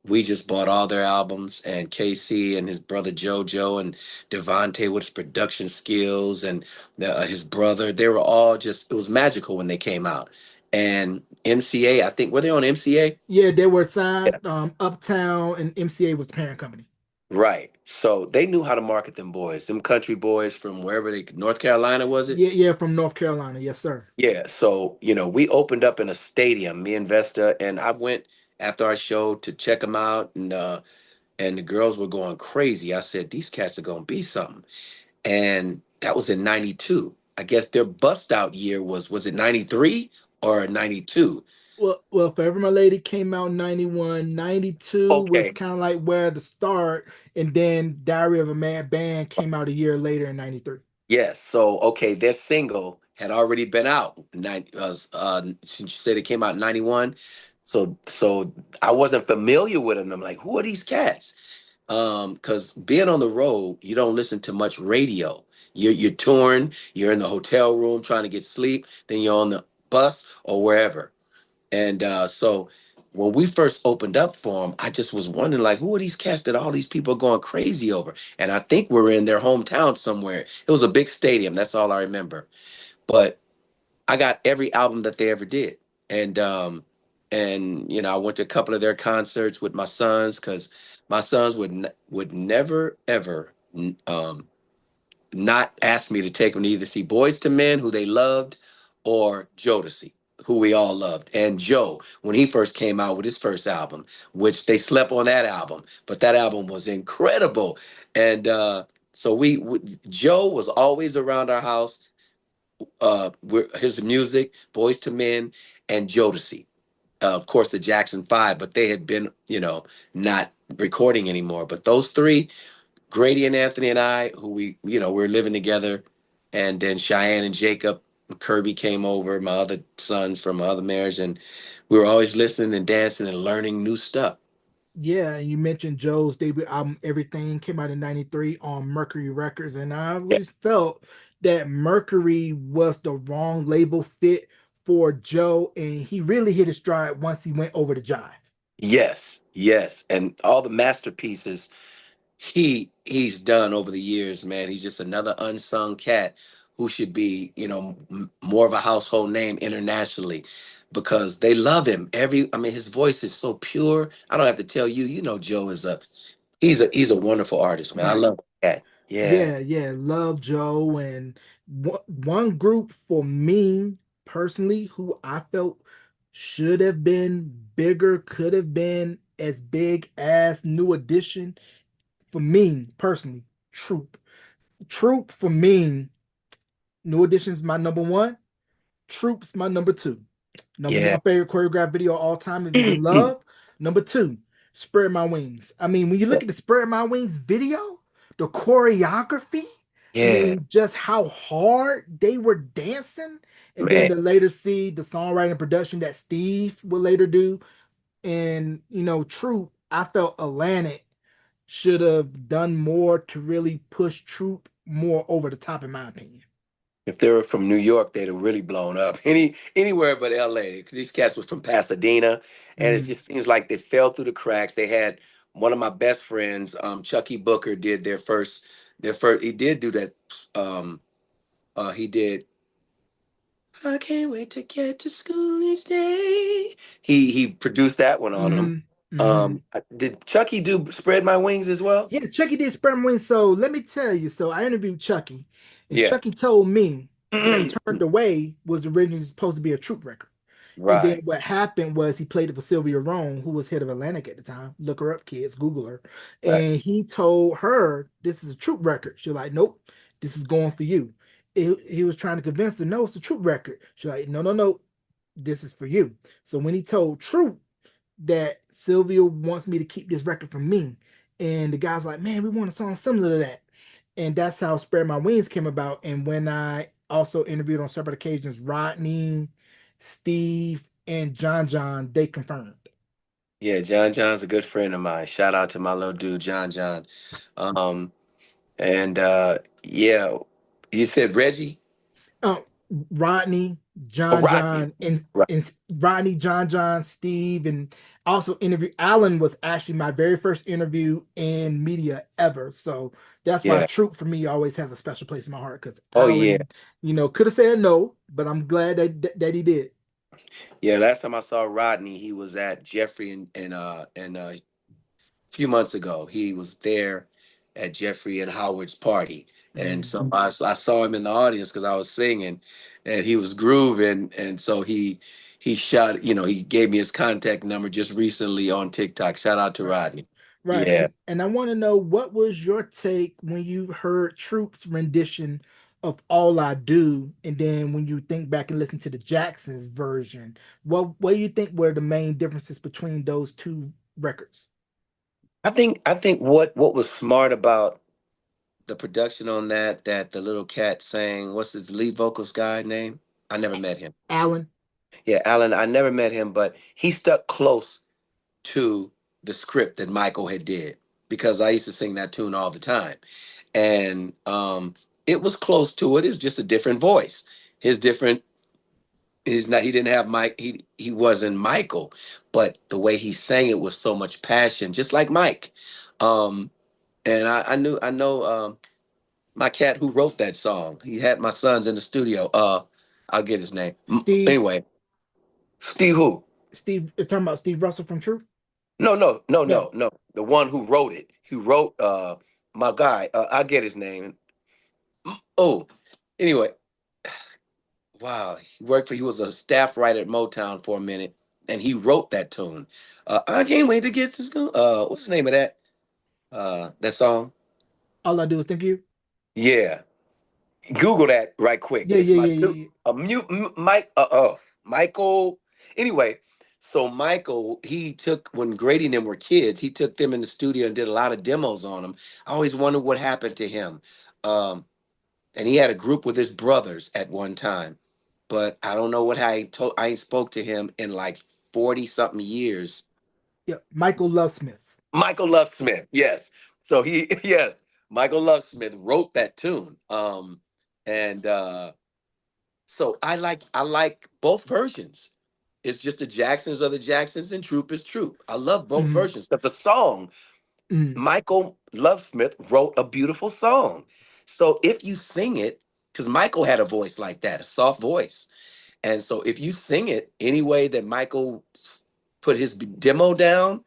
We just bought all their albums, and KC and his brother JoJo and Devontae with his production skills and his brother, they were all just, it was magical when they came out. And MCA, I think, were they on MCA? Yeah, they were Yeah. signed Uptown, and MCA was the parent company. Right. So they knew how to market them boys, them country boys from wherever North Carolina, was it? Yeah, yeah, from North Carolina. Yes, sir. Yeah. So, we opened up in a stadium, me and Vesta, and I went after our show to check them out, and the girls were going crazy. I said, these cats are going to be something. And that was in 92. I guess their bust out year was it 93 or 92? Well, Forever My Lady came out in 91. 92 was Okay. kind of like where the start, and then Diary of a Mad Band came out a year later in 93. Yes. So, okay, their single had already been out. Since you said it came out in 91. So I wasn't familiar with them. I'm like, who are these cats? Because being on the road, you don't listen to much radio. You're touring, you're in the hotel room trying to get sleep, then you're on the bus or wherever. And so when we first opened up for them, I just was wondering, like, who are these cats that all these people are going crazy over? And I think we're in their hometown somewhere. It was a big stadium. That's all I remember. But I got every album that they ever did. And I went to a couple of their concerts with my sons because my sons would never ever not ask me to take them to either see Boys to Men, who they loved, or Jodeci. who we all loved, and Joe when he first came out with his first album, which they slept on that album, but that album was incredible. And so Joe was always around our house. His music, Boys to Men, and Jodeci. Of course, the Jackson Five, but they had been, not recording anymore. But those three, Grady and Anthony and I, who we're living together, and then Cheyenne and Jacob, Kirby came over, my other sons from my other marriage, and we were always listening and dancing and learning new stuff. Yeah, and you mentioned Joe's debut album, Everything, came out in '93 on Mercury Records, and I Yeah. always felt that Mercury was the wrong label fit for Joe, and he really hit his stride once he went over to Jive. Yes, yes, and all the masterpieces he's done over the years, man. He's just another unsung cat who should be, more of a household name internationally because they love him. I mean, his voice is so pure. I don't have to tell you, Joe is he's a wonderful artist, man. I Right. love that. Yeah. Yeah, yeah, love Joe. And one group for me personally who I felt should have been bigger, could have been as big as New Edition for me personally, Troop. Troop for me, New Edition's my number one. Troop's my number two. Number Yeah. one favorite choreographed video of all time is In Love. Number two, Spread My Wings. I mean, when you look at the Spread My Wings video, the choreography, I Yeah, mean, just how hard they were dancing. And then man. to later see the songwriting and production that Steve would later do. And, Troop, I felt Atlantic should have done more to really push Troop more over the top, in my opinion. If they were from New York, they'd have really blown up. Anywhere but LA. These cats were from Pasadena, and it Mm-hmm. just seems like they fell through the cracks. They had one of my best friends, Chucky Booker, did their first. He did do that. He did. I can't wait to get to school each day. He produced that one on them. Mm-hmm. Mm-hmm. Did Chucky do Spread My Wings as well? Yeah, Chucky did sperm wings. So let me tell you. So I interviewed Chucky, and Yeah. Chucky told me that Turned Away was originally supposed to be a Troop record. And then Right. what happened was he played it for Sylvia Rome, who was head of Atlantic at the time. Look her up, kids, Google her. Right. And he told her this is a Troop record. She's like, nope, this is going for you. He was trying to convince her, no, it's a Troop record. She's like, no, no, no, this is for you. So when he told Troop that Sylvia wants me to keep this record for me. And the guy's like, man, we want a song similar to that. And that's how Spread My Wings came about. And when I also interviewed on separate occasions, Rodney, Steve, and John, they confirmed. Yeah, John John's a good friend of mine. Shout out to my little dude, John John. Um, and yeah, you said Reggie? Oh, Rodney, Oh, Rodney. Right. and Rodney, John, Steve, and also interview Alan was actually my very first interview in media ever. So that's why Yeah. Troop for me always has a special place in my heart because Oh, yeah. Alan, could have said no, but I'm glad that he did. Yeah, last time I saw Rodney, he was at Jeffrey and few months ago. He was there at Jeffrey and Howard's party, and Mm. so I saw him in the audience because I was singing, and he was grooving, and so he shot. He gave me his contact number just recently on TikTok. Shout out to Right. Rodney. Right. Yeah. And I want to know what was your take when you heard Troop's rendition of All I Do, and then when you think back and listen to the Jacksons version, what do you think were the main differences between those two records? I think what was smart about the production on that the little cat sang, what's his lead vocals guy name? I never met him. Alan. Yeah, Alan, I never met him, but he stuck close to the script that Michael had did because I used to sing that tune all the time. And it was close to it. It's just a different voice. His different He's not. He didn't have Mike. He wasn't Michael, but the way he sang it was so much passion, just like Mike. Um, and I know my cat who wrote that song. He had my sons in the studio. I'll get his name. Steve, Anyway, Steve who? Steve, you're talking about Steve Russell from Truth? No, no, no, no, No, no. The one who wrote it. He wrote my guy. I'll get his name. Oh, anyway, wow, he was a staff writer at Motown for a minute, and he wrote that tune. I can't wait to get to school. What's the name of that song? All I do is think of you. Yeah, Google that right quick. Yeah, It's yeah, my yeah, new yeah, a mute Mike. Michael. Anyway, so Michael, he took when Grady and them were kids, he took them in the studio and did a lot of demos on them. I always wondered what happened to him. Um, and he had a group with his brothers at one time, but I don't know what I ain't spoke to him in like 40 something years. yeah. Michael Lovesmith. Michael Love Smith, yes. So he yes, Michael Love Smith wrote that tune. And So I like both versions. It's just the Jacksons are the Jacksons and Troop is Troop. I love both Mm, versions because the song mm, Michael Lovesmith wrote a beautiful song. So if you sing it, because Michael had a voice like that, a soft voice, and so if you sing it any way that put his demo down,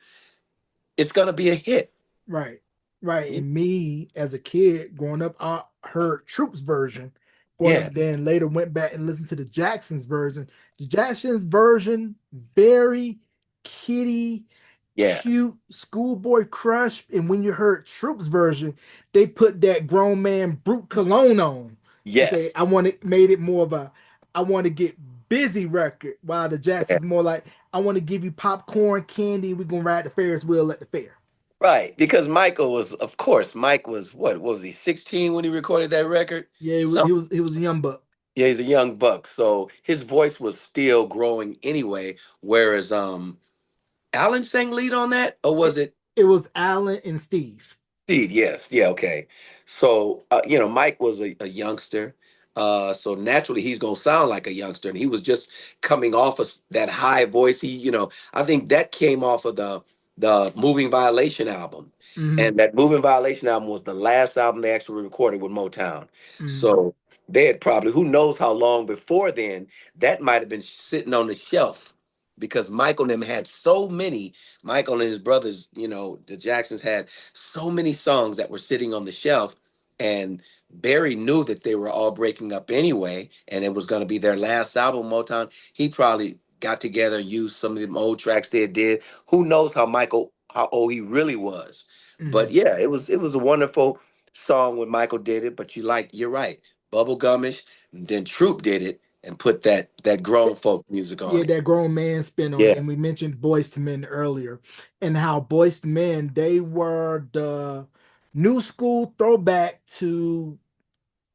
it's gonna be a hit. right, right. And me as a kid growing up, I heard Troop's version. Growing up, Yes, then later went back and listened to the Jacksons version. The Jacksons version, very kiddie, yeah, cute schoolboy crush. And when you heard Troop's version, they put that grown man brute cologne on and say, yes. "I want it," made it more of a, "I want to get busy" record. While the Yeah. Jacksons more like, "I want to give you popcorn, candy. We're gonna ride the Ferris wheel at the fair." Right, because Michael was, of course, Mike was what was he, 16 when he recorded that record? Yeah, Some he was a young buck. Yeah, he's a young buck, so his voice was still growing anyway. Whereas Alan sang lead on that, or was It, it it was Alan and Steve. Steve? Yes, yeah, okay. So Mike was a youngster, so naturally he's gonna sound like a youngster, and he was just coming off of that high voice. I think that came off of the Moving Violation album, Hmm. and that Moving Violation album was the last album they actually recorded with Motown. Hmm. So they had probably, who knows how long before then, that might have been sitting on the shelf because Michael and them had so many. Michael and his brothers, the Jacksons had so many songs that were sitting on the shelf, and Barry knew that they were all breaking up anyway, and it was going to be their last album, Motown. He probably got together and used some of them old tracks they did. Who knows how old he really was? But Hmm. yeah, it was a wonderful song when Michael did it. But you're right, bubblegumish. Then Troop did it and put that grown folk music Yeah, on it. that grown man spin on it. Yeah. And we mentioned Boys to Men earlier, and how Boys to Men, they were the new school throwback to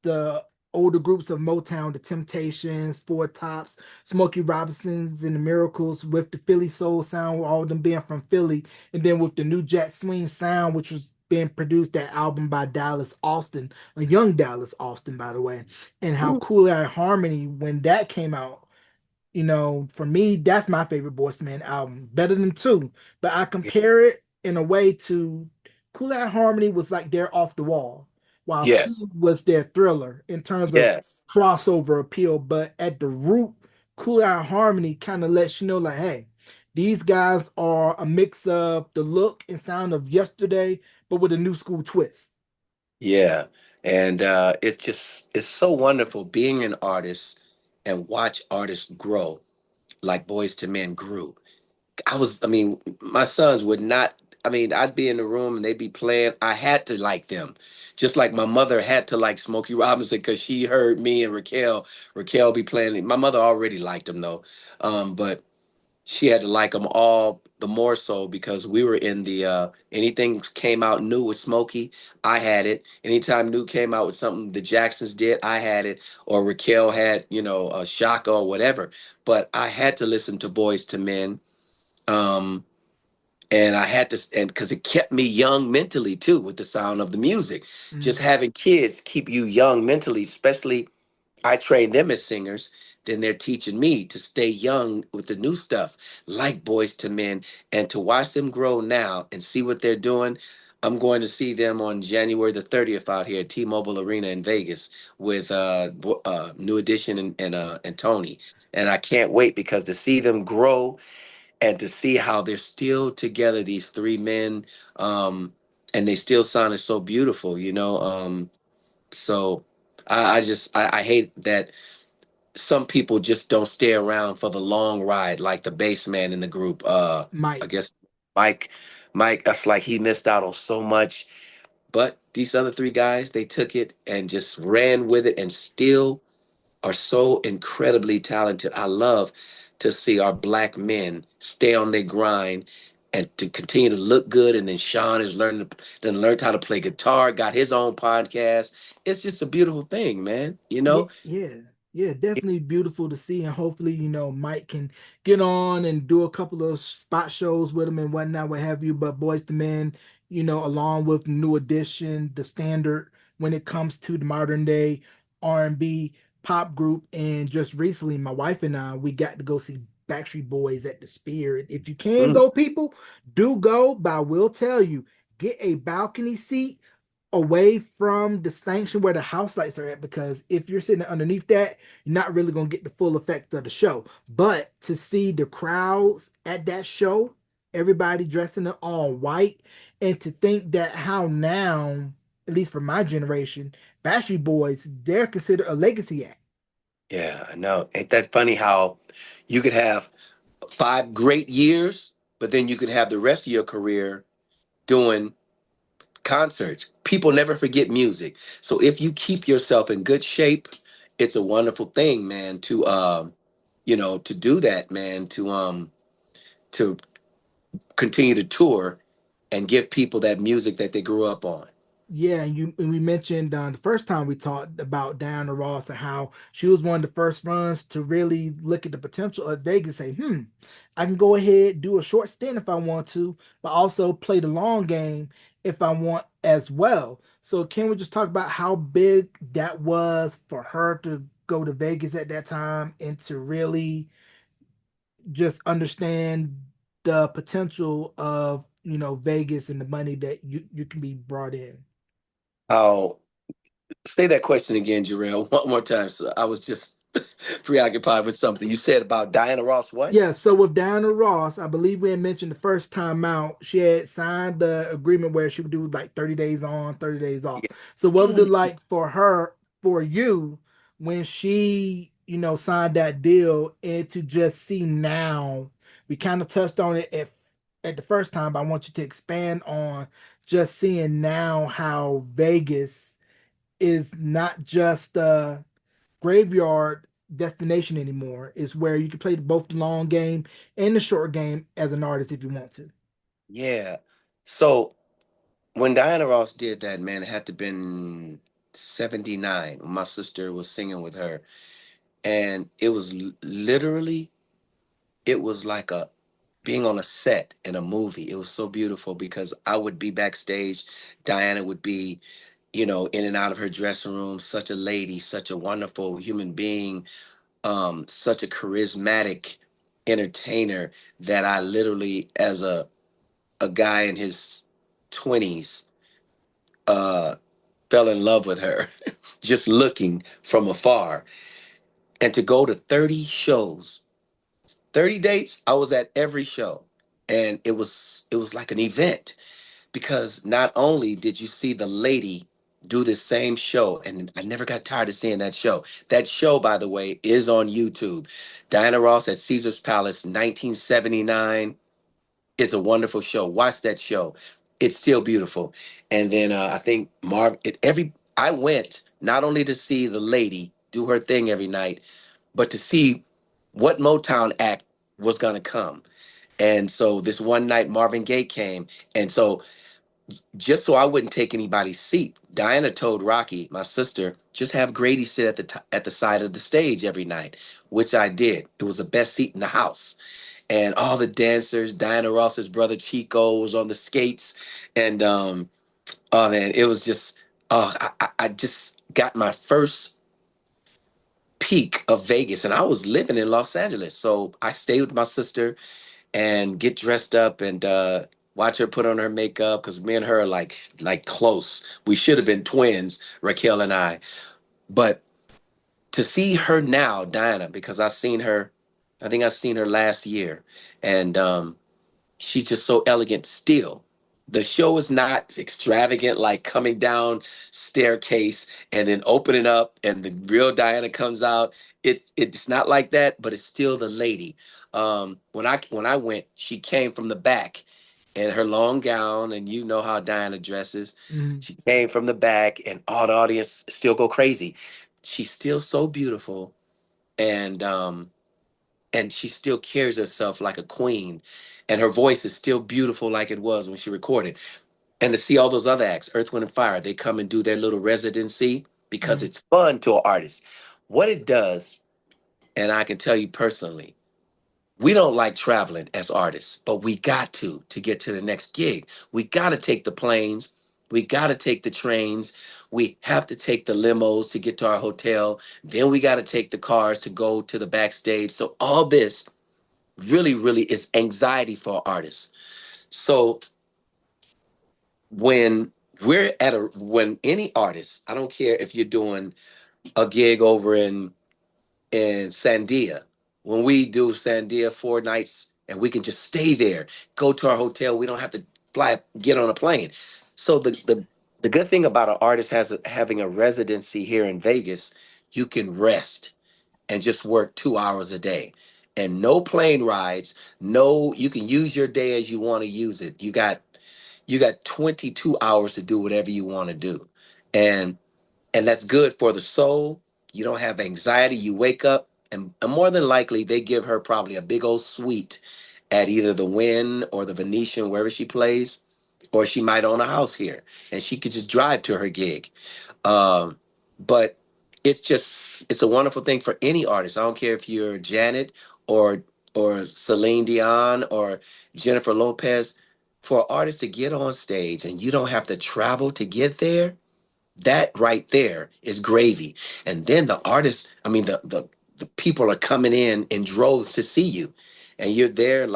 the older groups of Motown, the Temptations, Four Tops, Smokey Robinsons, and the Miracles, with the Philly soul sound, all of them being from Philly, and then with the new Jack Swing sound, which was being produced, that album by Dallas Austin, a young Dallas Austin, by the way, and how Mm. Cool Air Harmony, when that came out, for me, that's my favorite Boyz II Men album. Better than two. But I compare it in a way to Cool Out Harmony was like their off the wall, while two Yes. was their thriller in terms of Yes. crossover appeal. But at the root, Cool Out Harmony kind of lets you know, like, hey, these guys are a mix of the look and sound of yesterday, but with a new school twist. Yeah. And it's so wonderful being an artist and watch artists grow like Boys to Men grew. I mean, my sons would not, I mean, I'd be in the room and they'd be playing. I had to like them. Just like my mother had to like Smokey Robinson because she heard me and Raquel be playing. My mother already liked them though. But she had to like them all the more so because we were in the anything came out new with Smokey, I had it. Anytime new came out with something the Jacksons did, I had it. Or Raquel had, Shaka or whatever. But I had to listen to Boys to Men. Um, and I had to, and because it kept me young mentally too with the sound of the music. Just Mm, having kids keep you young mentally, especially I train them as singers, then they're teaching me to stay young with the new stuff, like Boys to Men, and to watch them grow now and see what they're doing. I'm going to see them on January the 30th out here at T-Mobile Arena in Vegas with New Edition and Tony. And I can't wait because to see them grow and to see how they're still together, these three men, um, and they still sounded so beautiful. So I hate that some people just don't stay around for the long ride, like the bass man in the group. I Mike. guess Mike, Mike, that's like he missed out on so much. But these other three guys, they took it and just ran with it and still are so incredibly talented. I love to see our black men stay on their grind and to continue to look good. And then Sean is learned how to play guitar, got his own podcast. It's just a beautiful thing, man. You Yeah, know? yeah, yeah, definitely beautiful to see, and hopefully, Mike can get on and do a couple of spot shows with him and whatnot, what have you. But Boys to Men, along with New Edition, the standard when it comes to the modern day R&B pop group, and just recently, my wife and I, we got to go see Backstreet Boys at the Spirit. If you can Mm, go, people, do go. But I will tell you, get a balcony seat away from the stanchion where the house lights are at, because if you're sitting underneath that, you're not really going to get the full effect of the show. But to see the crowds at that show, everybody dressing in all white, and to think that how now, at least for my generation, Backstreet Boys, they're considered a legacy act. yeah, I know. Ain't that funny how you could have 5 great years, but then you could have the rest of your career doing concerts. People never forget music. So if you keep yourself in good shape, it's a wonderful thing, man, to do that, man, to continue to tour and give people that music that they grew up on. Yeah, and we mentioned the first time we talked about Diana Ross and how she was one of the first ones to really look at the potential of Vegas. Say, I can go ahead do a short stint if I want to, but also play the long game if I want as well. So can we just talk about how big that was for her to go to Vegas at that time and to really just understand the potential of Vegas and the money that you can be brought in. I'll say that question again, Jarrell, one more time. So I was just preoccupied with something you said about Diana Ross. What? Yeah, so with Diana Ross, I believe we had mentioned the first time out, she had signed the agreement where she would do like 30 days on, 30 days off. So what was it like for her, for you, when she, signed that deal, and to just see now, we kind of touched on it at the first time, but I want you to expand on just seeing now how Vegas is not just graveyard destination anymore. Is where you can play both the long game and the short game as an artist if you want to. Yeah. So when Diana Ross did that, man, it had to been 79 when my sister was singing with her. And it was literally, it was like a being on a set in a movie. It was so beautiful because I would be backstage. Diana would be, in and out of her dressing room, such a lady, such a wonderful human being, such a charismatic entertainer that I literally, as a guy in his 20s, uh, fell in love with her just looking from afar. And to go to 30 shows, 30 dates, I was at every show. And it was like an event because not only did you see the lady do the same show, and I never got tired of seeing that show. That show, by the way, is on YouTube. Diana Ross at Caesar's Palace, 1979, is a wonderful show. Watch that show. It's still beautiful. And then I think I went not only to see the lady do her thing every night, but to see what Motown act was gonna come. And so this one night Marvin Gaye came, and so just so I wouldn't take anybody's seat, Diana told Rocky, my sister, just have Grady sit at the side of the stage every night, which I did. It was the best seat in the house, and all the dancers. Diana Ross's brother Chico was on the skates, and oh man, it was just I just got my first peak of Vegas, and I was living in Los Angeles, so I stayed with my sister and get dressed up and watch her put on her makeup because me and her are like close. We should have been twins, Raquel and I, but to see her now, Diana, because I've seen her. I think I've seen her last year, and she's just so elegant still. The show is not extravagant, like coming down staircase and then opening up and the real Diana comes out. It's not like that, but it's still the lady. When I went, she came from the back in her long gown, and you know how Diana dresses. Mm, She came from the back, and all the audience still go crazy. She's still so beautiful, and she still carries herself like a queen, and her voice is still beautiful like it was when she recorded. And to see all those other acts, Earth, Wind, and Fire, they come and do their little residency because mm, it's fun to an artist. What it does, and I can tell you personally, we don't like traveling as artists, but we got to get to the next gig. We got to take the planes. We got to take the trains. We have to take the limos to get to our hotel. Then we got to take the cars to go to the backstage. So all this really, really is anxiety for artists. So when when any artist, I don't care if you're doing a gig over in Sandia, when we do Sandia 4 nights and we can just stay there, go to our hotel, we don't have to get on a plane. So the good thing about an artist having a residency here in Vegas, you can rest and just work 2 hours a day. And no plane rides, no, you can use your day as you want to use it. You got 22 hours to do whatever you want to do. And that's good for the soul. You don't have anxiety. You wake up, and more than likely they give her probably a big old suite at either the Wynn or the Venetian, wherever she plays, or she might own a house here and she could just drive to her gig. Um, but it's a wonderful thing for any artist. I don't care if you're Janet or Celine Dion or Jennifer Lopez. For an artist to get on stage and you don't have to travel to get there, that right there is gravy. And then the artists, I mean the people are coming in droves to see you. And you're there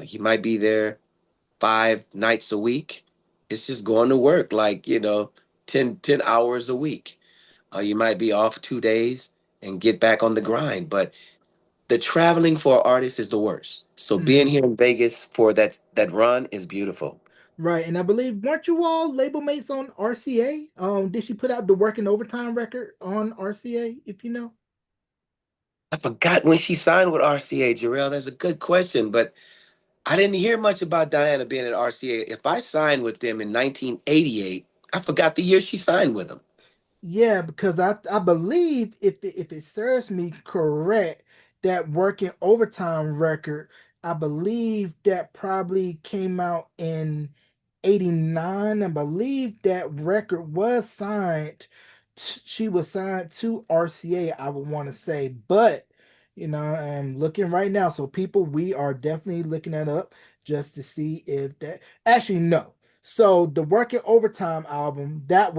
you might be there 5 nights a week. It's just going to work like, 10 hours a week. You might be off 2 days and get back on the grind. But the traveling for artists is the worst. So being mm. here in Vegas for that run is beautiful. Right, and I believe weren't you all label mates on RCA? Did she put out the working overtime record on RCA? If you know. I forgot when she signed with RCA, Jarrell. That's a good question, but I didn't hear much about Diana being at RCA. If I signed with them in 1988, I forgot the year she signed with them. Yeah, because I believe if it serves me correct, that working overtime record, I believe that probably came out in 89. I believe that record was signed. She was signed to RCA, I would want to say, but I'm looking right now. So people, we are definitely looking that up just to see if that actually no. So the Working Overtime album that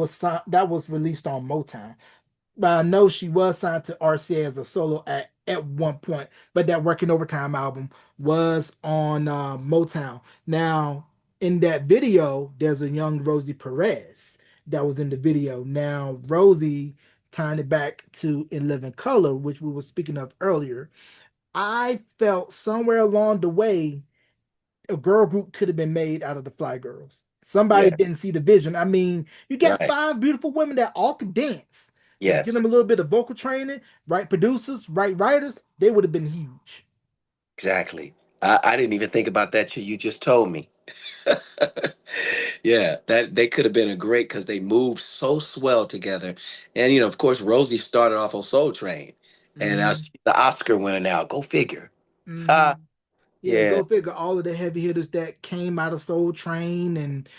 was released on Motown. But I know she was signed to RCA as a solo at one point. But that Working Overtime album was on Motown. Now in that video, there's a young Rosie Perez that was in the video. Now Rosie tying it back to In Living Color, which we were speaking of earlier. I felt somewhere along the way a girl group could have been made out of the Fly Girls. Somebody Yeah, didn't see the vision. I mean, you got right. five beautiful women that all could dance. Just get them Yes, a little bit of vocal training, right producers, right writers, they would have been huge. exactly. I didn't even think about that till you just told me. Yeah, that they could have been a great because they moved so swell together. And of course, Rosie started off on Soul Train, and now Mm-hmm. she's the Oscar winner now. Go figure. Mm-hmm. Ha, Yeah, yeah. go figure. All of the heavy hitters that came out of Soul Train and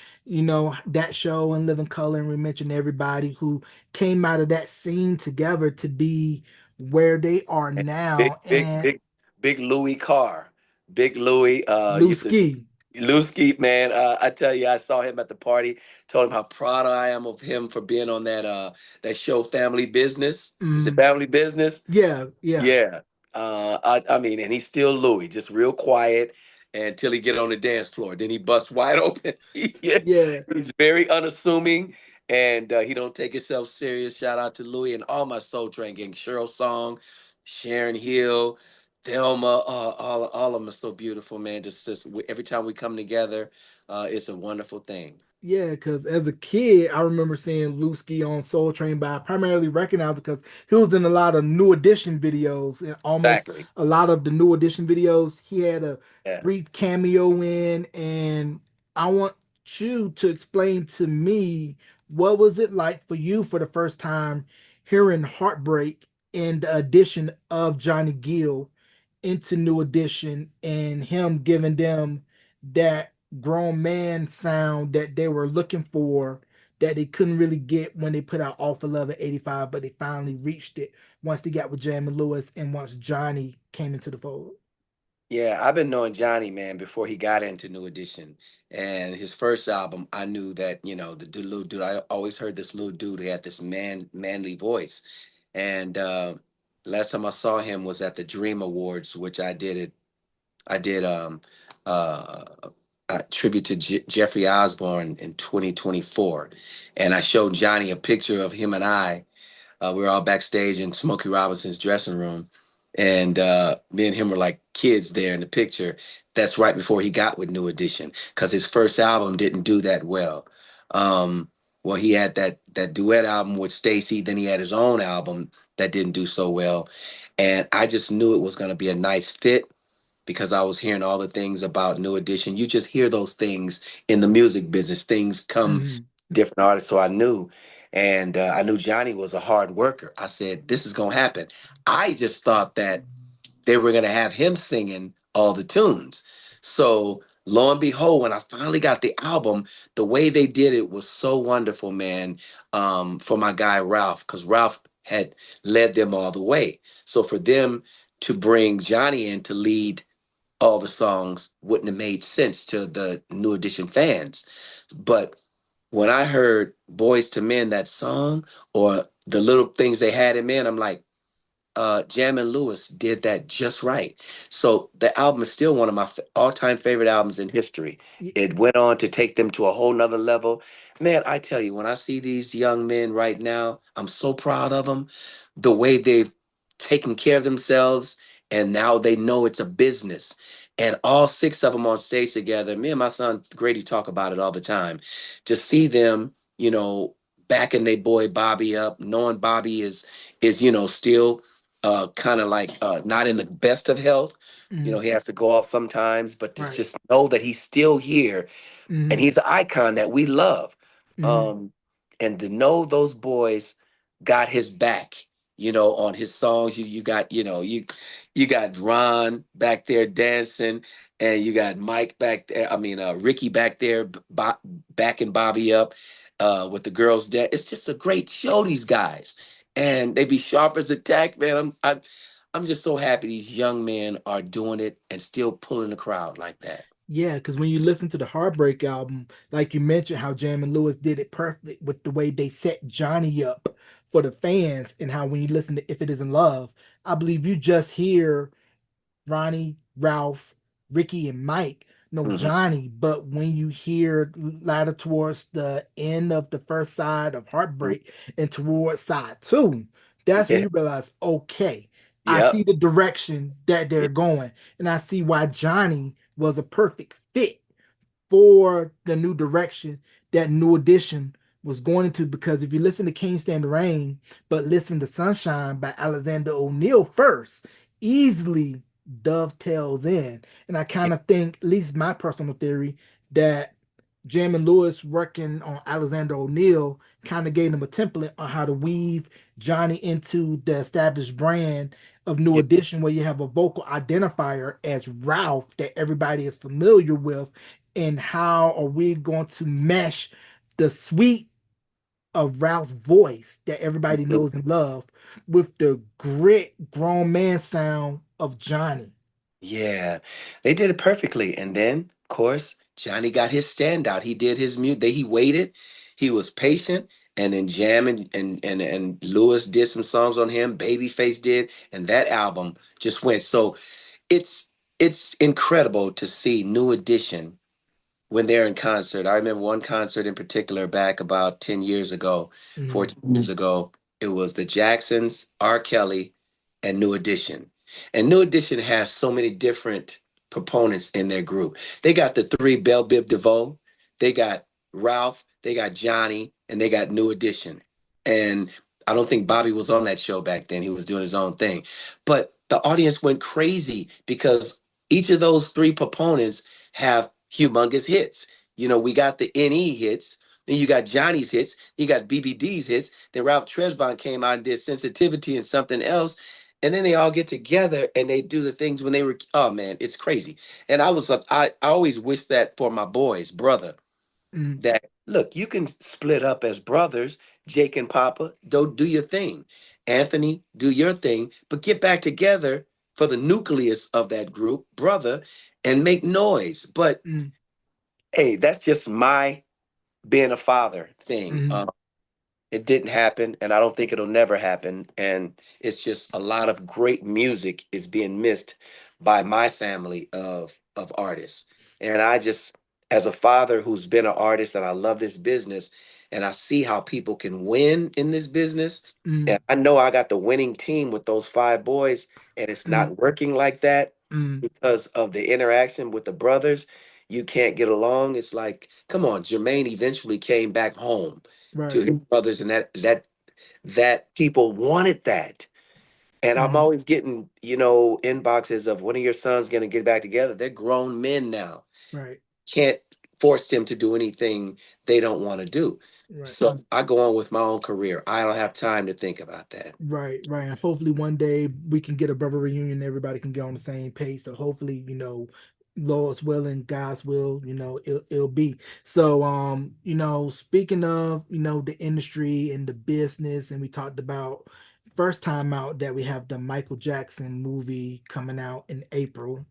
that show and Living Color, and we mentioned everybody who came out of that scene together to be where they are Big, now. big, And big, big Louis Carr. Big Louis Lou used to Ski. Lusky, man. I tell you, I saw him at the party, told him how proud I am of him for being on that show Family Business. Is it Mm, Family Business? yeah, yeah, Yeah. I mean, and he's still Louis, just real quiet until he get on the dance floor. Then he busts wide open. Yeah, yeah. he's very unassuming and he don't take himself serious. Shout out to Louis and all my Soul Train gang. Cheryl Song, Sharon Hill. Thelma, all of them are so beautiful, man. Just every time we come together, it's a wonderful thing. Yeah, because as a kid, I remember seeing Lusky on Soul Train, but I primarily recognized because he was in a lot of New Edition videos, and almost Exactly. a lot of the New Edition videos, he had a Yeah. brief cameo in. And I want you to explain to me, what was it like for you for the first time hearing Heartbreak and the addition of Johnny Gill into New Edition, and him giving them that grown man sound that they were looking for, that they couldn't really get when they put out All for Love in '85, but they finally reached it once they got with Jamie Lewis and once Johnny came into the fold. Yeah, I've been knowing Johnny, man, before he got into New Edition. And his first album, I knew that, little dude, I always heard this little dude who had this manly voice. And last time I saw him was at the Dream Awards, which I did uh a tribute to Jeffrey Osborne in 2024. And I showed Johnny a picture of him and I. We were all backstage in Smokey Robinson's dressing room, and me and him were like kids there in the picture. That's right before he got with New Edition, because his first album didn't do that well. Um, well, he had that duet album with Stacy, then he had his own album that didn't do so well, and I just knew it was going to be a nice fit because I was hearing all the things about New Edition. You just hear those things in the music business. Things come Mhm. different artists, so I knew. And I knew Johnny was a hard worker. I said, this is going to happen. I just thought that they were going to have him singing all the tunes. So lo and behold, when I finally got the album, the way they did it was so wonderful, man, for my guy Ralph, because Ralph had led them all the way. So for them to bring Johnny in to lead all the songs wouldn't have made sense to the New Edition fans. But when I heard Boys to Men, that song, or the little things they had in men, I'm like, Jam and Lewis did that just right. So the album is still one of my all-time favorite albums in history. Y- It went on to take them to a whole nother level. Man, I tell you, when I see these young men right now, I'm so proud of them. The way they've taken care of themselves, and now they know it's a business. And all six of them on stage together, me and my son Grady talk about it all the time. Just see them, backing their boy Bobby up, knowing Bobby is still kind of like not in the best of health. mhm. He has to go off sometimes, but to Right. just know that he's still here and Mhm. he's an icon that we love. Mhm. Um, and to know those boys got his back, on his songs. You got, you got Ron back there dancing, and you got Mike back there. I mean, Ricky back there, backing Bobby up with the girls. It's just a great show. These guys, and they be sharp as a tack, man. I'm just so happy these young men are doing it and still pulling the crowd like that. Yeah, because when you listen to the Heartbreak album, like you mentioned, how Jam and Lewis did it perfect with the way they set Johnny up for the fans, and how when you listen to If It Isn't Love, I believe you just hear Ronnie, Ralph, Ricky, and Mike know Hmm. Johnny, but when you hear latter towards the end of the first side of Heartbreak and towards side two, that's when Yeah. you realize, okay, I Yep. see the direction that they're going, and I see why Johnny was a perfect fit for the new direction that New Edition was going into. Because if you listen to Can't Stand the Rain, but listen to Sunshine by Alexander O'Neal first, easily dovetails in. And I Yeah. kind of think, at least my personal theory, that Jam and Lewis working on Alexander O'Neal kind of gave them a template on how to weave Johnny into the established brand of New Yeah. Edition, where you have a vocal identifier as Ralph that everybody is familiar with. And how are we going to mesh the sweet of Ralph's voice that everybody Mhm. knows and loves with the grit grown man sound of Johnny? Yeah, they did it perfectly. And then, of course, Johnny got his standout. He did his mute. He waited. He was patient. And then Jam and Lewis did some songs on him. Babyface did, and that album just went. So it's incredible to see New Edition when they're in concert. I remember one concert in particular back about 10 years ago, Mm, 14 years ago. It was the Jacksons, R. Kelly, and New Edition. And New Edition has so many different proponents in their group. They got the three Bell Biv DeVoe, they got Ralph, they got Johnny, and they got New Edition. And I don't think Bobby was on that show back then. He was doing his own thing. But the audience went crazy because each of those three proponents have humongous hits. We got the NE hits, then you got Johnny's hits, you got BBD's hits, then Ralph Tresvant came out and did Sensitivity and something else. And then they all get together and they do the things when they were, oh man, it's crazy. And I always wish that for my boys, brother, Mm, that look, you can split up as brothers, Jake and Papa, do your thing. Anthony, do your thing, but get back together for the nucleus of that group, brother, and make noise. But mm, hey, that's just my being a father thing. mm, It didn't happen, and I don't think it'll never happen. And it's just a lot of great music is being missed by my family of artists. And I just, as a father who's been an artist, and I love this business, and I see how people can win in this business. And mm, I know I got the winning team with those five boys, and it's mm, not working like that mm. because of the interaction with the brothers. You can't get along. It's like, come on, Jermaine eventually came back home to Right. his brothers, and that people wanted that. And I'm Mm, always getting, inboxes of when are your sons gonna get back together? They're grown men now. right. Can't force them to do anything they don't want to do. Right. So I go on with my own career. I don't have time to think about that. Right, right. And hopefully one day we can get a brother reunion. Everybody can get on the same page. So hopefully, Lord's will and God's will, it'll be. So, speaking of, the industry and the business, and we talked about first time out that we have the Michael Jackson movie coming out in April,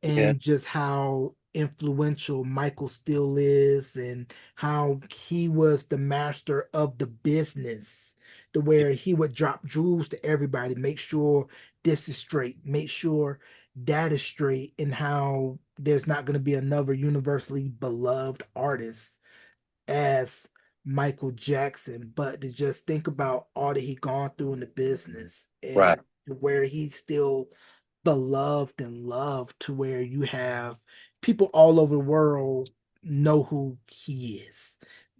Yeah. and just how influential Michael still is, and how he was the master of the business, to where he would drop jewels to everybody, make sure this is straight, make sure that is straight, and how there's not going to be another universally beloved artist as Michael Jackson. But to just think about all that he gone through in the business, Right. and where he's still beloved and loved, to where you have people all over the world know who he is.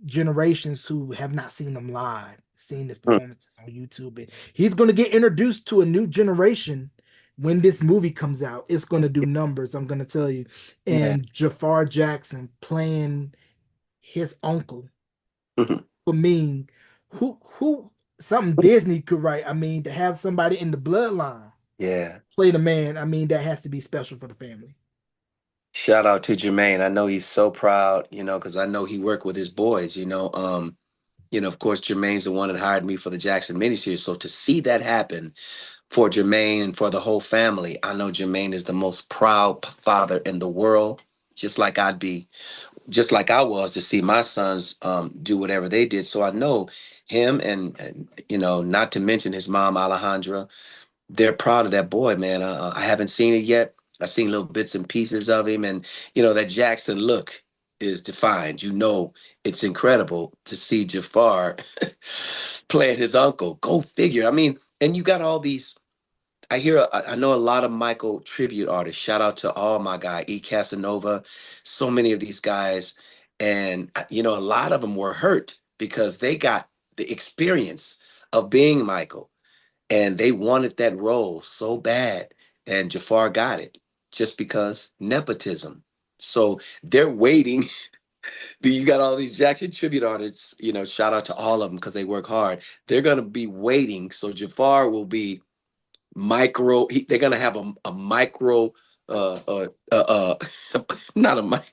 Generations who have not seen him live, seen his Mm. performances on YouTube. And he's going to get introduced to a new generation when this movie comes out. It's going to do numbers, I'm going to tell you. Yeah. And Jafar Jackson playing his uncle, Mhm. for me, who something Disney could write. I mean, to have somebody in the bloodline Yeah. play the man, I mean, that has to be special for the family. Shout out to Jermaine. I know he's so proud, because I know he worked with his boys, of course, Jermaine's the one that hired me for the Jackson miniseries. So to see that happen for Jermaine and for the whole family, I know Jermaine is the most proud father in the world, just like just like I was to see my sons do whatever they did. So I know him and not to mention his mom, Alejandra, they're proud of that boy, man. I haven't seen it yet. I've seen little bits and pieces of him, and that Jackson look is defined. It's incredible to see Jafar playing his uncle. Go figure. I mean, and you got all these. I know a lot of Michael tribute artists. Shout out to all my guy E Casanova, so many of these guys, and a lot of them were hurt because they got the experience of being Michael and they wanted that role so bad, and Jafar got it just because nepotism. So they're waiting. You got all these Jackson tribute artists. Shout out to all of them because they work hard. They're gonna be waiting, so Jafar will be they're gonna have a micro. Not a mic.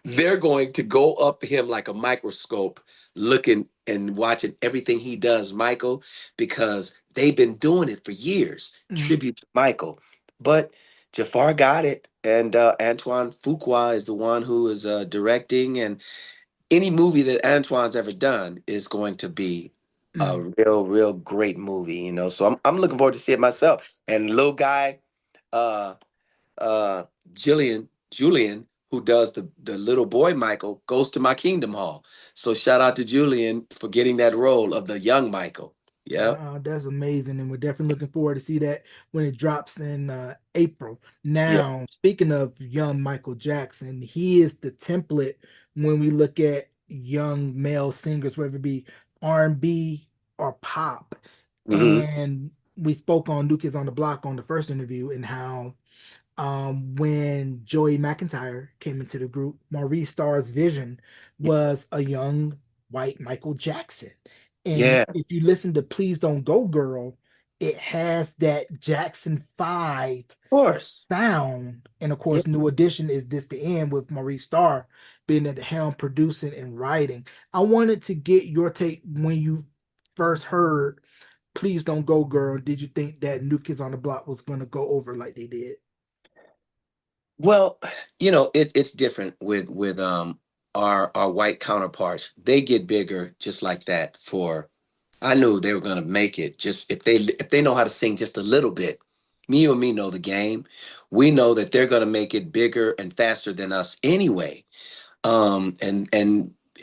They're going to go up him like a microscope, looking and watching everything he does, Michael, because they've been doing it for years. Mhm. Tribute to Michael. But Jafar got it, and Antoine Fuqua is the one who is directing. And any movie that Antoine's ever done is going to be a Mhm. real, real great movie. So I'm looking forward to see it myself. And little guy, uh, uh Julian, who does the little boy Michael, goes to my Kingdom Hall. So shout out to Julian for getting that role of the young Michael. Yeah. That's amazing, and we're definitely looking forward to see that when it drops in April. Yeah. Now, speaking of young Michael Jackson, he is the template when we look at young male singers, whether it be R&B or pop. Hmm. And we spoke on New Kids on the Block on the first interview, and how when Joey McIntyre came into the group, Maurice Starr's vision was a young white Michael Jackson. And Yeah. if you listen to Please Don't Go Girl, it has that Jackson 5 Of course. sound. And of Yeah. course, New Edition is This the End with Maurice Starr being at the helm, producing and writing. I wanted to get your take when you first heard Please Don't Go Girl. Did you think that New Kids on the Block was going to go over like they did? Well, it's different with our white counterparts. They get bigger just like that. For I knew they were gonna make it. Just if they know how to sing just a little bit. You and me know the game. We know that they're gonna make it bigger and faster than us anyway. And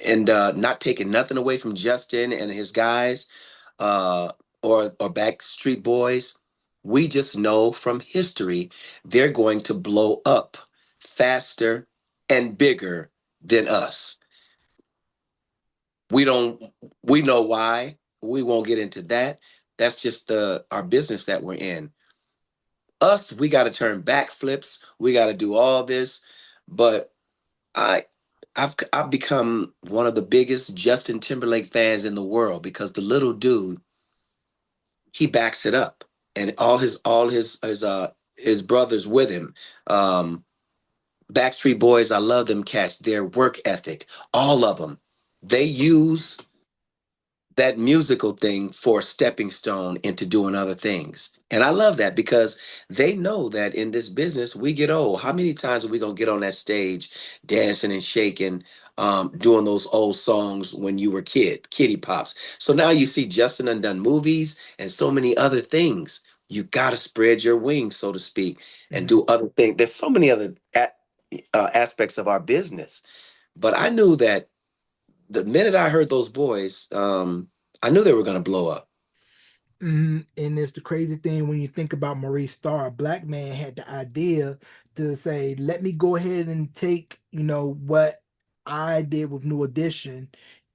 not taking nothing away from Justin and his guys, uh, or Backstreet Boys. We just know from history they're going to blow up faster and bigger than us. We don't. We know why. We won't get into that. That's just our business that we're in. Us, we got to turn backflips. We got to do all this, but I I've become one of the biggest Justin Timberlake fans in the world because the little dude, he backs it up, and all his brothers with him. Um, Backstreet Boys, I love them cats. Their work ethic, all of them, they use that musical thing for a stepping stone into doing other things. And I love that because they know that in this business we get old. How many times are we gonna get on that stage dancing and shaking, doing those old songs when you were kiddie pops? So now you see Justin undone movies and so many other things. You gotta spread your wings, so to speak, and Mhm. do other things. There's so many other aspects of our business. But I knew that the minute I heard those boys, I knew they were going to blow up. And it's the crazy thing when you think about Maurice Starr, a black man had the idea to say, let me go ahead and take, what I did with New Edition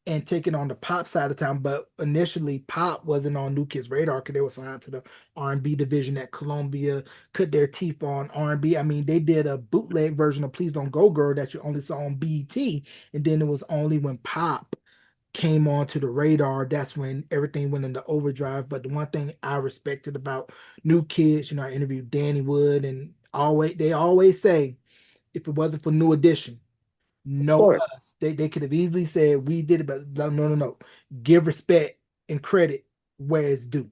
and take it on the pop side of town. But initially, pop wasn't on New Kids' radar because they were signed to the R&B division at Columbia, cut their teeth on R&B. I mean, they did a bootleg version of Please Don't Go Girl that you only saw on BET. And then it was only when pop came onto the radar, that's when everything went into overdrive. But the one thing I respected about New Kids, I interviewed Danny Wood, and always they always say, if it wasn't for New Edition, Of no course. us. They could have easily said we did it, but no, no, no, no. Give respect and credit where it's due.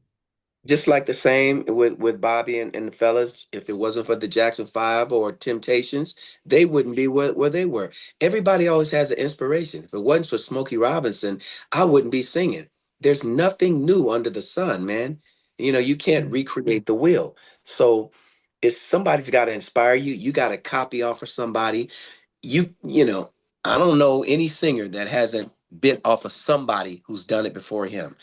Just like the same with Bobby and the fellas, if it wasn't for the Jackson Five or Temptations, they wouldn't be where they were. Everybody always has an inspiration. If it wasn't for Smokey Robinson, I wouldn't be singing. There's nothing new under the sun, man. You can't Mm. recreate the wheel. So if somebody's got to inspire you, you got to copy off of somebody. You know, I don't know any singer that hasn't bit off of somebody who's done it before him.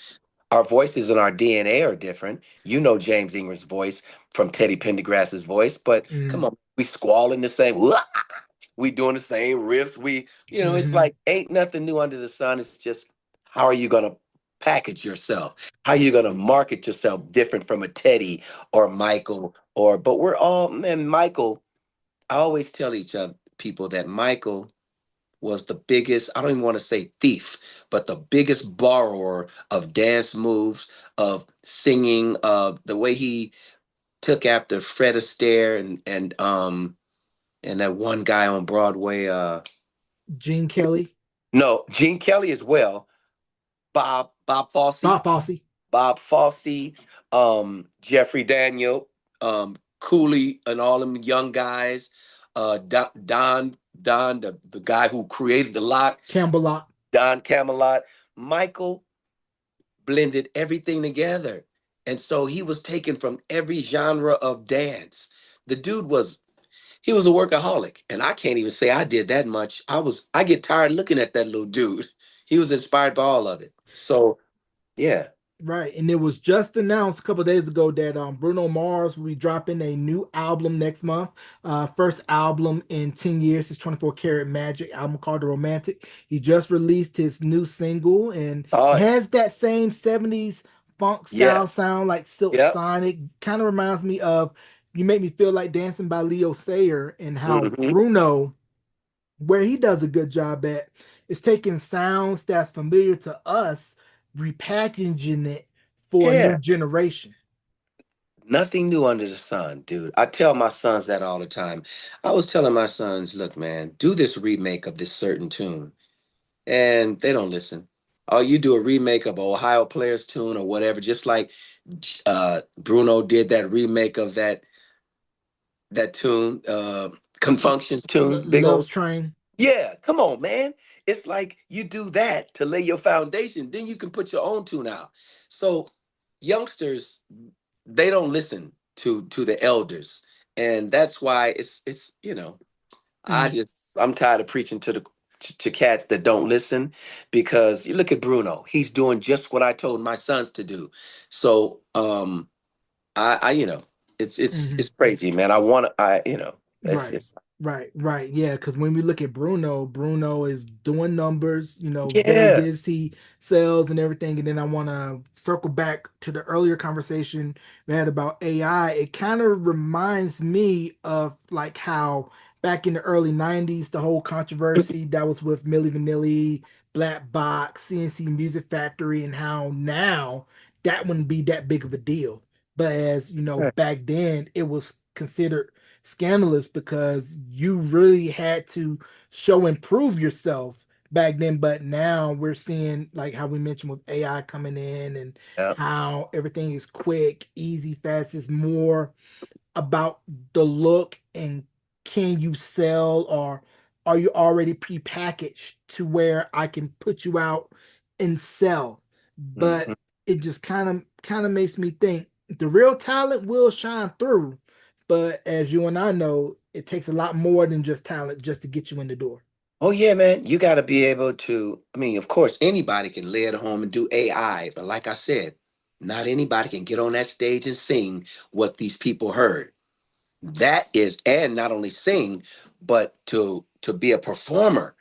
Our voices and our DNA are different. You know James Ingram's voice from Teddy Pendergrass's voice, but come Mm. on, we squalling the same. We doing the same riffs. It's Mhm. like ain't nothing new under the sun. It's just how are you gonna package yourself? How are you gonna market yourself different from a Teddy or Michael but we're all man, Michael. I always tell each other people that Michael was the biggest, I don't even want to say thief, but the biggest borrower of dance moves, of singing, of the way he took after Fred Astaire and that one guy on Broadway. Gene Kelly, No, Gene Kelly as well. Bob Fosse, Bob Fosse, Bob Fosse, Jeffrey Daniel, Cooley, and all them young guys. Don, the guy who created the lock, Campbell. Don Camelot. Michael blended everything together. And so he was taken from every genre of dance. The dude he was a workaholic. And I can't even say I did that much. I get tired looking at that little dude. He was inspired by all of it. So yeah. Right, and it was just announced a couple of days ago that Bruno Mars will be dropping a new album next month. First album in 10 years, his 24 Karat Magic album called The Romantic. He just released his new single, and Oh, it has that same 70s funk yeah. style sound like Silk Yep. Sonic. Kind of reminds me of You Make Me Feel Like Dancing by Leo Sayer, and how Hmm. Bruno, where he does a good job at, is taking sounds that's familiar to us, repackaging it for a new Yeah. generation. Nothing new under the sun, dude. I tell my sons that all the time. I was telling my sons, look, man, do this remake of this certain tune. And they don't listen. Oh, you do a remake of a Ohio Players tune or whatever, just like Bruno did that remake of that tune, Confunctions tune, big Love's old. Train. Yeah, come on, man. It's like you do that to lay your foundation, then you can put your own tune out. So youngsters, they don't listen to the elders. And that's why it's Mm, I'm tired of preaching to cats that don't listen, because you look at Bruno, he's doing just what I told my sons to do. So I it's mhm. crazy, man. I want to Right, it's right. Yeah, because when we look at Bruno, Bruno is doing numbers, yeah. Vegas, he sells and everything. And then I want to circle back to the earlier conversation we had about AI. It kind of reminds me of like how back in the early 90s, the whole controversy that was with Milli Vanilli, Black Box, CNC Music Factory, and how now that wouldn't be that big of a deal. But as you know, back then it was considered scandalous because you really had to show and prove yourself back then. But now we're seeing like how we mentioned with AI coming in and Yeah. how everything is quick, easy, fast. It's more about the look and can you sell, or are you already prepackaged to where I can put you out and sell. Mhm. But it just kind of makes me think the real talent will shine through, but as you and I know, it takes a lot more than just talent just to get you in the door. Oh yeah, man. You got to be able to. I mean, of course, anybody can lay at home and do AI, but like I said, not anybody can get on that stage and sing what these people heard. That is, and not only sing, but to be a performer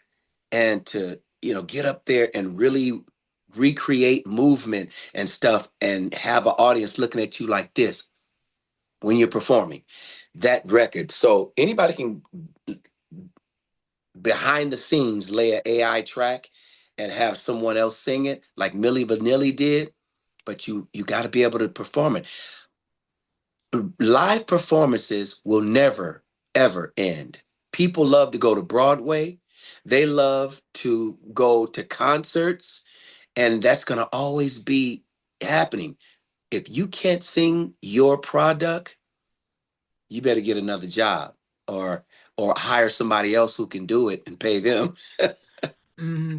and to get up there and really recreate movement and stuff and have an audience looking at you like this when you're performing that record. So anybody can behind the scenes lay an AI track and have someone else sing it like Milli Vanilli did, but you got to be able to perform it. Live performances will never ever end. People love to go to Broadway. They love to go to concerts, and that's going to always be happening. If you can't sing your product, you better get another job or hire somebody else who can do it and pay them.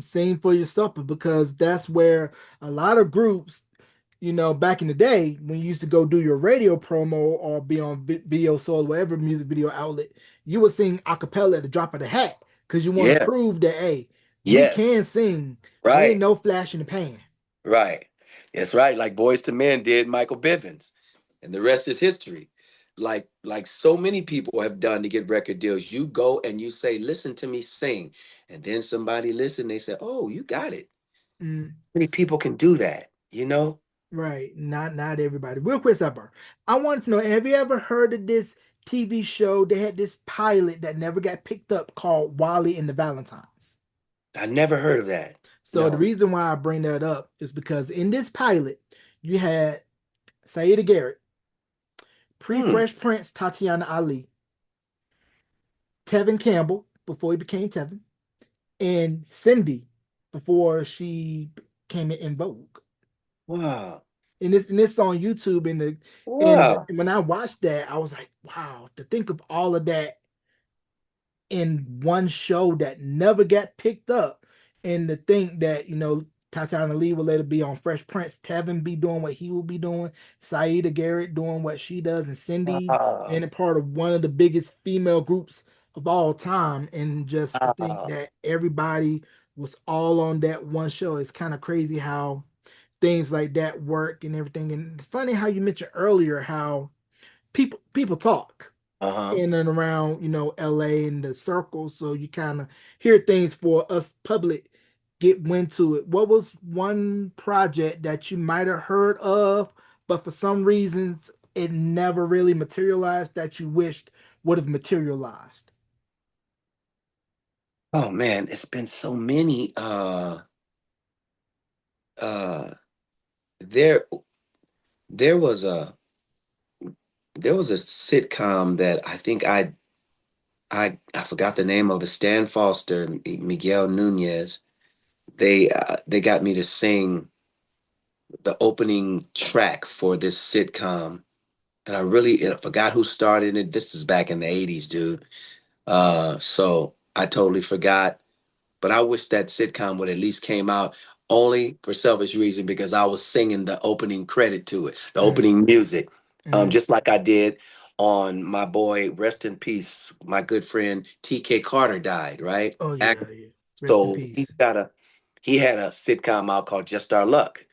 Same for yourself, because that's where a lot of groups, back in the day when you used to go do your radio promo or be on Video Soul, whatever music video outlet, you would sing a cappella at the drop of the hat because you want to Yeah. prove that, hey, we can Yes. sing. We ain't Right. no flash in the pan. Right. That's right. Like Boys to Men did Michael Bivins, and the rest is history. Like so many people have done to get record deals. You go and you say, "Listen to me sing," and then somebody listen. They say, "Oh, you got it." Mm, Many people can do that. You know. right. Not everybody. Real quick, Supper. I wanted to know, have you ever heard of this TV show? They had this pilot that never got picked up called Wally and the Valentines. I never heard of that. So the No. reason why I bring that up is because in this pilot, you had Saida Garrett, Hmm. pre-Fresh Prince Tatiana Ali, Tevin Campbell before he became Tevin, and Cindy before she came in Vogue. Wow. And it's on YouTube. And Wow. when I watched that, I was like, wow, to think of all of that in one show that never got picked up. And to think that, Tatiana Lee will later be on Fresh Prince, Tevin be doing what he will be doing, Saida Garrett doing what she does, and Cindy being Wow. a part of one of the biggest female groups of all time. And just to think Wow. that everybody was all on that one show, it's kind of crazy how things like that work and everything. And it's funny how you mentioned earlier how people talk Uh-huh. in and around, LA and the circles. So you kind of hear things for us public get wind to it. What was one project that you might have heard of, but for some reasons it never really materialized that you wished would have materialized? Oh man, it's been so many. Uh there there was a there was a sitcom that I think I forgot the name of it. Stan Foster, Miguel Nunez. They got me to sing the opening track for this sitcom, and I really forgot who started it. This is back in the '80s, dude. So I totally forgot. But I wish that sitcom would at least came out only for selfish reason because I was singing the opening credit to it, the Mm, opening music, mm. just like I did on my boy, rest in peace, my good friend TK Carter died, right? Oh yeah, yeah. Rest in So peace. he had a sitcom out called Just Our Luck,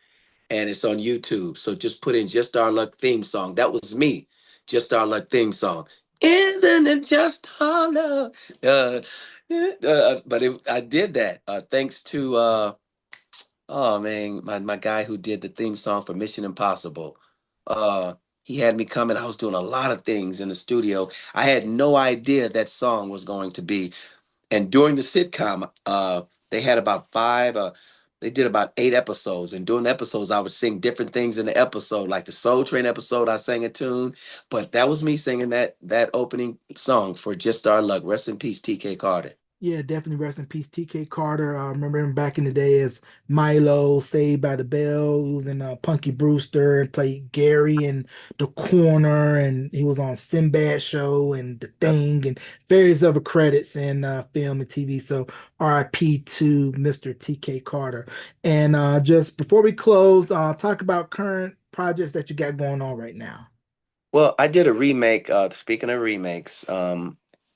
and it's on YouTube. So just put in Just Our Luck theme song. That was me, Just Our Luck theme song. Isn't it just our luck? Uh, I did that thanks to oh man, my guy who did the theme song for Mission Impossible. Uh, he had me coming. I was doing a lot of things in the studio. I had no idea that song was going to be, and during the sitcom, they had about they did about 8 episodes. And during the episodes, I would sing different things in the episode. Like the Soul Train episode, I sang a tune. But that was me singing that opening song for Just Our Luck. Rest in peace, TK Carter. Yeah, definitely rest in peace, TK Carter. I remember him back in the day as Milo, Saved by the Bell. He was in Punky Brewster and played Gary in The Corner, and he was on Sinbad Show and The Yep. Thing and various other credits in film and TV. So RIP to Mr. TK Carter. And just before we close, talk about current projects that you got going on right now. Well, I did a remake, speaking of remakes,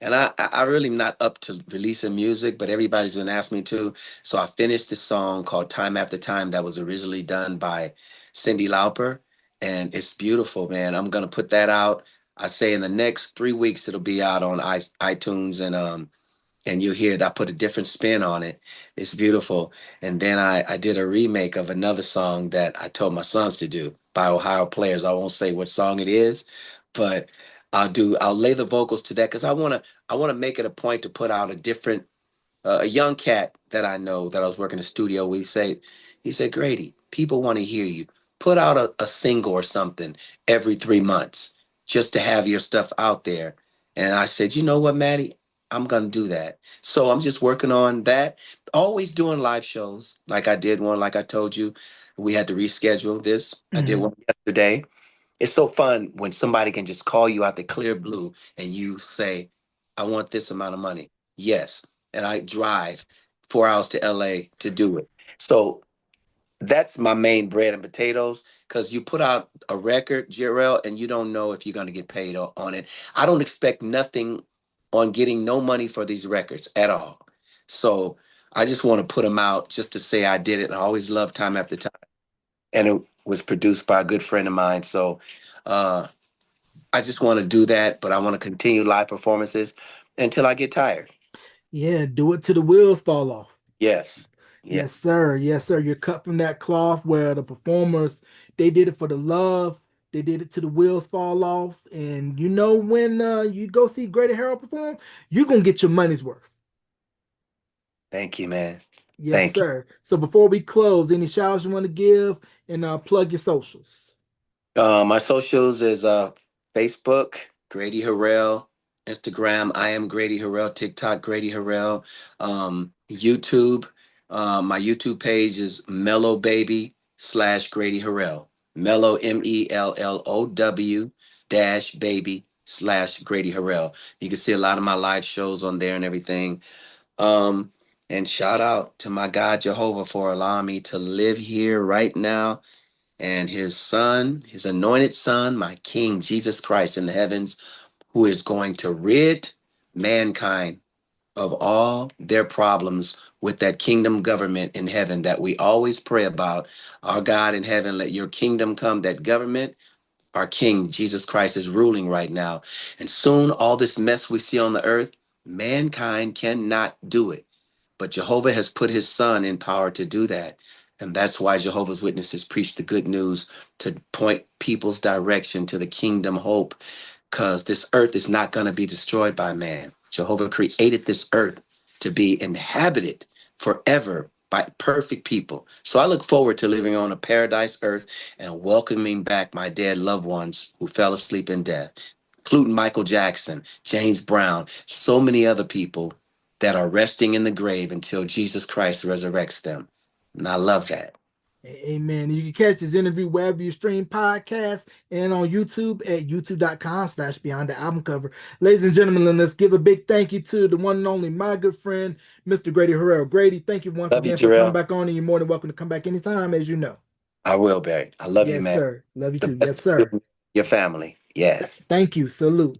and I really not up to releasing music, but everybody's been asking me to. So I finished this song called Time After Time that was originally done by Cyndi Lauper, and it's beautiful, man. I'm gonna put that out. I say in the next 3 weeks it'll be out on iTunes and you hear it. I put a different spin on it. It's beautiful. And then I did a remake of another song that I told my sons to do by Ohio Players. I won't say what song it is, but I'll lay the vocals to that because I wanna make it a point to put out a different a young cat that I know that I was working in the studio. He said, Grady, people want to hear you. Put out a single or something every 3 months just to have your stuff out there. And I said, you know what, Maddie? I'm gonna do that. So I'm just working on that. Always doing live shows. Like I did one, like I told you. We had to reschedule this. I did Mhm. one yesterday. It's so fun when somebody can just call you out the clear blue and you say, I want this amount of money. Yes. And I drive 4 hours to LA to do it. So that's my main bread and potatoes because you put out a record, Jarrell, and you don't know if you're going to get paid on it. I don't expect nothing on getting no money for these records at all. So I just want to put them out just to say I did it. I always love Time After Time. And it was produced by a good friend of mine. So, uh, I just want to do that, but I want to continue live performances until I get tired. Yeah, do it till the wheels fall off. Yes. Yeah. Yes, sir. Yes, sir. You're cut from that cloth where the performers, they did it for the love. They did it till the wheels fall off. And you know when you go see Grady Harrell perform, you're gonna get your money's worth. Thank you, man. Yes, Thank you. sir. So before we close, any shouts you want to give and plug your socials. My socials is Facebook, Grady Harrell, Instagram, I am Grady Harrell, TikTok, Grady Harrell, YouTube. My YouTube page is Mellow Baby / Grady Harrell. Mellow MELLOW dash baby / Grady Harrell. You can see a lot of my live shows on there and everything. Um, and shout out to my God Jehovah for allowing me to live here right now and his son, his anointed son, my King Jesus Christ in the heavens, who is going to rid mankind of all their problems with that kingdom government in heaven that we always pray about. Our God in heaven, let your kingdom come. That government, our King Jesus Christ is ruling right now. And soon, all this mess we see on the earth, mankind cannot do it. But Jehovah has put his son in power to do that. And that's why Jehovah's Witnesses preach the good news to point people's direction to the kingdom hope, because this earth is not going to be destroyed by man. Jehovah created this earth to be inhabited forever by perfect people. So I look forward to living on a paradise earth and welcoming back my dead loved ones who fell asleep in death, including Michael Jackson, James Brown, so many other people that are resting in the grave until Jesus Christ resurrects them. And I love that. Amen. You can catch this interview wherever you stream podcasts and on YouTube at youtube.com/ beyond the album cover. Ladies and gentlemen, let's give a big thank you to the one and only my good friend, Mr. Grady Harrell. Grady, thank you once Love you, again for coming Terrell. back on, and you're more than welcome to come back anytime, as you know. I will, Barry. I love you, Yes, man. sir. Love you The too. best Yes, to you sir. and your family. Yes. Thank you. Salute.